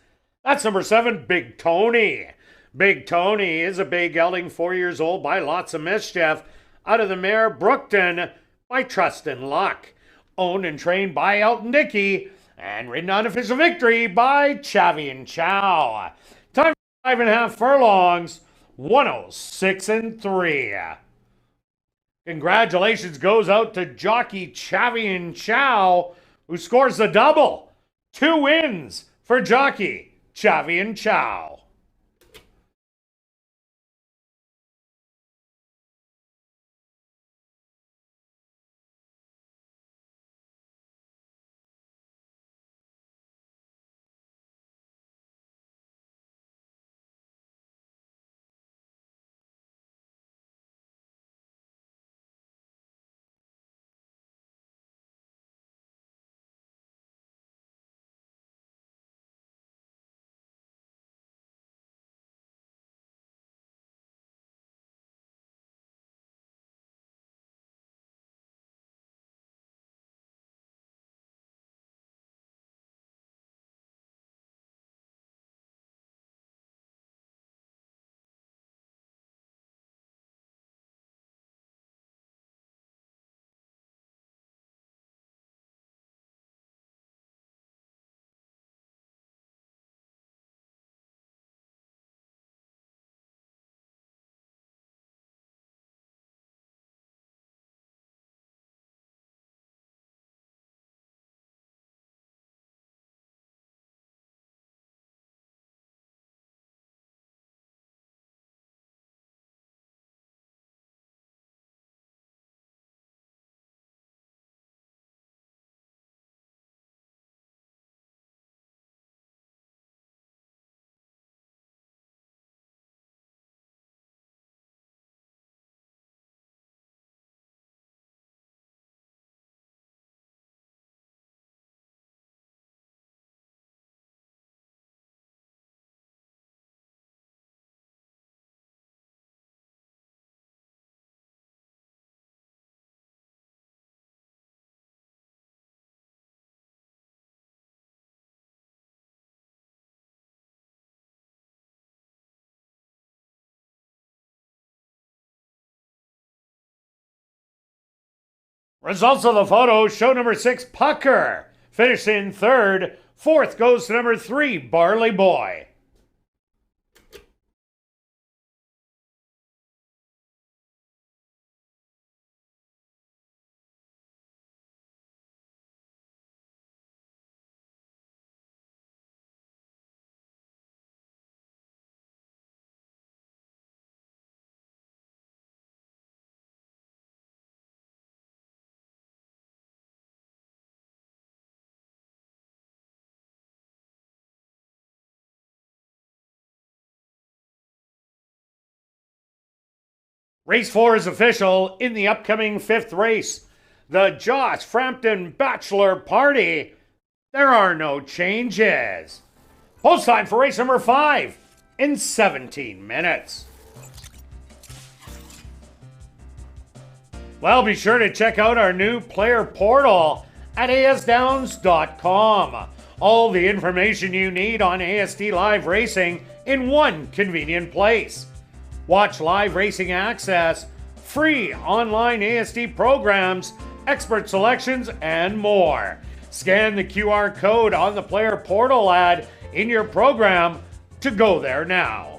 That's number 7, Big Tony. Big Tony is a bay gelding, 4 years old, by Lots of Mischief, out of the mare Brookton by Trust and Luck. Owned and trained by Elton Dickey, and ridden on official victory by Chavi and Chow. Time for 5.5 furlongs, 106 and 3. Congratulations goes out to jockey Chavi and Chow, who scores the double. 2 wins for jockey Chavi and Chow. Results of the photo show number 6, Pucker, finished in 3rd. 4th goes to number 3, Barley Boy. Race 4 is official in the upcoming 5th race. The Joss Frampton Bachelor Party. There are no changes. Post time for race number 5 in 17 minutes. Well, be sure to check out our new player portal at asdowns.com. All the information you need on ASD Live Racing in one convenient place. Watch live racing access, free online ASD programs, expert selections, and more. Scan the QR code on the player portal ad in your program to go there now.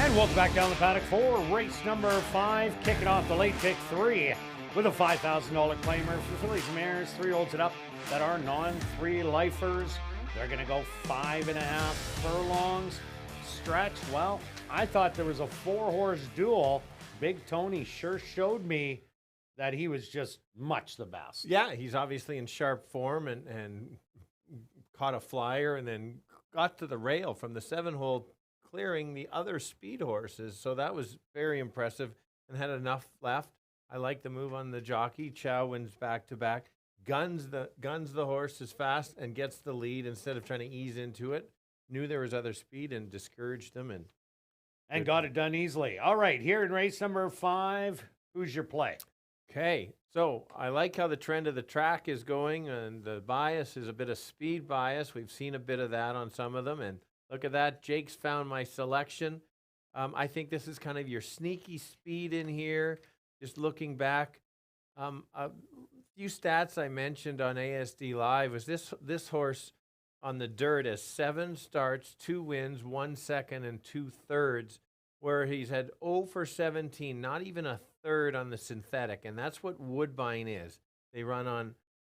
And welcome back down the paddock for race number 5, kicking off the late pick 3 with a $5,000 claimer for fillies and mares, 3-year-olds and up that are non-3 lifers. They're going to go 5.5 furlongs stretched. Well, I thought there was a 4-horse duel. Big Tony sure showed me that he was just much the best. Yeah, he's obviously in sharp form and caught a flyer and then got to the rail from the 7-hole, clearing the other speed horses. So that was very impressive and had enough left. I like the move on the jockey. Chow wins back-to-back. Guns the horse is fast and gets the lead instead of trying to ease into it. Knew there was other speed and discouraged them. And got it done easily. All right, here in race number 5, who's your play? Okay, so I like how the trend of the track is going, and the bias is a bit of speed bias. We've seen a bit of that on some of them, and look at that. Jake's found my selection. I think this is kind of your sneaky speed in here. Just looking back, a few stats I mentioned on ASD Live was this horse on the dirt has 7 starts, 2 wins, 1 second, and 2 thirds, where he's had 0 for 17, not even a third on the synthetic, and that's what Woodbine is. They run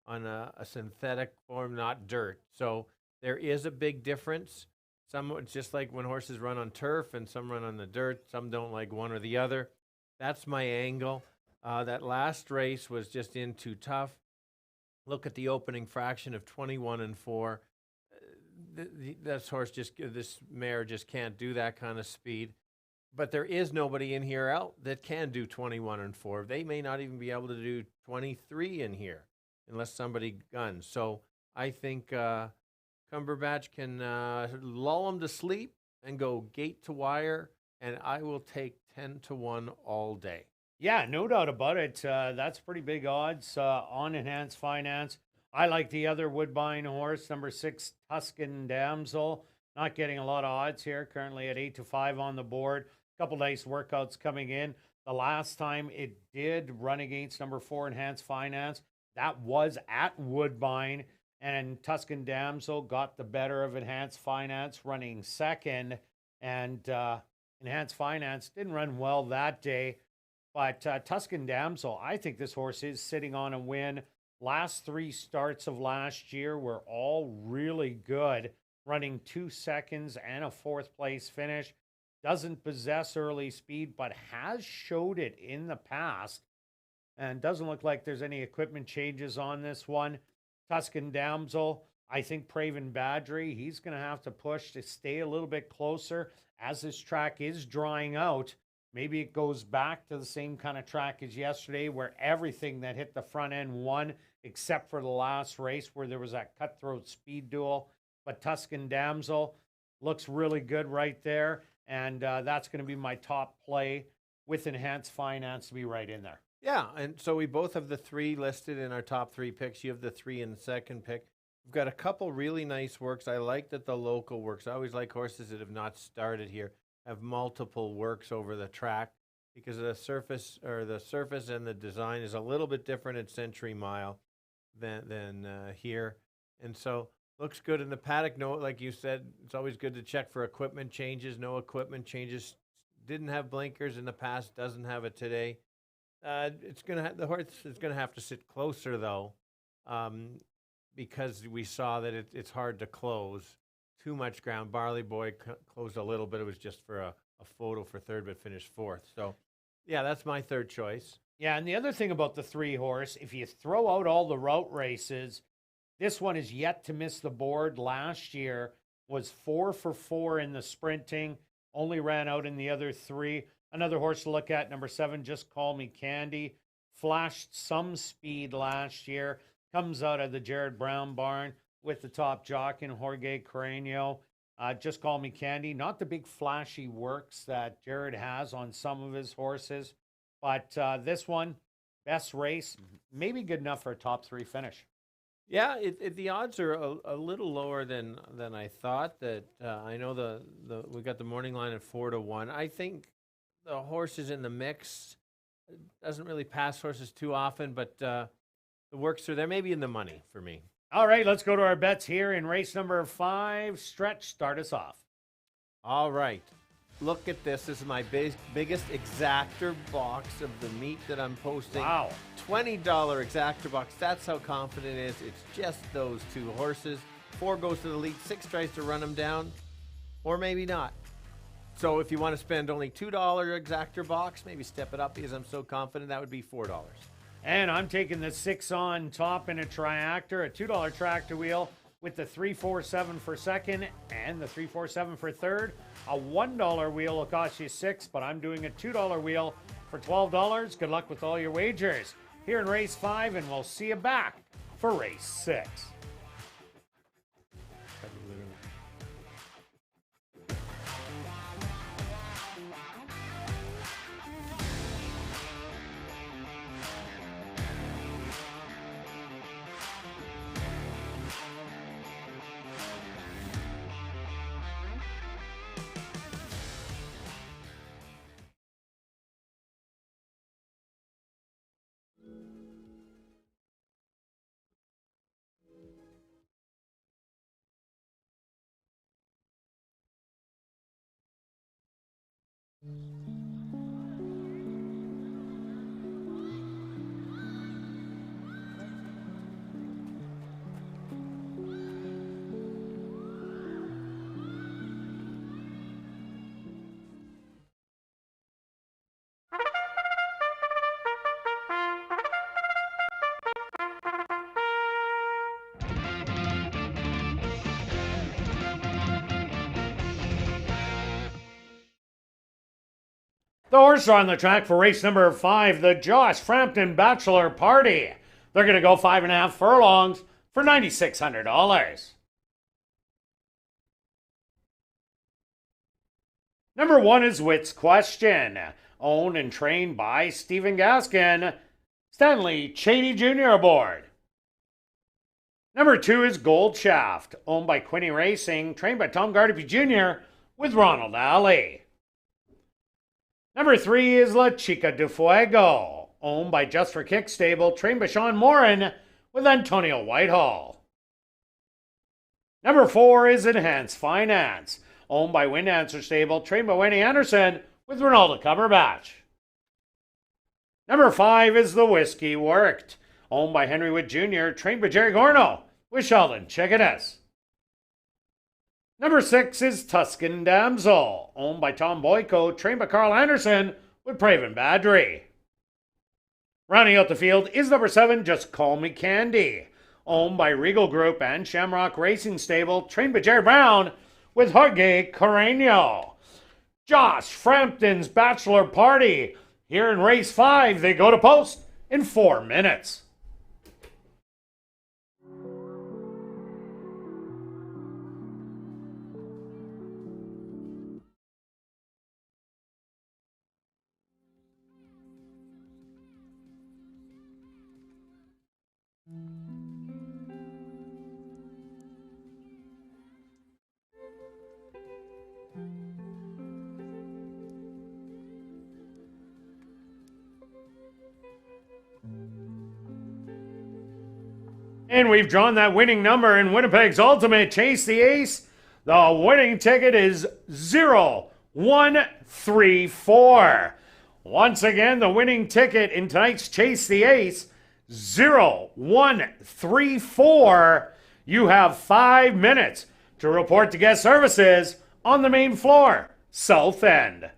on a synthetic form, not dirt. So there is a big difference. Some, it's just like when horses run on turf and some run on the dirt. Some don't like one or the other. That's my angle. That last race was just in too tough. Look at the opening fraction of 21-4. This mare just can't do that kind of speed. But there is nobody in here out that can do 21-4. They may not even be able to do 23 in here unless somebody guns. So I think Cumberbatch can lull them to sleep and go gate to wire, and I will take 10-1 all day. Yeah, no doubt about it. That's pretty big odds on Enhanced Finance. I like the other Woodbine horse, number 6, Tuscan Damsel. Not getting a lot of odds here, currently at 8-5 on the board. A couple nice workouts coming in. The last time it did run against number 4, Enhanced Finance, that was at Woodbine, and Tuscan Damsel got the better of Enhanced Finance, running second, and Enhanced Finance didn't run well that day. But Tuscan Damsel, I think this horse is sitting on a win. Last 3 starts of last year were all really good, running 2 seconds and a 4th place finish. Doesn't possess early speed, but has showed it in the past. And doesn't look like there's any equipment changes on this one. Tuscan Damsel, I think Praven Badgery, he's going to have to push to stay a little bit closer as this track is drying out. Maybe it goes back to the same kind of track as yesterday where everything that hit the front end won except for the last race where there was that cutthroat speed duel. But Tuscan Damsel looks really good right there, and that's going to be my top play with Enhanced Finance to be right in there. Yeah, and so we both have the 3 listed in our top 3 picks. You have the 3 in the second pick. We've got a couple really nice works. I like that the local works. I always like horses that have not started here, have multiple works over the track, because the surface and the design is a little bit different at Century Mile than here. And so looks good in the paddock. No, like you said, it's always good to check for equipment changes. No equipment changes. Didn't have blinkers in the past, doesn't have it today. The horse is gonna have to sit closer though, because we saw that it's hard to close. Too much ground. Barley Boy closed a little bit. It was just for a photo for third, but finished 4th. So, yeah, that's my third choice. Yeah, and the other thing about the 3 horse, if you throw out all the route races, this one is yet to miss the board. Last year was 4 for 4 in the sprinting, only ran out in the other 3. Another horse to look at, number 7, Just Call Me Candy, flashed some speed last year, comes out of the Jared Brown barn with the top jock in Jorge Carreño. Just Call Me Candy, not the big flashy works that Jared has on some of his horses, but this one, best race, maybe good enough for a top 3 finish. Yeah, the odds are a little lower than I thought. That I know we got the morning line at 4-1. I think the horses in the mix doesn't really pass horses too often, but the works are there, maybe in the money for me. All right, let's go to our bets here in race number 5. Stretch, start us off. All right. look at this. This is my biggest exactor box of the meat that I'm posting. Wow. $20 exactor box. That's how confident it is. It's just those 2 horses. 4 goes to the lead. 6 tries to run them down, or maybe not. So if you want to spend only $2 exactor box, maybe step it up because I'm so confident, that would be $4. And I'm taking the 6 on top in a triactor, a $2 tractor wheel with the 347 for second and the 347 for third. A $1 wheel will cost you $6, but I'm doing a $2 wheel for $12. Good luck with all your wagers here in race 5, and we'll see you back for race 6. The horses are on the track for race number 5, the Josh Frampton Bachelor Party. They're going to go 5.5 furlongs for $9,600. Number 1 is Wit's Question, owned and trained by Stephen Gaskin. Stanley Cheney Jr. aboard. Number 2 is Gold Shaft, owned by Quinny Racing, trained by Tom Gardapi Jr. with Ronald Alley. Number 3 is La Chica de Fuego, owned by Just for Kick Stable, trained by Sean Morin with Antonio Whitehall. Number 4 is Enhanced Finance, owned by Wind Answer Stable, trained by Wayne Anderson with Ronaldo Cumberbatch. Number 5 is The Whiskey Worked, owned by Henry Witt Jr., trained by Jerry Gorno with Sheldon Chickadas. Number 6 is Tuscan Damsel, owned by Tom Boyko, trained by Carl Anderson with Praven Badri. Rounding out the field is number 7, Just Call Me Candy, owned by Regal Group and Shamrock Racing Stable, trained by Jerry Brown with Jorge Carreño. Josh Frampton's Bachelor Party. Here in race 5, they go to post in 4 minutes. And we've drawn that winning number in Winnipeg's Ultimate Chase the Ace. The winning ticket is 0134. Once again, the winning ticket in tonight's Chase the Ace, 0134. You have 5 minutes to report to guest services on the main floor, south end.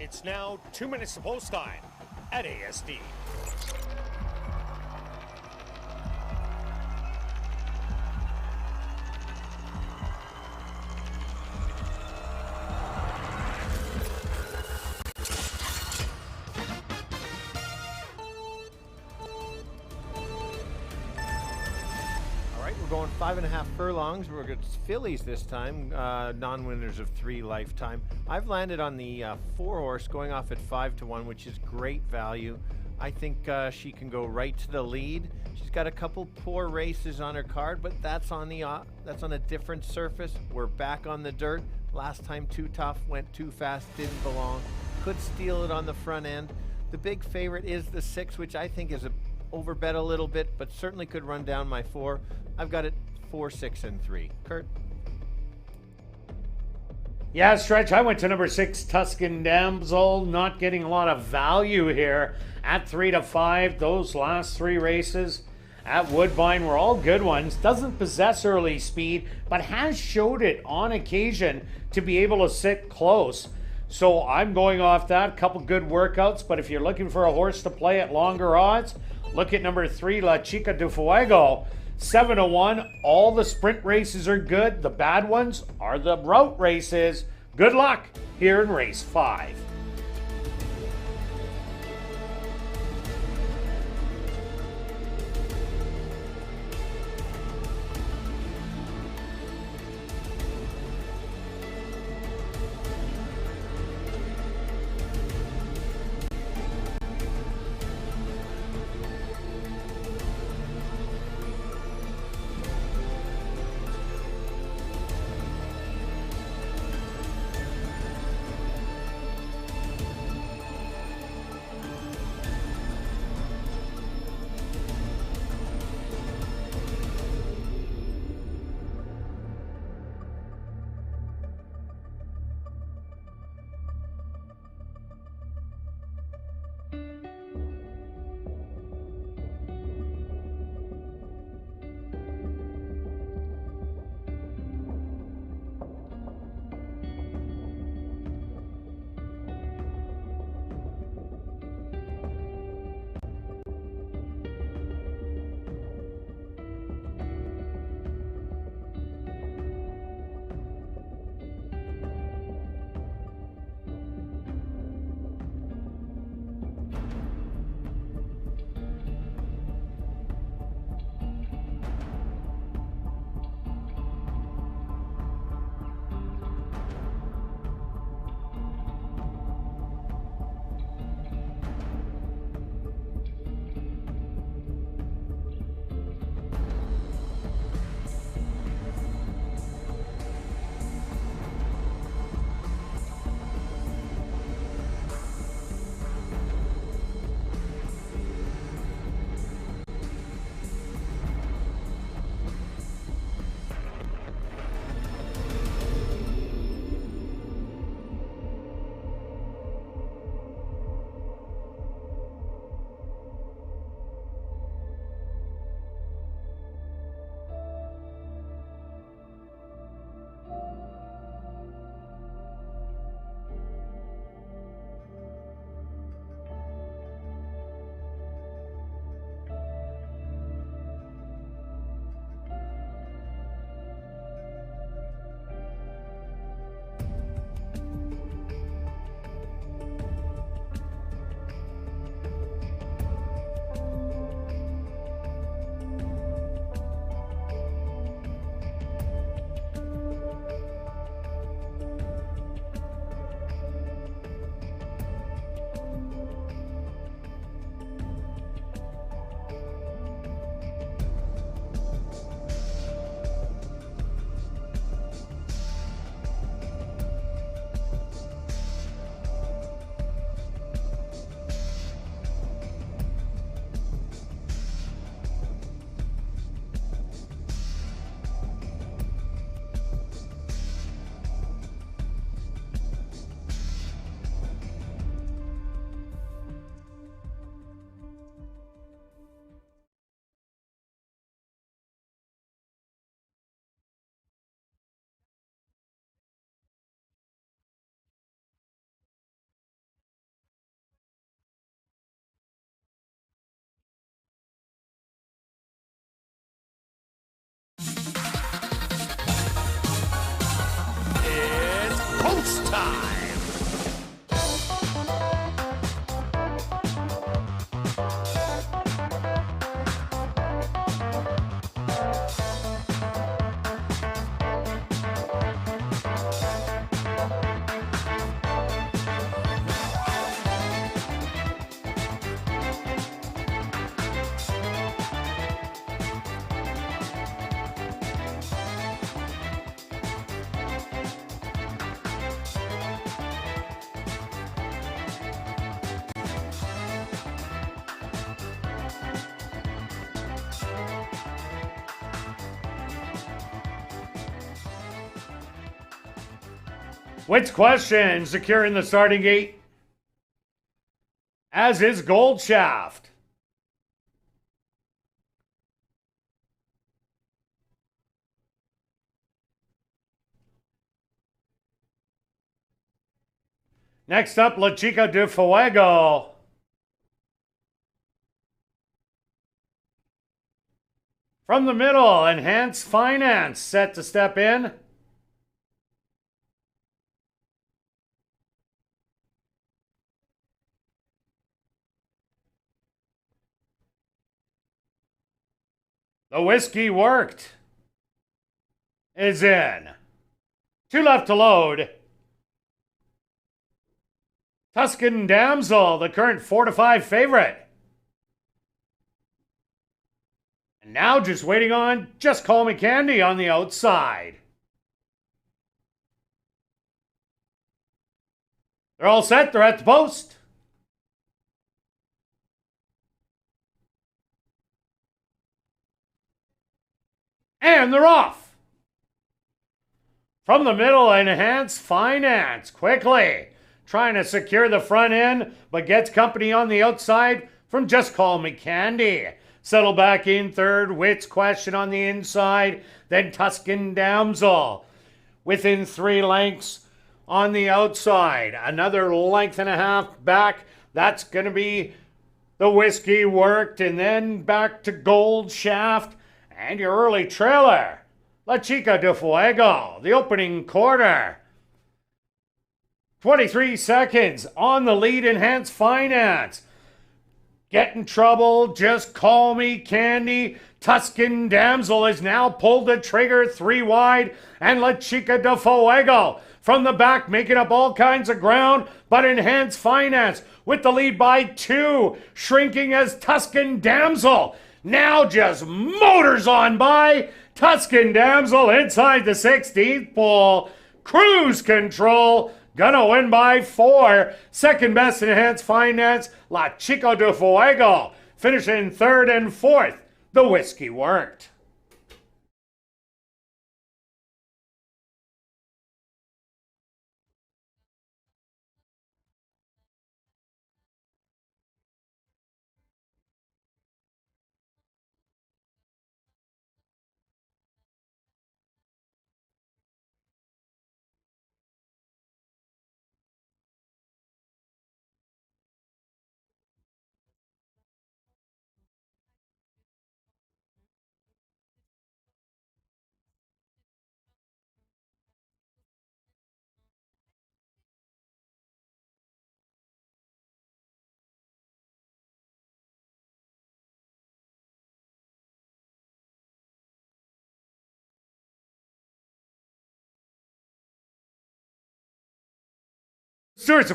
It's now 2 minutes to post time at ASD. We're going 5.5 furlongs. We're going to fillies this time, non-winners of 3 lifetime. I've landed on the 4-horse going off at 5-1, which is great value. I think she can go right to the lead. She's got a couple poor races on her card, but that's on a different surface. We're back on the dirt. Last time too tough, went too fast, didn't belong. Could steal it on the front end. The big favorite is the 6, which I think is overbet a little bit, but certainly could run down my 4. I've got it 4, 6, and 3. Kirt? Yeah, Stretch, I went to number 6, Tuscan Damsel, not getting a lot of value here at 3-5. Those last 3 races at Woodbine were all good ones. Doesn't possess early speed, but has showed it on occasion to be able to sit close. So I'm going off that. Couple good workouts, but if you're looking for a horse to play at longer odds, look at number 3, La Chica de Fuego. 7-1. All the sprint races are good. The bad ones are the route races. Good luck here in race 5. Which question securing the starting gate? As is Gold Shaft. Next up, La Chica de Fuego. From the middle, Enhanced Finance set to step in. The Whiskey Worked is in. 2 left to load. Tuscan Damsel, the current 4-5 favorite. And now just waiting on Just Call Me Candy on the outside. They're all set. They're at the post. And they're off. From the middle, Enhanced Finance. Quickly trying to secure the front end, but gets company on the outside from Just Call Me Candy. Settle back in third. Wits Question on the inside. Then Tuscan Damsel within 3 lengths on the outside. Another length and a half back. That's going to be the Whiskey Worked. And then back to Gold Shaft. And your early trailer, La Chica de Fuego, the opening quarter. 23 seconds on the lead, Enhanced Finance. Get in trouble, Just Call Me Candy. Tuscan Damsel has now pulled the trigger 3 wide. And La Chica de Fuego from the back making up all kinds of ground. But Enhanced Finance with the lead by 2, shrinking as Tuscan Damsel now just motors on by. Tuscan Damsel inside the 16th pole. Cruise control. Gonna win by 4. Second best, Enhanced Finance, La Chica de Fuego. Finishing 3rd and 4th, the Whiskey Worked. Stewart's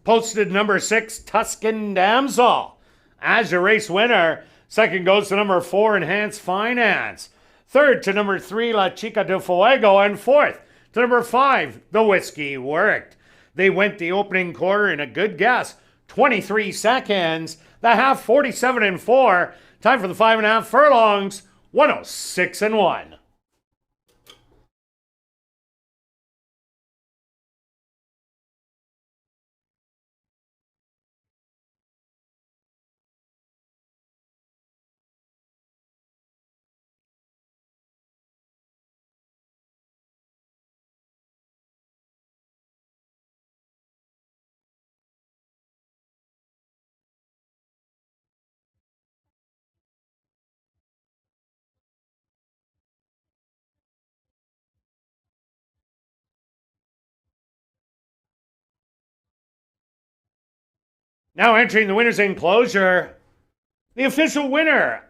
posted number 6, Tuscan Damsel, as your race winner. Second goes to number 4, Enhanced Finance. Third to number 3, La Chica de Fuego. And fourth to number 5, the Whiskey Worked. They went the opening quarter in a good guess, 23 seconds. The half, 47 and 4. Time for the 5.5 furlongs, 106 and 1. Now entering the winner's enclosure, the official winner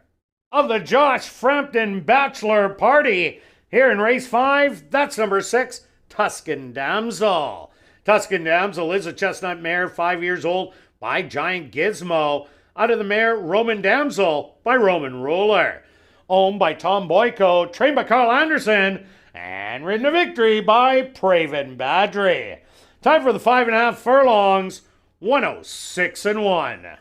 of the Josh Frampton Bachelor Party here in race 5, that's number 6, Tuscan Damsel. Tuscan Damsel is a chestnut mare, 5 years old, by Giant Gizmo, out of the mare Roman Damsel by Roman Ruler. Owned by Tom Boyko, trained by Carl Anderson, and ridden to victory by Praven Badri. Time for the 5.5 furlongs, 106-1.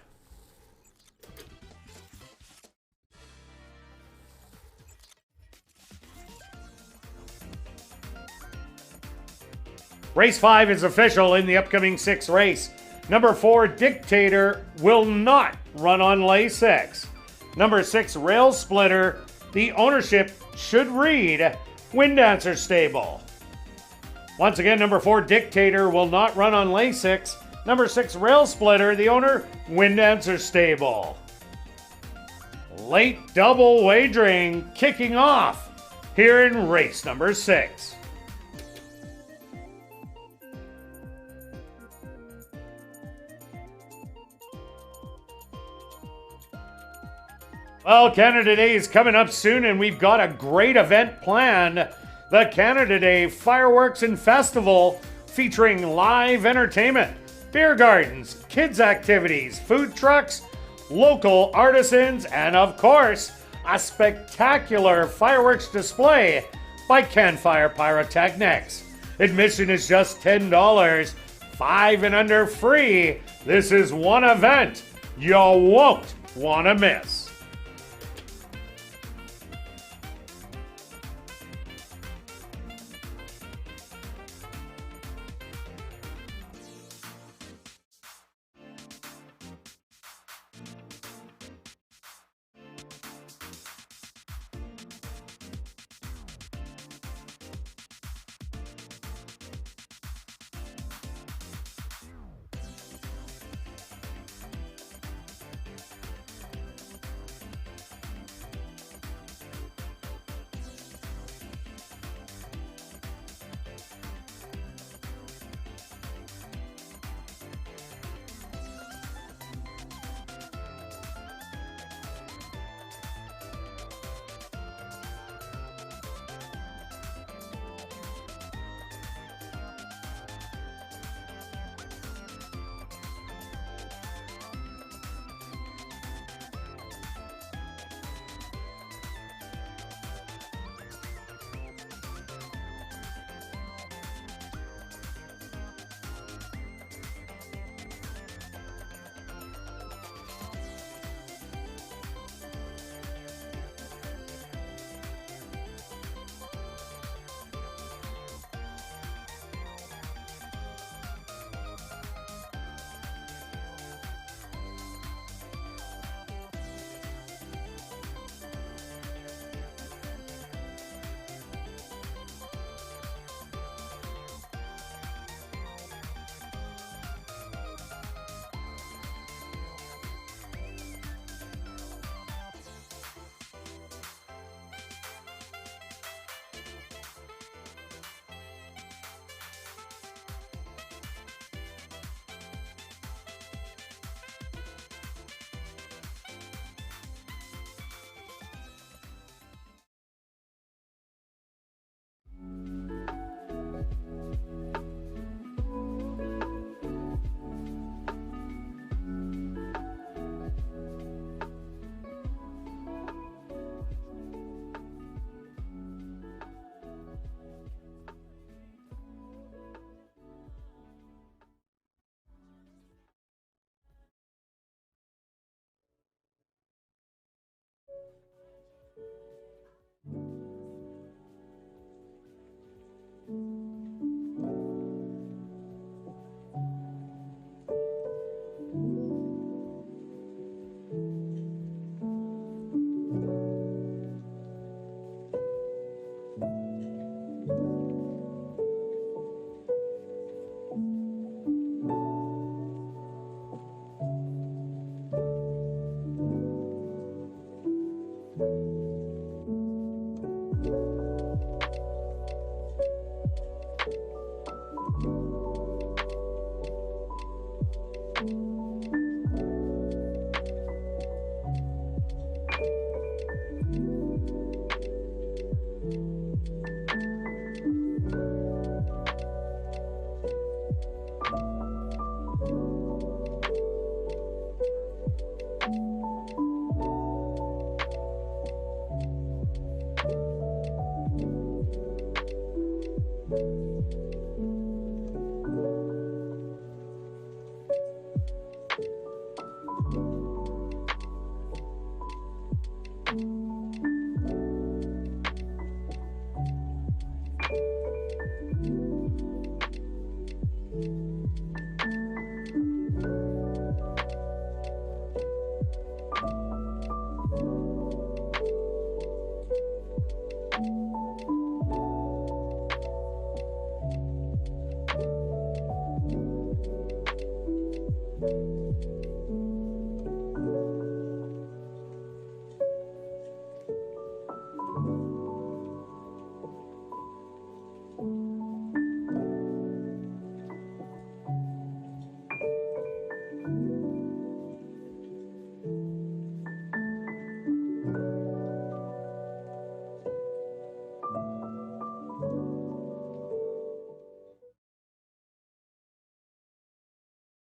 Race 5 is official in the upcoming 6th race. Number 4, Dictator, will not run on lay 6. Number 6, Rail Splitter, the ownership should read Wind Dancer Stable. Once again, number 4, Dictator, will not run on lay 6. Number 6, Rail Splitter, the owner, Wind Dancer Stable. Late double wagering kicking off here in race number 6. Well, Canada Day is coming up soon, and we've got a great event planned. The Canada Day Fireworks and Festival, featuring live entertainment, beer gardens, kids' activities, food trucks, local artisans, and of course, a spectacular fireworks display by Campfire Pyrotechnics. Admission is just $10, 5 and under free. This is one event you won't want to miss.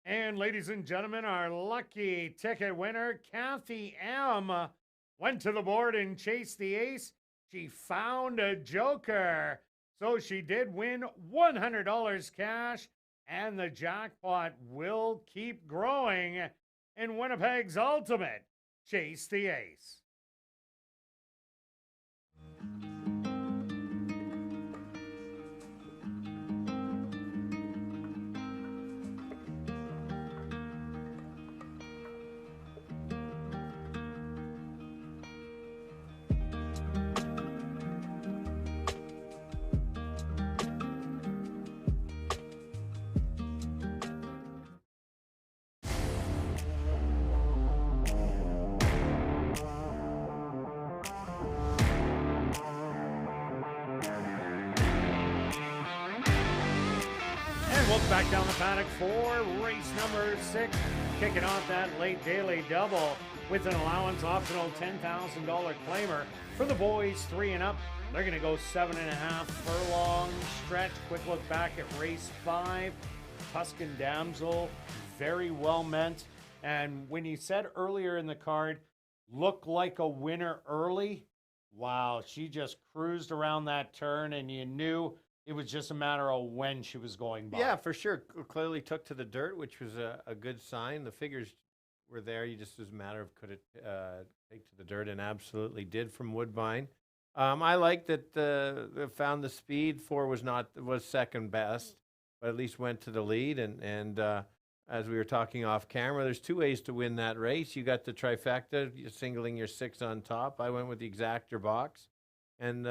And ladies and gentlemen, our lucky ticket winner, Kathy M, went to the board and chased the ace. She found a joker. So she did win $100 cash, and the jackpot will keep growing in Winnipeg's ultimate Chase the Ace. Welcome back down the paddock for race number 6, kicking off that late daily double with an allowance optional $10,000 claimer for the boys 3 and up. They're going to go 7.5 furlong stretch. Quick look back at race 5. Tuscan Damsel, very well meant. And when you said earlier in the card, look like a winner early, wow, she just cruised around that turn and you knew it was just a matter of when she was going by. Yeah, for sure. Clearly took to the dirt, which was a good sign. The figures were there. You just was a matter of could it take to the dirt, and absolutely did from Woodbine. I like that found the speed. 4 was second best, but at least went to the lead. And as we were talking off camera, there's 2 ways to win that race. You got the trifecta, you're singling your 6 on top. I went with the exactor box, and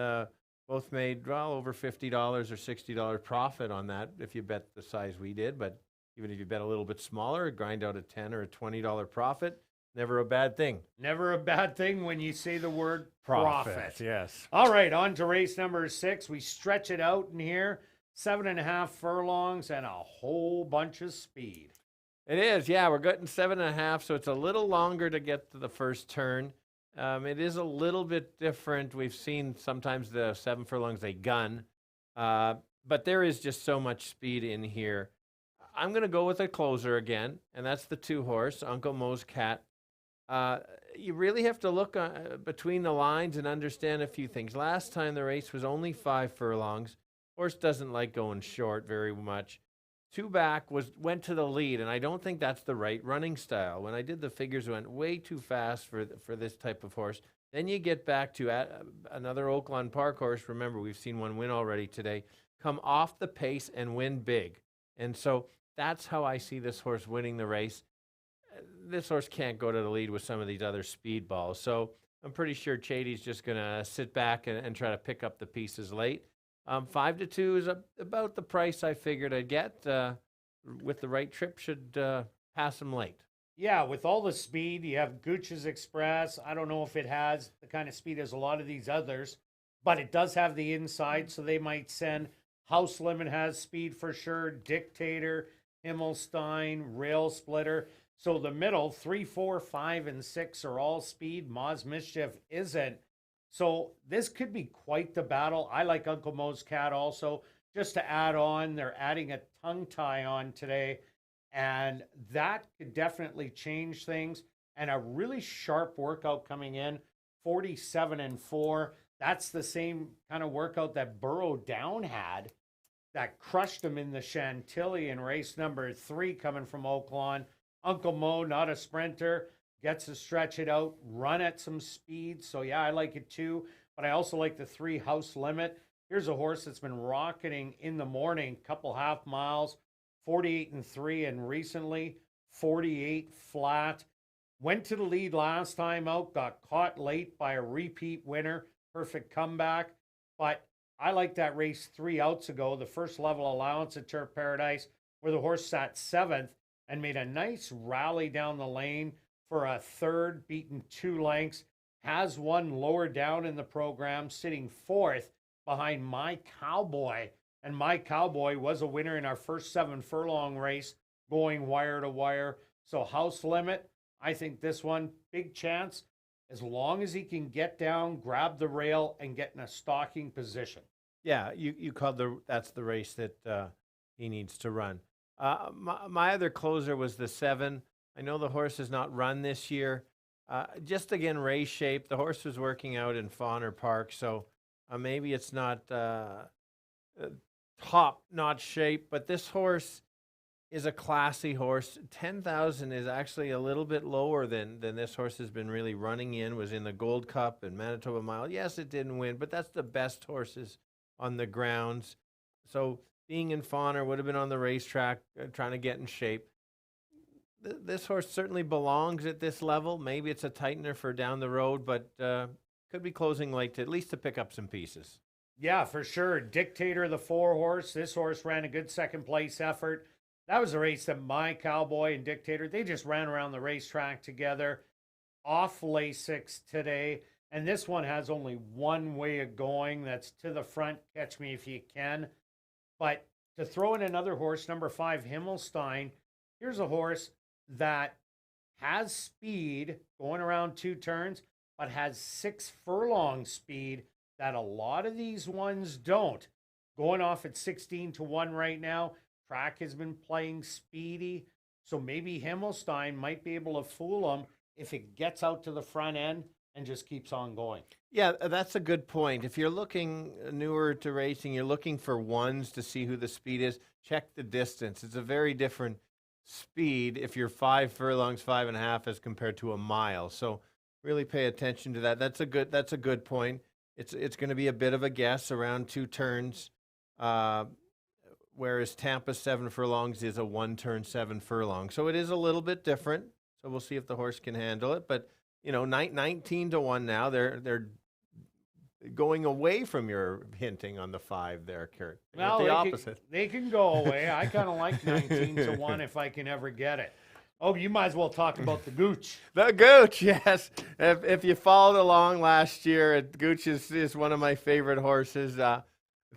both made well over $50 or $60 profit on that if you bet the size we did. But even if you bet a little bit smaller, grind out a $10 or a $20 profit. Never a bad thing. Never a bad thing when you say the word profit. Yes. All right, on to race number 6. We stretch it out in here. 7.5 furlongs and a whole bunch of speed. It is, yeah. We're getting 7.5, so it's a little longer to get to the first turn. It is a little bit different. We've seen sometimes the 7 furlongs they gun, but there is just so much speed in here. I'm going to go with a closer again, and that's the 2-horse, Uncle Moe's Cat. You really have to look between the lines and understand a few things. Last time the race was only 5 furlongs. Horse doesn't like going short very much. 2 back went to the lead, and I don't think that's the right running style. When I did the figures, it went way too fast for this type of horse. Then you get back to another Oaklawn Park horse. Remember, we've seen one win already today. Come off the pace and win big. And so that's how I see this horse winning the race. This horse can't go to the lead with some of these other speed balls. So I'm pretty sure Chady's just going to sit back and try to pick up the pieces late. 5-2 is about the price I figured I'd get. With the right trip, should pass him late. Yeah, with all the speed, you have Gooch's Express. I don't know if it has the kind of speed as a lot of these others, but it does have the inside, so they might send House Limit has speed for sure, Dictator, Himmelstein, Rail Splitter. So the middle, 3, 4, 5, and 6 are all speed. Moz Mischief isn't. So this could be quite the battle. I like Uncle Moe's Cat also. Just to add on, they're adding a tongue tie on today, and that could definitely change things. And a really sharp workout coming in, 47-4. That's the same kind of workout that Burrow Down had. that crushed him in the Chantilly in race number 3 coming from Oaklawn. Uncle Mo, not a sprinter, gets to stretch it out, run at some speed. So yeah, I like it too. But I also like the 3 House Limit. Here's a horse that's been rocketing in the morning, couple half miles, 48-3, and recently 48 flat. Went to the lead last time out, got caught late by a repeat winner. Perfect comeback. But I like that race 3 outs ago, the first level allowance at Turf Paradise, where the horse sat 7th and made a nice rally down the lane for a 3rd, beaten 2 lengths. Has one lower down in the program, sitting 4th behind My Cowboy. And My Cowboy was a winner in our first 7 furlong race, going wire to wire. So House Limit, I think this one, big chance, as long as he can get down, grab the rail, and get in a stalking position. Yeah, you called that's the race that he needs to run. My other closer was the 7. I know the horse has not run this year. Just again, race shape. The horse was working out in Fauner Park, so maybe it's not top-notch shape, but this horse is a classy horse. 10,000 is actually a little bit lower than this horse has been really running in. Was in the Gold Cup and Manitoba Mile. Yes, it didn't win, but that's the best horses on the grounds. So being in Fauner, would have been on the racetrack, trying to get in shape. This horse certainly belongs at this level. Maybe it's a tightener for down the road, but could be closing late to at least to pick up some pieces. Yeah, for sure. Dictator, the 4 horse. This horse ran a good second place effort. That was a race that My Cowboy and Dictator, they just ran around the racetrack together. Off Lasix today. And this one has only one way of going. That's to the front. Catch me if you can. But to throw in another horse, number 5, Himmelstein. Here's a horse that has speed going around 2 turns, but has 6 furlong speed that a lot of these ones don't. Going off at 16-1 right now. Track has been playing speedy, so maybe Himmelstein might be able to fool him if it gets out to the front end and just keeps on going. Yeah, that's a good point. If you're looking newer to racing, you're looking for ones to see who the speed is. Check the distance. It's a very different speed if you're 5 furlongs, 5.5 as compared to a mile. So really pay attention to that. That's a good point. It's going to be a bit of a guess around 2 turns. Whereas Tampa's 7 furlongs is a 1-turn 7 furlong. So it is a little bit different. So we'll see if the horse can handle it. But, 19-1 now. They're going away from your hinting on the 5 there, Kirt. Well, the opposite. They can go away. I kind of like 19-1 if I can ever get it. Oh, you might as well talk about the Gooch. The Gooch, yes. If you followed along last year, Gooch is one of my favorite horses.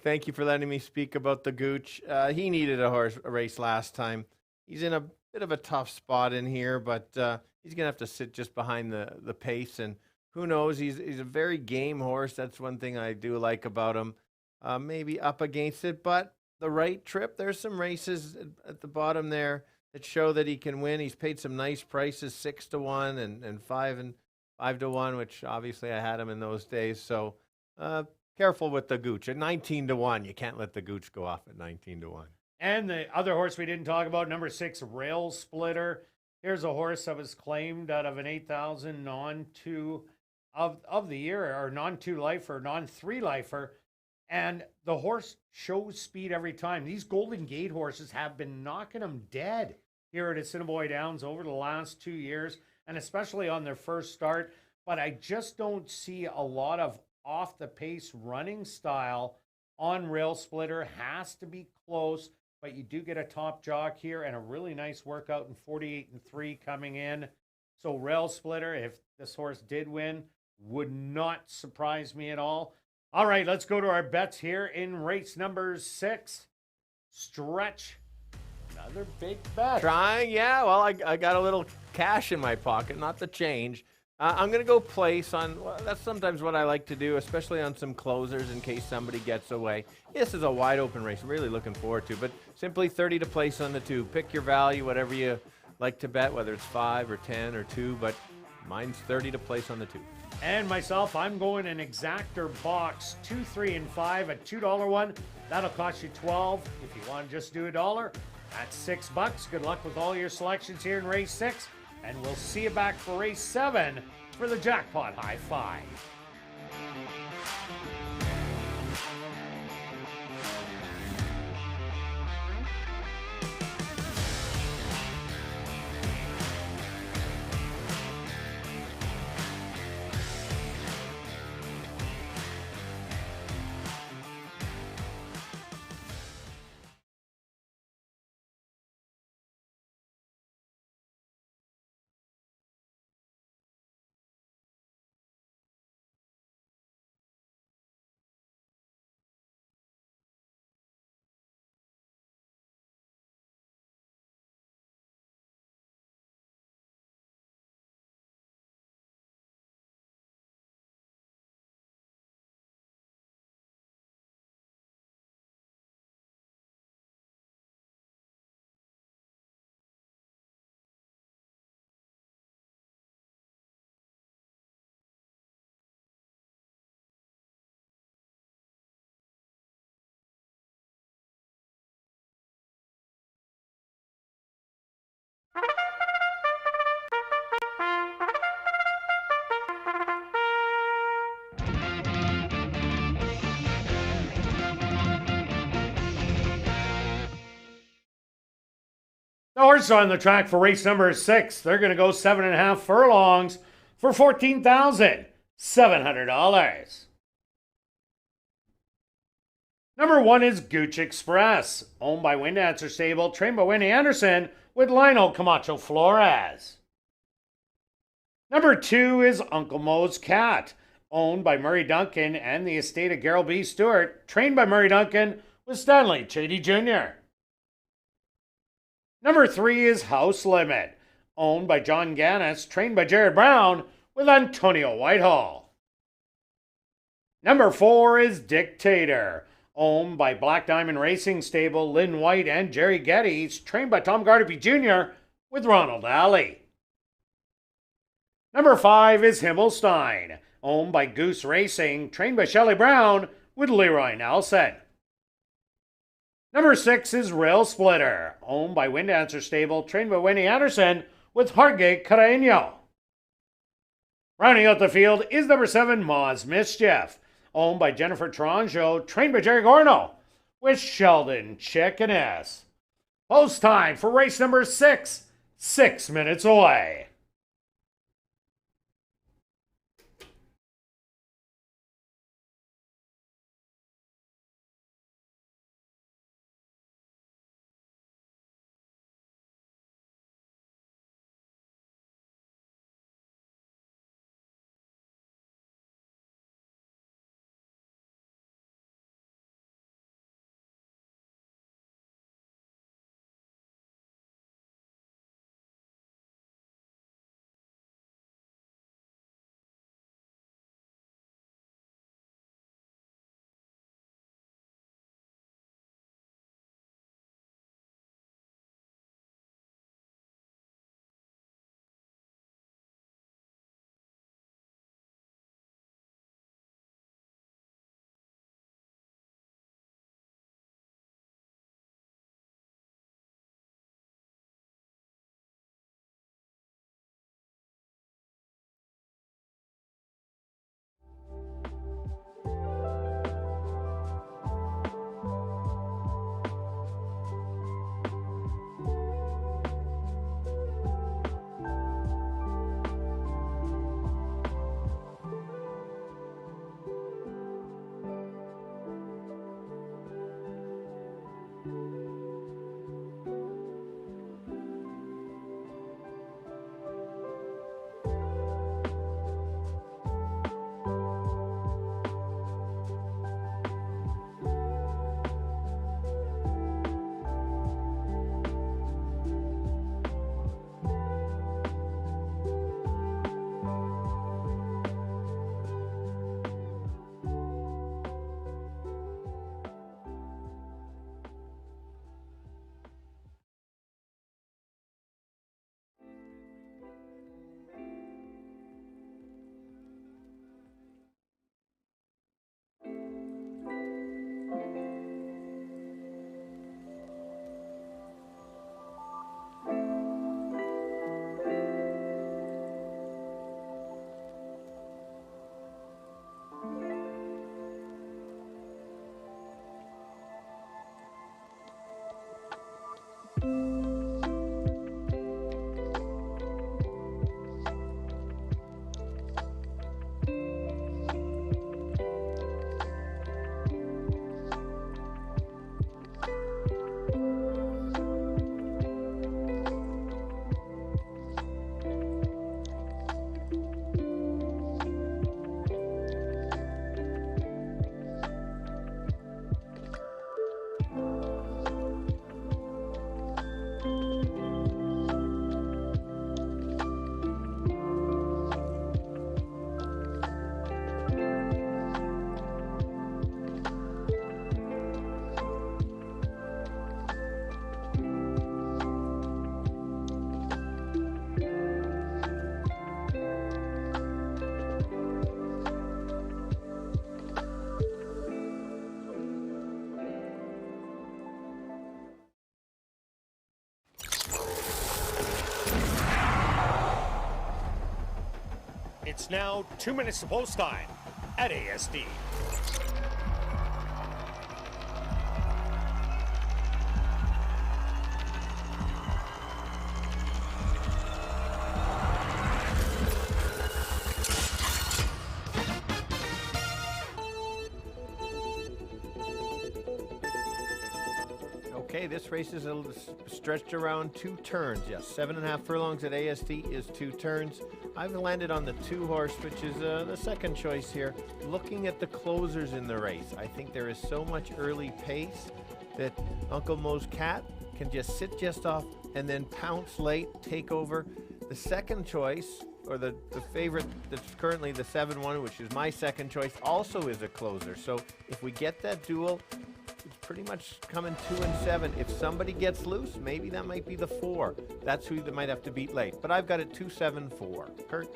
Thank you for letting me speak about the Gooch. He needed a race last time. He's in a bit of a tough spot in here, but he's going to have to sit just behind the pace. And who knows? He's a very game horse. That's one thing I do like about him. Maybe up against it, but the right trip. There's some races at the bottom there that show that he can win. He's paid some nice prices, 6-1 and 5-1, which obviously I had him in those days. So careful with the Gooch. At 19-1, you can't let the Gooch go off at 19-1. And the other horse we didn't talk about, number 6, Rail Splitter. Here's a horse that was claimed out of an 8,000 non-2 of the year, or non-2 lifer, non-3 lifer. And the horse shows speed every time. These Golden Gate horses have been knocking them dead here at Assiniboia Downs over the last 2 years, and especially on their first start. But I just don't see a lot of off-the-pace running style on Rail Splitter. Has to be close, but you do get a top jock here and a really nice workout in 48-3 coming in. So Rail Splitter, if this horse did win, would not surprise me at all. All right, let's go to our bets here in race number 6. Stretch. Another big bet. Trying, yeah. Well, I got a little cash in my pocket, not the change. I'm going to go place on, well, that's sometimes what I like to do, especially on some closers in case somebody gets away. This is a wide open race. I'm really looking forward to, but simply 30 to place on the 2. Pick your value, whatever you like to bet, whether it's 5 or 10 or 2, but Mine's 30 to place on the 2. And myself, I'm going an exactor box 2, 3, and 5, a $2 one. That'll cost you $12. If you want to just do $1, that's $6. Good luck with all your selections here in race 6, and we'll see you back for race 7 for the jackpot high five. The horses on the track for race number 6. They're going to go 7.5 furlongs for $14,700. Number 1 is Gooch Express, owned by Wind Dancer Stable, trained by Winnie Anderson, with Lionel Camacho Flores. Number 2 is Uncle Mo's Cat, owned by Murray Duncan and the estate of Gerald B. Stewart, trained by Murray Duncan, with Stanley Chady Jr. Number 3 is House Limit, owned by John Gannis, trained by Jared Brown, with Antonio Whitehall. Number 4 is Dictator, owned by Black Diamond Racing Stable, Lynn White and Jerry Geddes, trained by Tom Gardaby Jr., with Ronald Alley. Number 5 is Himmelstein, owned by Goose Racing, trained by Shelley Brown, with Leroy Nelson. Number 6 is Rail Splitter, owned by Wind Dancer Stable, trained by Winnie Anderson, with Jorge Carreño. Rounding out the field is number 7, Ma's Mischief, owned by Jennifer Taranjo, trained by Jerry Gorno, with Sheldon Chickeness. Post time for race number 6, 6 minutes away. It's now 2 minutes to post time at ASD. Okay, this race is stretched around 2 turns. Yes, 7.5 furlongs at ASD is 2 turns. I've landed on the 2-horse, which is the second choice here. Looking at the closers in the race, I think there is so much early pace that Uncle Mo's Cat can just sit just off and then pounce late, take over. The second choice, or the favorite that's currently the 7-1, which is my second choice, also is a closer. So if we get that duel, it's pretty much coming 2 and 7. If somebody gets loose, maybe that might be the 4. That's who they might have to beat late. But I've got it 2-7-4. Kirt?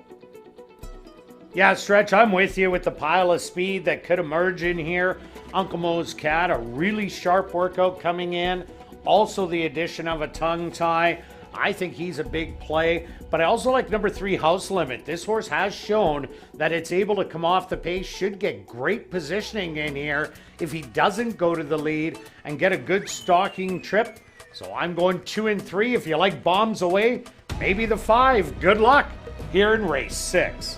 Yeah, Stretch, I'm with you with the pile of speed that could emerge in here. Uncle Mo's Cat, a really sharp workout coming in. Also the addition of a tongue tie. I think he's a big play, but I also like number 3, House Limit. This horse has shown that it's able to come off the pace, should get great positioning in here if he doesn't go to the lead and get a good stalking trip. So I'm going 2 and 3. If you like bombs away, maybe the 5. Good luck here in race 6.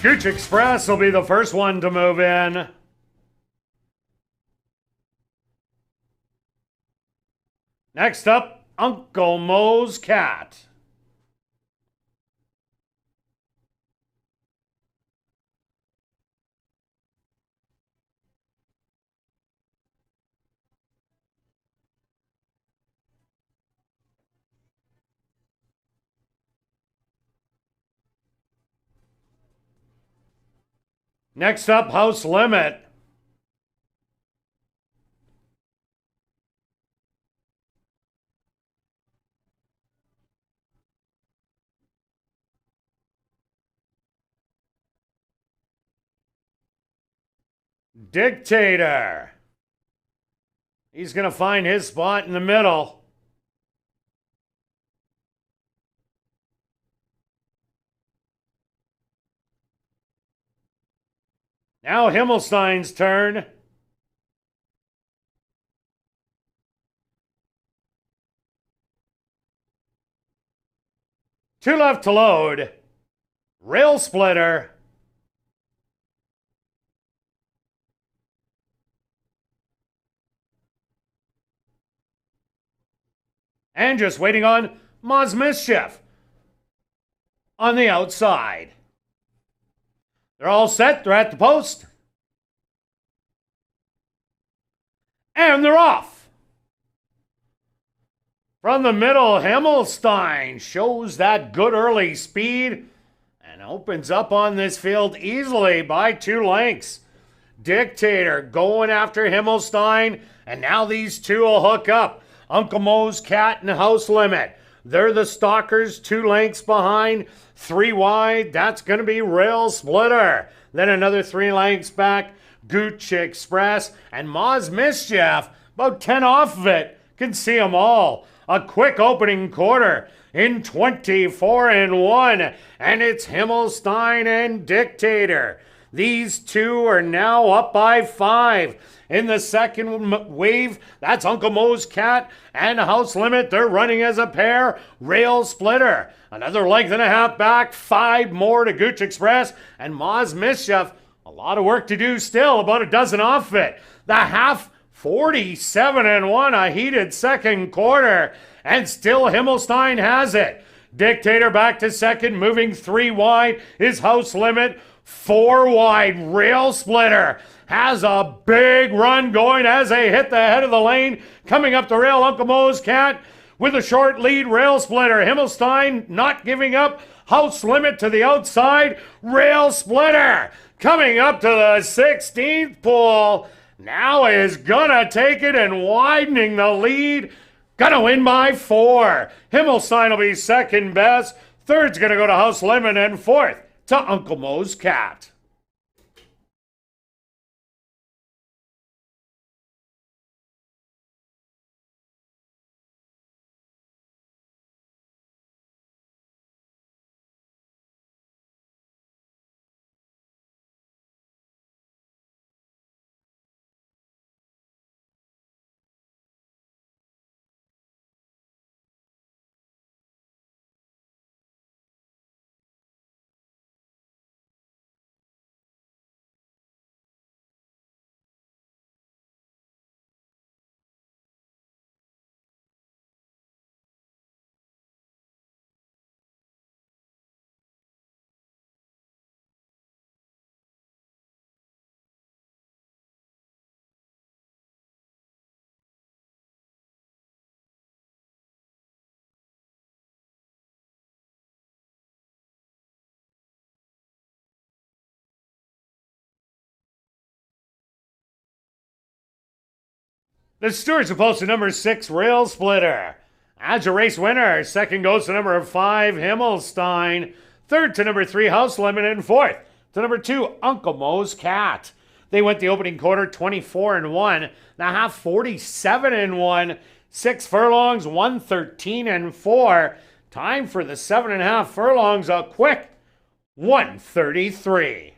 Gooch Express will be the first one to move in. Next up, Uncle Mo's Cat. Next up, House Limit. Dictator. He's going to find his spot in the middle. Now Himmelstein's turn. Two left to load. Rail Splitter. And just waiting on Moz Mischief on the outside. They're all set. They're at the post. And they're off. From the middle, Himmelstein shows that good early speed and opens up on this field easily by 2 lengths. Dictator going after Himmelstein, and now these two will hook up. Uncle Mo's Cat and House Limit. They're the stalkers, 2 lengths behind, 3 wide. That's going to be Rail Splitter. Then another 3 lengths back, Gooch Express. And Moz Mischief, about 10 off of it. Can see them all. A quick opening quarter in 24-1. And it's Himmelstein and Dictator. These two are now up by 5. In the second wave, that's Uncle Mo's Cat and House Limit. They're running as a pair. Rail Splitter. Another length and a half back. 5 more to Gooch Express. And Moz Mischief. A lot of work to do still. About a dozen off it. The half 47-1. A heated second quarter. And still Himmelstein has it. Dictator back to second. Moving 3 wide is House Limit. 4 wide. Rail Splitter has a big run going as they hit the head of the lane. Coming up the rail, Uncle Mo's Cat with a short lead. Rail Splitter. Himmelstein not giving up. House Limit to the outside. Rail Splitter coming up to the 16th pole. Now is gonna take it and widening the lead. Gonna win by 4. Himmelstein will be second best. Third's gonna go to House Limit, and fourth to Uncle Mo's Cat. The stewards are posted number 6, Rail Splitter. As a race winner, second goes to number 5, Himmelstein. Third to number 3, House Limit. And fourth to number 2, Uncle Mo's Cat. They went the opening quarter 24-1, the half 47-1, 6 furlongs, 113-4. Time for the 7.5 furlongs, a quick 133.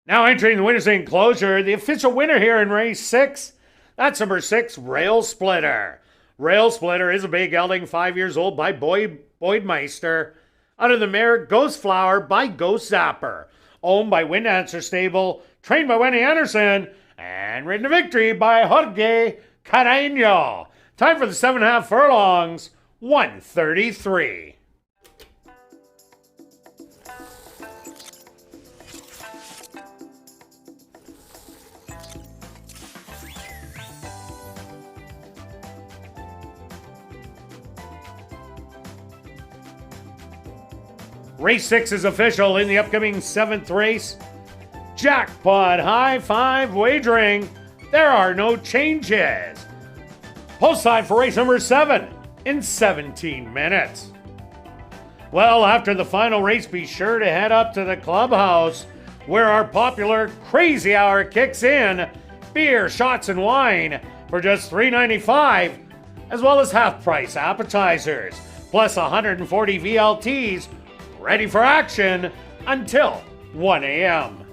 Now entering the winner's enclosure, the official winner here in race 6, that's number 6, Rail Splitter. Rail Splitter is a big gelding, 5 years old, by Boydmeister. Out of the mare Ghost Flower by Ghost Zapper. Owned by Wind Answer Stable, trained by Wendy Anderson, and ridden to victory by Jorge Carreño. Time for the 7.5 furlongs, 1:33. Race 6 is official in the upcoming 7th race. Jackpot High Five Wagering. There are no changes. Post time for race number 7 in 17 minutes. Well, after the final race, be sure to head up to the clubhouse where our popular Crazy Hour kicks in. Beer, shots, and wine for just $3.95, as well as half-price appetizers, plus 140 VLTs ready for action until 1 a.m.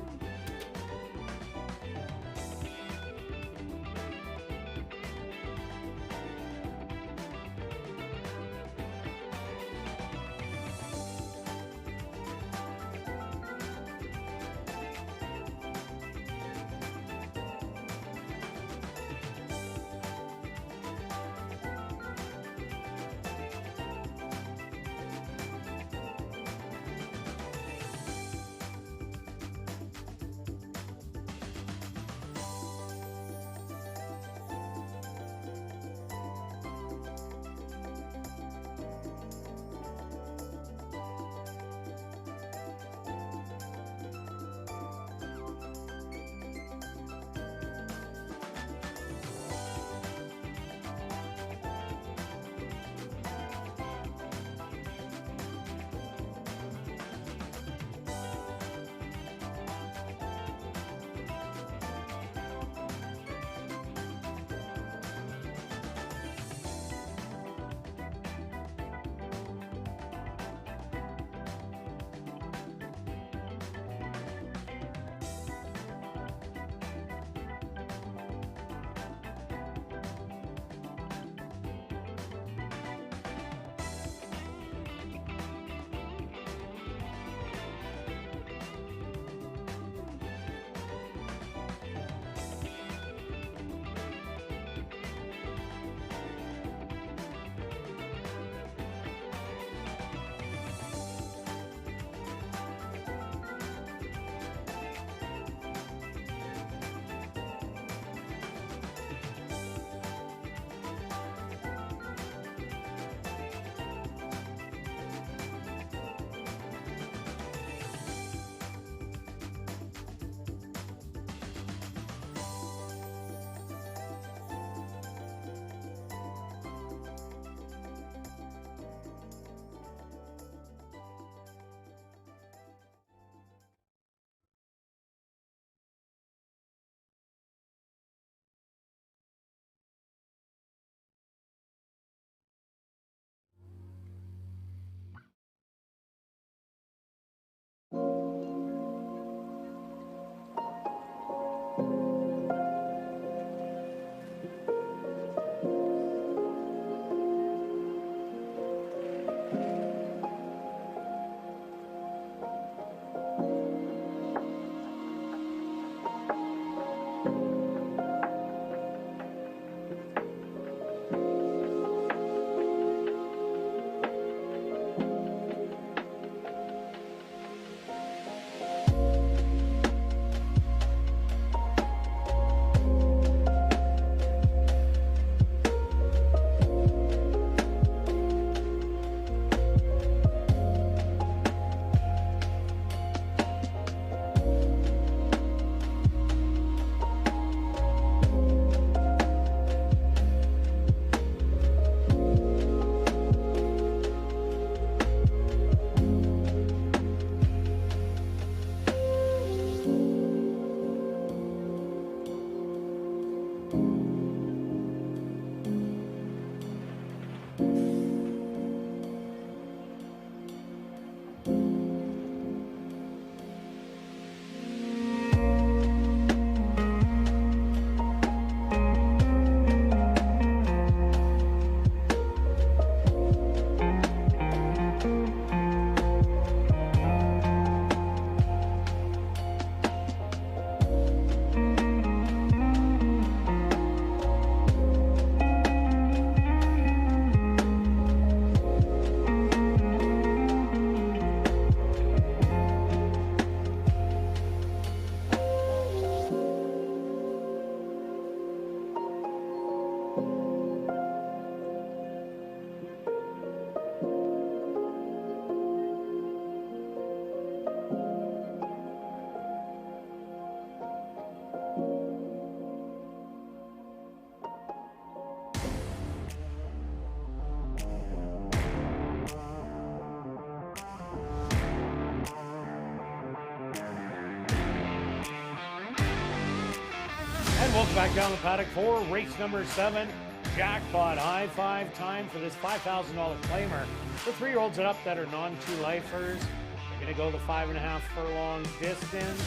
Back down the paddock for race number 7. Jackpot high five time for this $5,000 claimer. The 3-year-olds and up that are non-2 lifers. They're going to go the 5.5 furlong distance.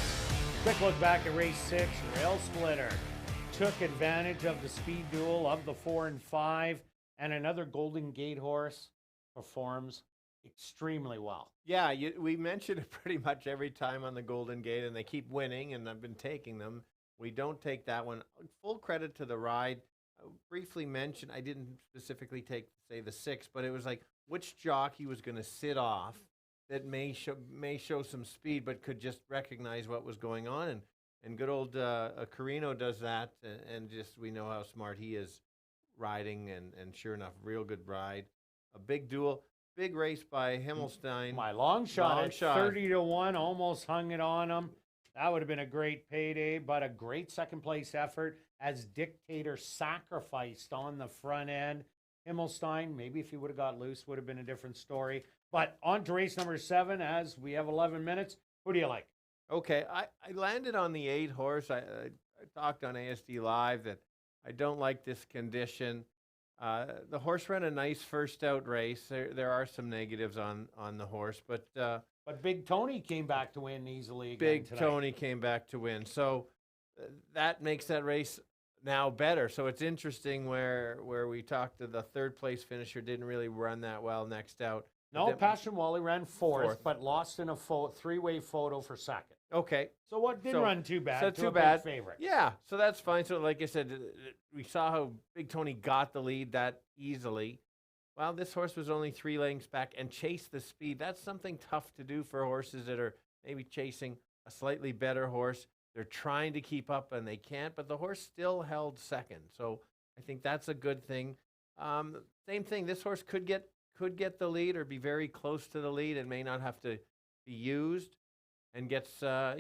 Quick look back at race 6. Rail Splitter took advantage of the speed duel of the 4 and 5, and another Golden Gate horse performs extremely well. Yeah, we mention it pretty much every time on the Golden Gate, and they keep winning, and I've been taking them. We don't take that one. Full credit to the ride. I briefly mentioned, I didn't specifically take, say, the 6, but it was like which jockey was going to sit off that may show some speed, but could just recognize what was going on. And good old Carino does that, and just we know how smart he is riding, and sure enough, real good ride. A big duel, big race by Himmelstein. My long shot at 30-1, almost hung it on him. That would have been a great payday, but a great second place effort as Dictator sacrificed on the front end. Himmelstein, maybe if he would have got loose, would have been a different story. But on to race number 7, as we have 11 minutes. Who do you like? Okay, I landed on the 8 horse. I talked on ASD Live that I don't like this condition. The horse ran a nice first out race. There are some negatives on the horse, but Big Tony came back to win easily again Big tonight. Tony came back to win. So that makes that race now better. So it's interesting where we talked to the 3rd place finisher didn't really run that well next out. No, Passion Wally ran fourth, but lost in a 3-way photo for 2nd. Okay. So what didn't run too bad. So to too a bad. big favorite. Yeah, so that's fine. So like I said, we saw how Big Tony got the lead that easily. Well, this horse was only 3 lengths back and chased the speed. That's something tough to do for horses that are maybe chasing a slightly better horse. They're trying to keep up and they can't, but the horse still held 2nd. So I think that's a good thing. Same thing. This horse could get the lead or be very close to the lead and may not have to be used, and gets to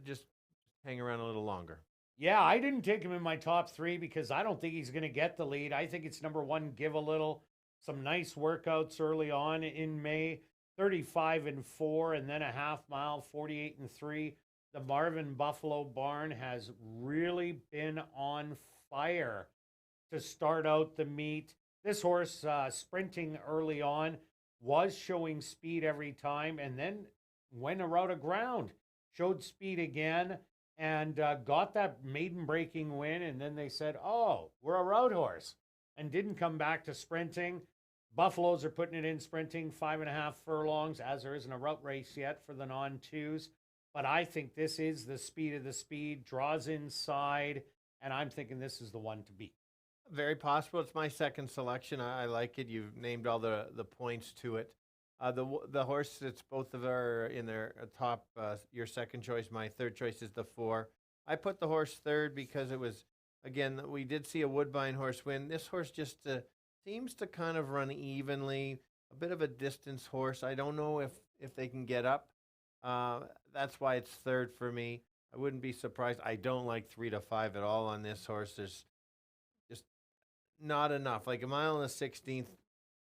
just hang around a little longer. Yeah, I didn't take him in my top 3 because I don't think he's going to get the lead. I think it's number 1, Give a Little. Some nice workouts early on in May, 35 and 4, and then a half mile, 48 and 3. The Marvin Buffalo barn has really been on fire to start out the meet. This horse sprinting early on was showing speed every time, and then went a route of ground, showed speed again, and got that maiden breaking win. And then they said, oh, we're a route horse, and didn't come back to sprinting. Buffaloes are putting it in sprinting, 5.5 furlongs, as there isn't a route race yet for the non-2s. But I think this is the speed of the speed, draws inside, and I'm thinking this is the one to beat. Very possible. It's my 2nd selection. I like it. You've named all the points to it. The horse that's both of are in their top, your 2nd choice. My 3rd choice is the 4. I put the horse 3rd because it was, again, we did see a Woodbine horse win. This horse just seems to kind of run evenly, a bit of a distance horse. I don't know if they can get up. That's why it's 3rd for me. I wouldn't be surprised. I don't like 3 to 5 at all on this horse. There's just not enough. Like a mile and a 16th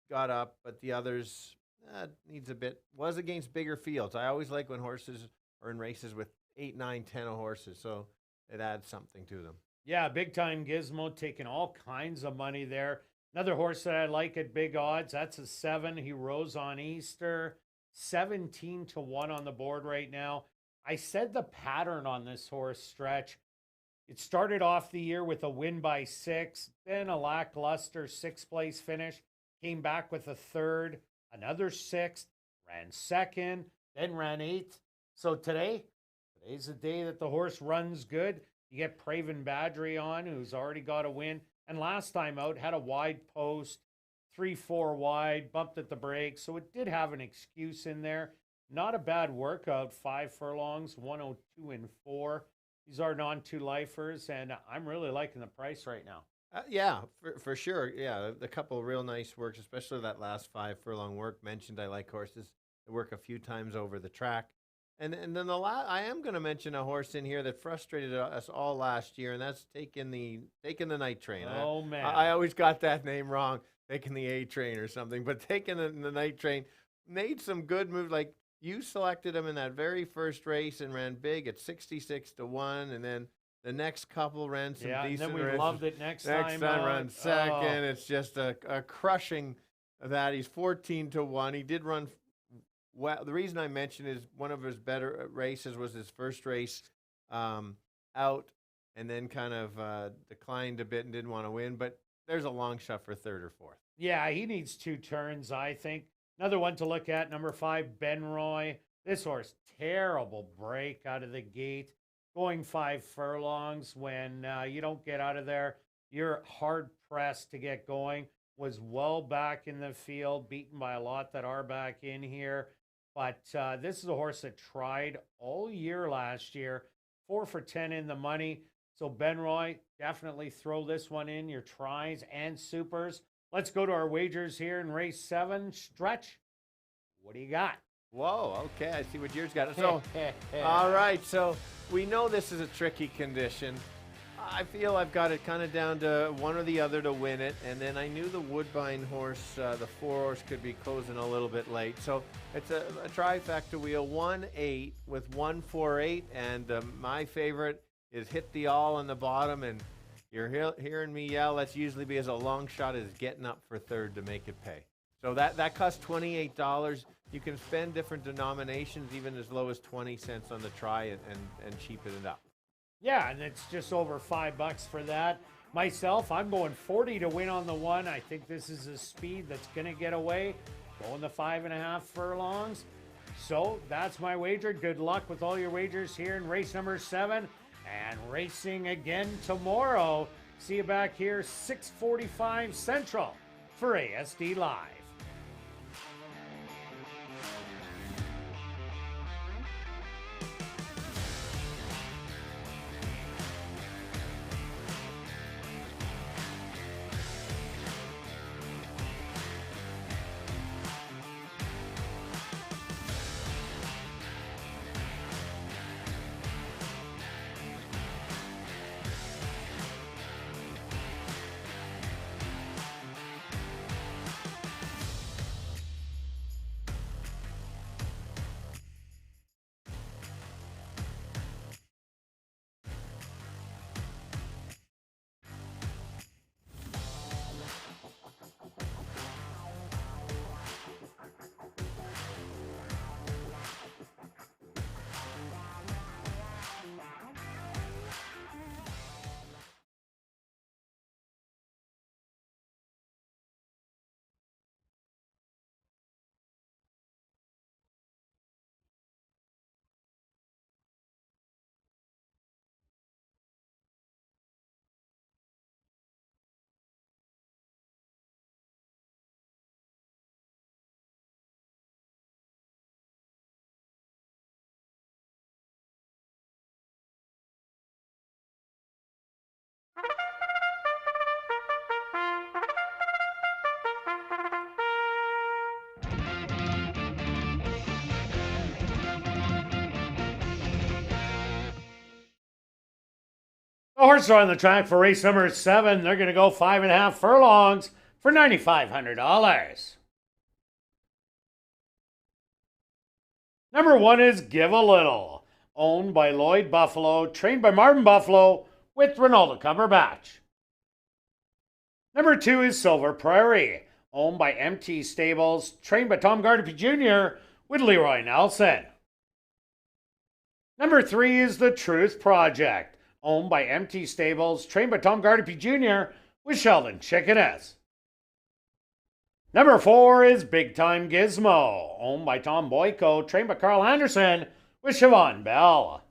got up, but the others needs a bit. Was against bigger fields. I always like when horses are in races with 8, 9, 10 horses, so it adds something to them. Yeah, big time Gizmo taking all kinds of money there. Another horse that I like at big odds, that's a 7. He rose on Easter, 17 to 1 on the board right now. I said the pattern on this horse, Stretch. It started off the year with a win by 6, then a lackluster 6th place finish, came back with a 3rd, another 6th, ran 2nd, then ran 8th. So today's the day that the horse runs good. You get Praven Badri on, who's already got a win. And last time out, had a wide post, 3-4 wide, bumped at the brakes. So it did have an excuse in there. Not a bad workout, 5 furlongs, 102 and 4. These are non-2 lifers, and I'm really liking the price right now. Yeah, for sure. Yeah, a couple of real nice works, especially that last 5 furlong work. Mentioned I like horses that work a few times over the track. And then I am going to mention a horse in here that frustrated us all last year, and that's taking the night train. Oh, man. I always got that name wrong, taking the A train or something, but taking the night train made some good moves. Like you selected him in that very first race and ran big at 66 to 1, and then The next couple ran some Yeah, and decent then we races. loved it next Next time. time run second. Oh. It's just a crushing that. He's 14-1. He did run well. The reason I mentioned is one of his better races was his first race out, and then kind of declined a bit and didn't want to win. But there's a long shot for third or fourth. Yeah, he needs 2 turns, I think. Another one to look at, number 5, Ben Roy. This horse, terrible break out of the gate. Going 5 furlongs when you don't get out of there, you're hard pressed to get going. Was well back in the field, beaten by a lot that are back in here. But this is a horse that tried all year last year, 4 for 10 in the money. So Ben Roy, definitely throw this one in your tries and supers. Let's go to our wagers here in race 7. Stretch, what do you got? Whoa, okay, I see what yours got. So, all right, so we know this is a tricky condition. I feel I've got it kind of down to one or the other to win it, and then I knew the Woodbine horse, the 4 horse, could be closing a little bit late. So it's a trifecta wheel, 1-8 with 1-4-8, and my favorite is Hit the All on the bottom, and you're hearing me yell. That's usually because a long shot is getting up for third to make it pay. So that costs $28. You can spend different denominations, even as low as 20 cents on the try and cheapen it up. Yeah, and it's just over $5 for that. Myself, I'm going 40 to win on the 1. I think this is a speed that's going to get away. Going the 5.5 furlongs. So that's my wager. Good luck with all your wagers here in race number 7. And racing again tomorrow. See you back here, 6:45 Central for ASD Live. The horses are on the track for race number 7. They're going to go 5.5 furlongs for $9,500. Number 1 is Give a Little, owned by Lloyd Buffalo, trained by Marvin Buffalo with Ronaldo Cumberbatch. Number 2 is Silver Prairie, owned by MT Stables, trained by Tom Gardapi Jr. with Leroy Nelson. Number 3 is The Truth Project, owned by MT Stables, trained by Tom Gardapi Jr. with Sheldon Chickeness. Number 4 is Big Time Gizmo, owned by Tom Boyko, trained by Carl Anderson with Siobhan Bell.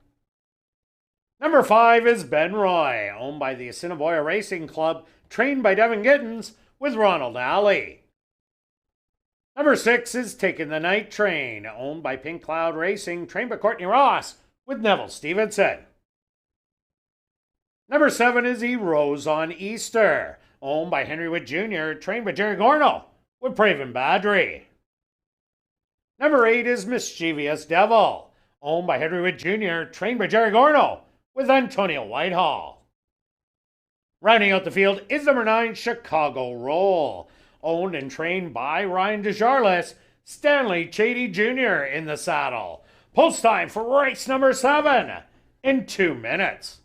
Number 5 is Ben Roy, owned by the Assiniboia Racing Club, trained by Devin Gittins with Ronald Alley. Number 6 is Taking the Night Train, owned by Pink Cloud Racing, trained by Courtney Ross with Neville Stevenson. Number 7 is He Rose on Easter, owned by Henry Witt Jr., trained by Jerry Gorno with Praven Badri. Number 8 is Mischievous Devil, owned by Henry Witt Jr., trained by Jerry Gorno with Antonio Whitehall. Rounding out the field is number 9, Chicago Roll, owned and trained by Ryan DeJarlis, Stanley Chady Jr. in the saddle. Post time for race number 7 in 2 minutes.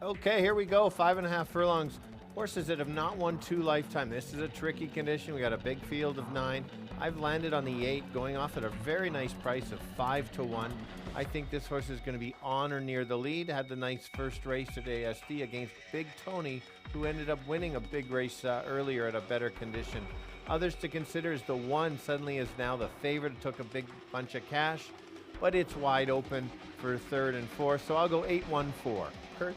Okay, here we go. 5.5 furlongs. Horses that have not won 2 lifetime. This is a tricky condition. We got a big field of 9. I've landed on the 8, going off at a very nice price of 5-1. I think this horse is going to be on or near the lead. Had the nice first race at ASD against Big Tony, who ended up winning a big race earlier at a better condition. Others to consider is the 1 suddenly is now the favorite. Took a big bunch of cash, but it's wide open for 3rd and 4th. So I'll go 8-1-4. Kirt?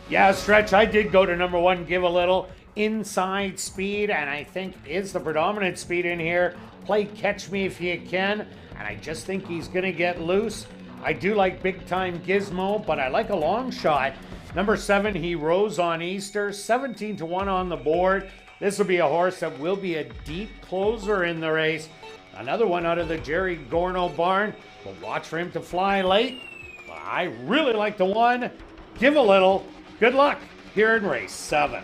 Yeah, Stretch, I did go to number 1, Give a Little. Inside speed, and I think is the predominant speed in here. Play Catch Me If You Can, and I just think he's going to get loose. I do like Big Time Gizmo, but I like a long shot. Number 7, He Rose on Easter, 17-1 on the board. This will be a horse that will be a deep closer in the race. Another one out of the Jerry Gorno barn. But watch for him to fly late. I really like the 1. Give a Little. Good luck here in race 7.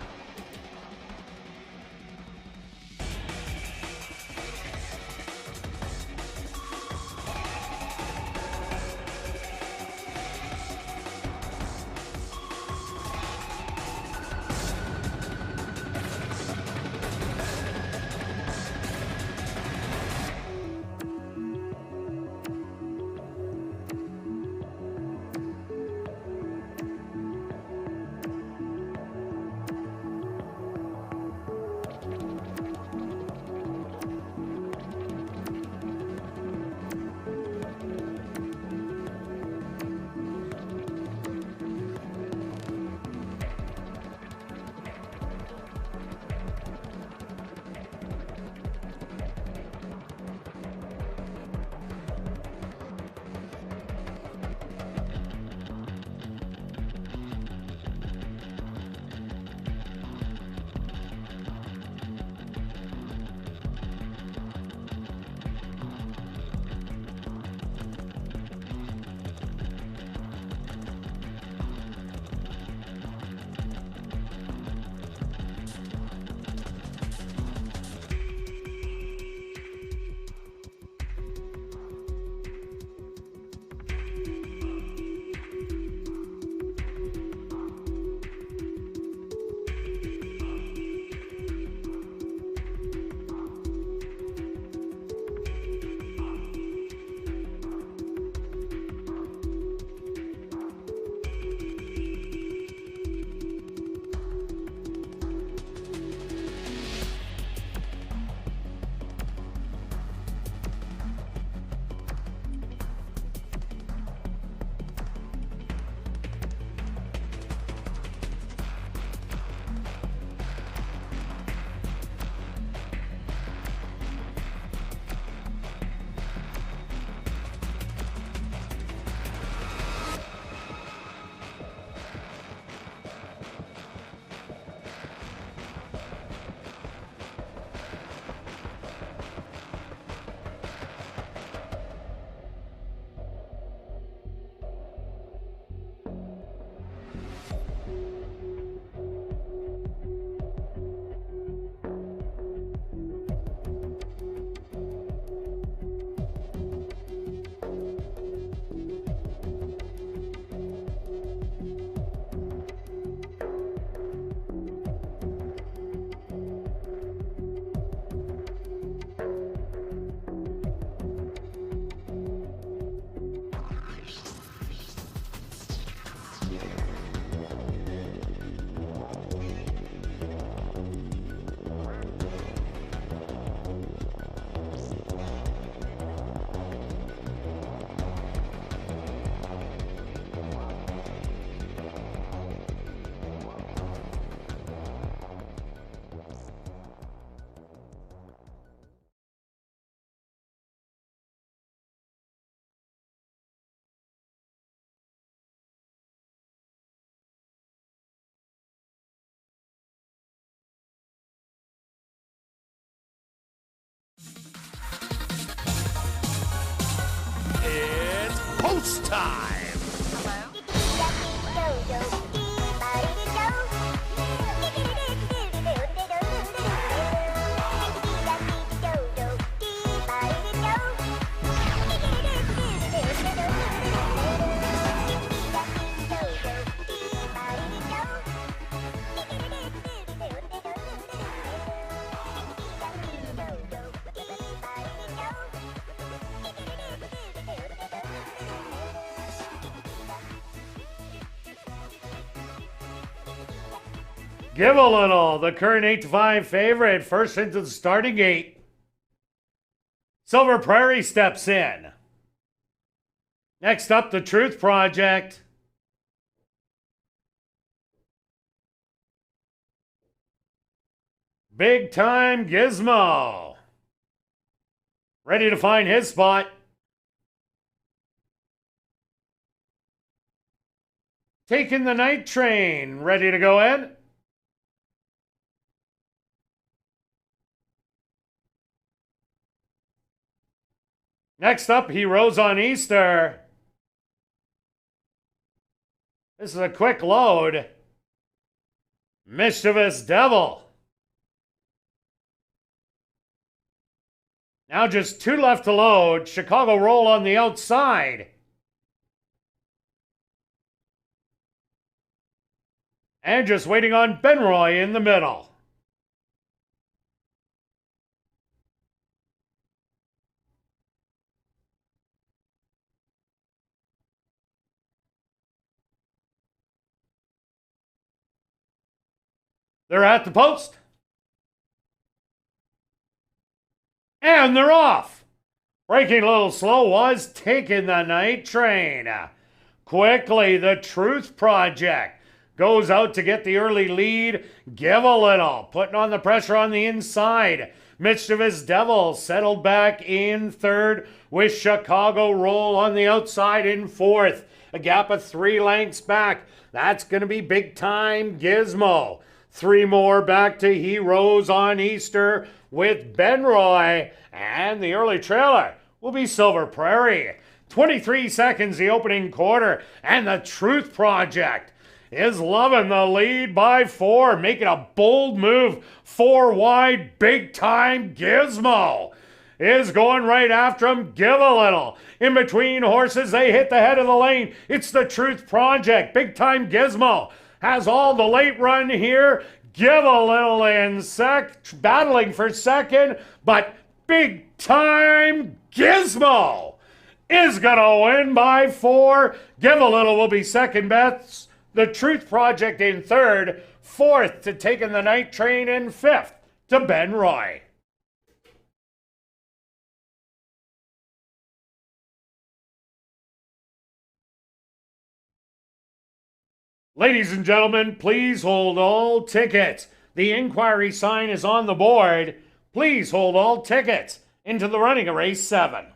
It's post time. Give a Little, the current 8-5 favorite, first into the starting gate. Silver Prairie steps in. Next up, the Truth Project. Big Time Gizmo. Ready to find his spot. Taking the Night Train. Ready to go in. Next up, Heroes on Easter. This is a quick load. Mischievous Devil. Now just 2 left to load. Chicago Roll on the outside. And just waiting on Benroy in the middle. They're at the post. And they're off. Breaking a little slow was Taking the Night Train. Quickly, the Truth Project goes out to get the early lead. Give a Little, putting on the pressure on the inside. Mischievous Devil settled back in third with Chicago Roll on the outside in fourth. A gap of 3 lengths back. That's going to be Big Time Gizmo. 3 more back to Heroes on Easter with Benroy. And the early trailer will be Silver Prairie. 23 seconds the opening quarter. And the Truth Project is loving the lead by 4. Making a bold move. 4 wide. Big Time Gizmo is going right after him. Give a Little. In between horses, they hit the head of the lane. It's the Truth Project. Big Time Gizmo has all the late run here. Give a Little in battling for second, but Big Time Gizmo is gonna win by 4. Give a Little will be second best. The Truth Project in third. Fourth to Taking the Night Train, and fifth to Benroy. Ladies and gentlemen, please hold all tickets. The inquiry sign is on the board. Please hold all tickets into the running of race 7.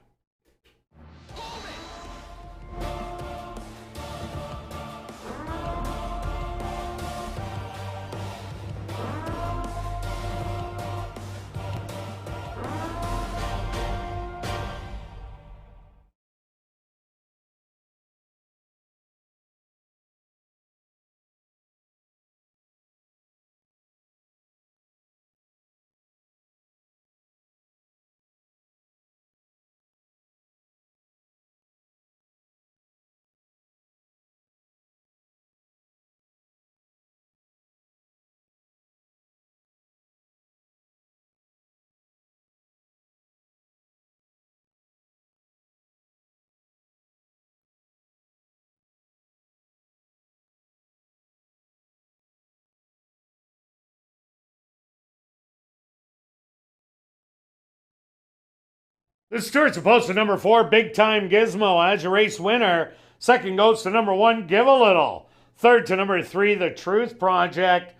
The Stewart's opposed to number 4, Big Time Gizmo as your race winner. Second goes to number 1, Give a Little. Third to number 3, The Truth Project.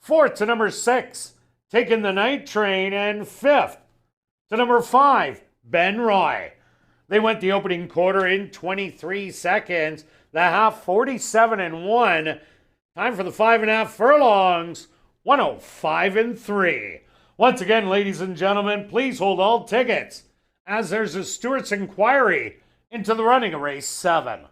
Fourth to number 6, Taking the Night Train. And fifth to number 5, Benroy. They went the opening quarter in 23 seconds. The half 47-1. Time for the 5.5 furlongs. 105-3. Once again, ladies and gentlemen, please hold all tickets as there's a Stewart's inquiry into the running of race 7.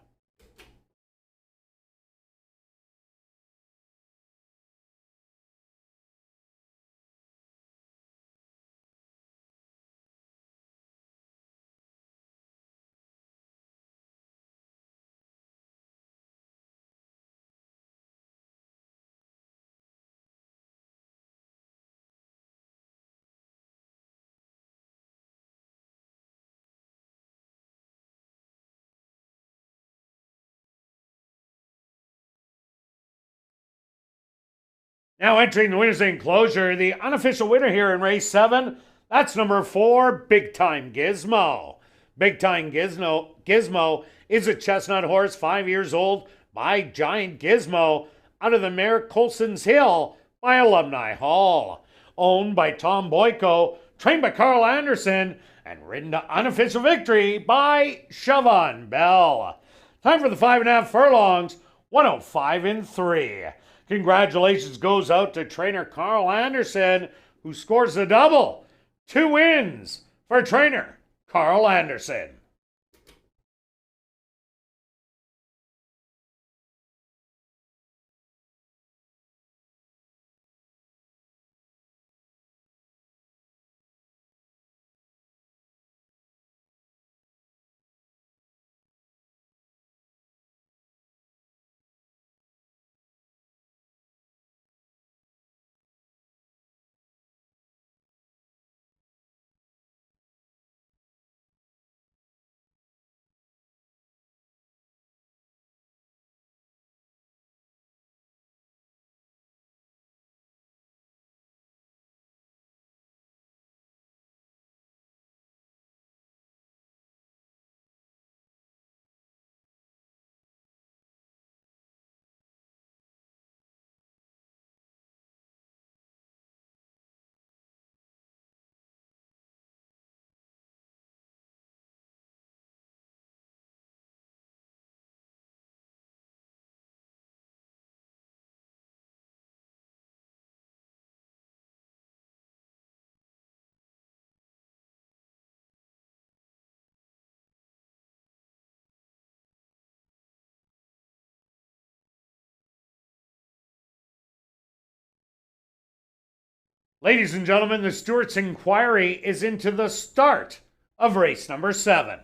Now entering the winner's enclosure, the unofficial winner here in race 7, that's number 4, Big Time Gizmo. Big Time Gizmo is a chestnut horse, 5 years old, by Giant Gizmo, out of the mare Colson's Hill by Alumni Hall. Owned by Tom Boyko, trained by Carl Anderson, and ridden to unofficial victory by Siobhan Bell. Time for the 5.5 furlongs, 105 in 3. Congratulations goes out to trainer Carl Anderson, who scores the double. 2 wins for trainer Carl Anderson. Ladies and gentlemen, the Stewart's inquiry is into the start of race number 7.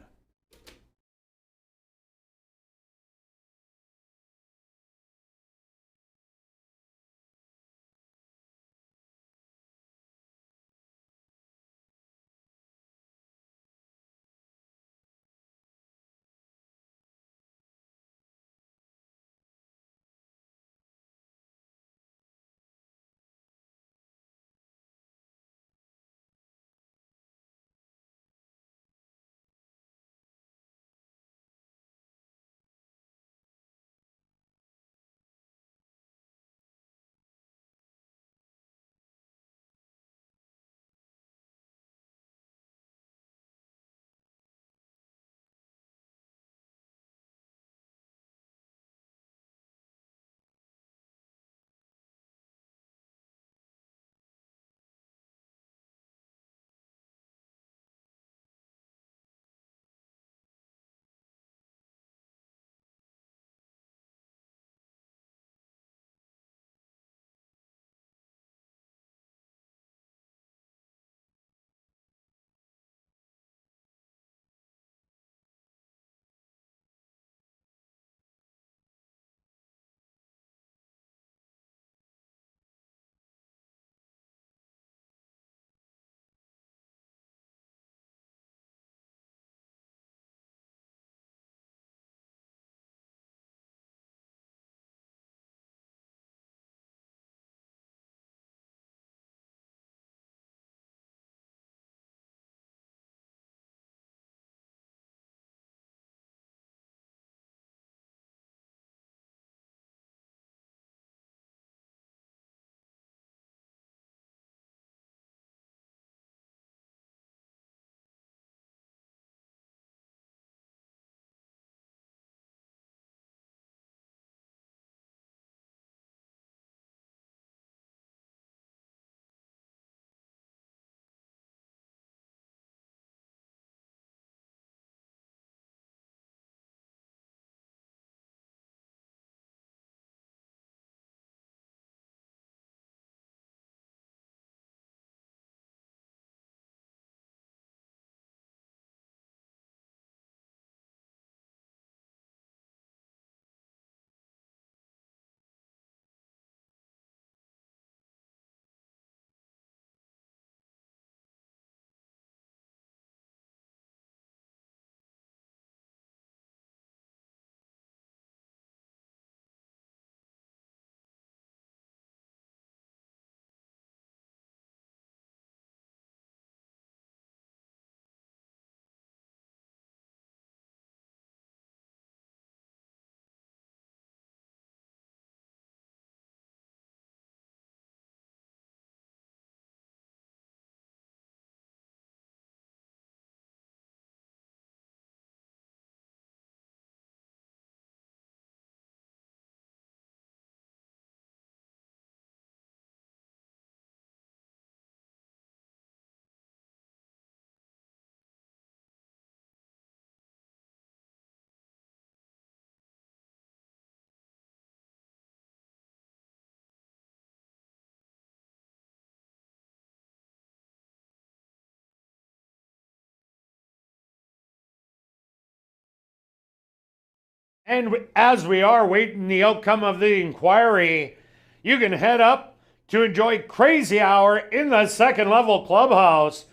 And as we are waiting the outcome of the inquiry, you can head up to enjoy Crazy Hour in the second level clubhouse.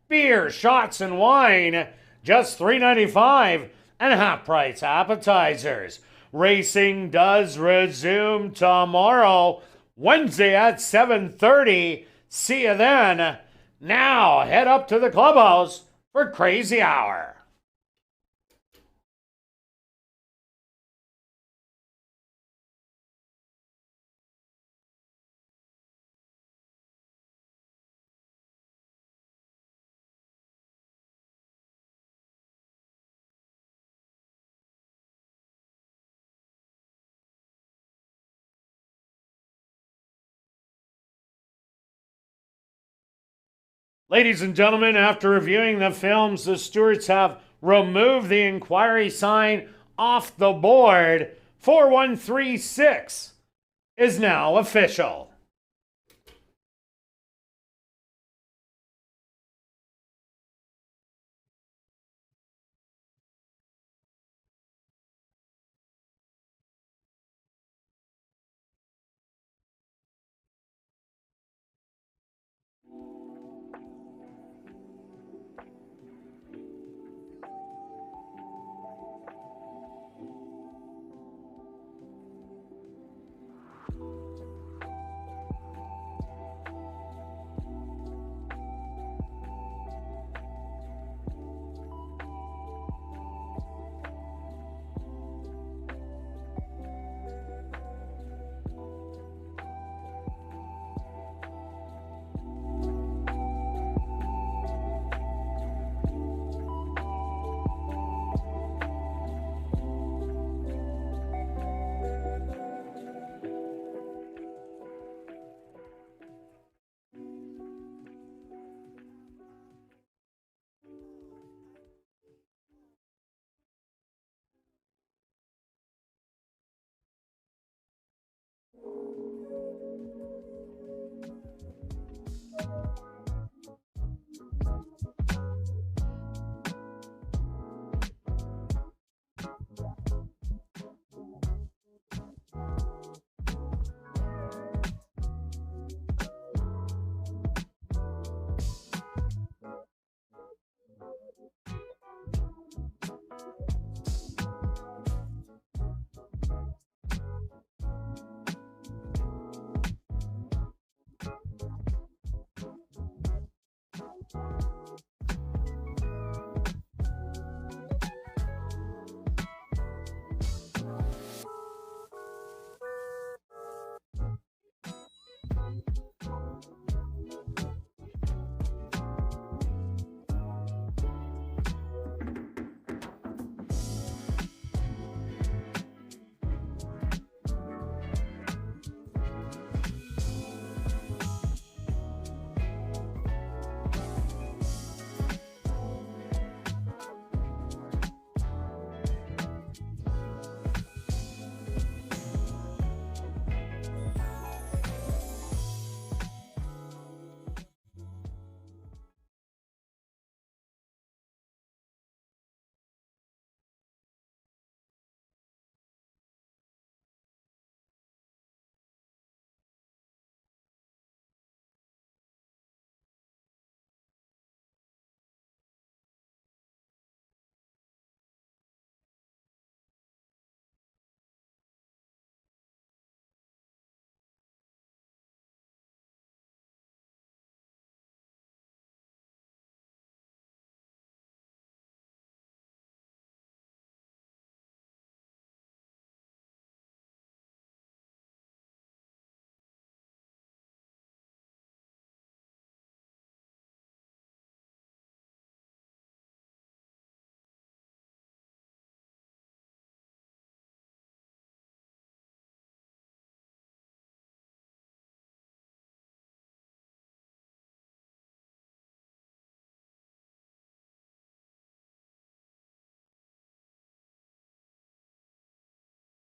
Beer, shots, and wine, just $3.95, and half-price appetizers. Racing does resume tomorrow, Wednesday at 7:30. See you then. Now head up to the clubhouse for Crazy Hour. Ladies and gentlemen, after reviewing the films, the stewards have removed the inquiry sign off the board. 4136 is now official.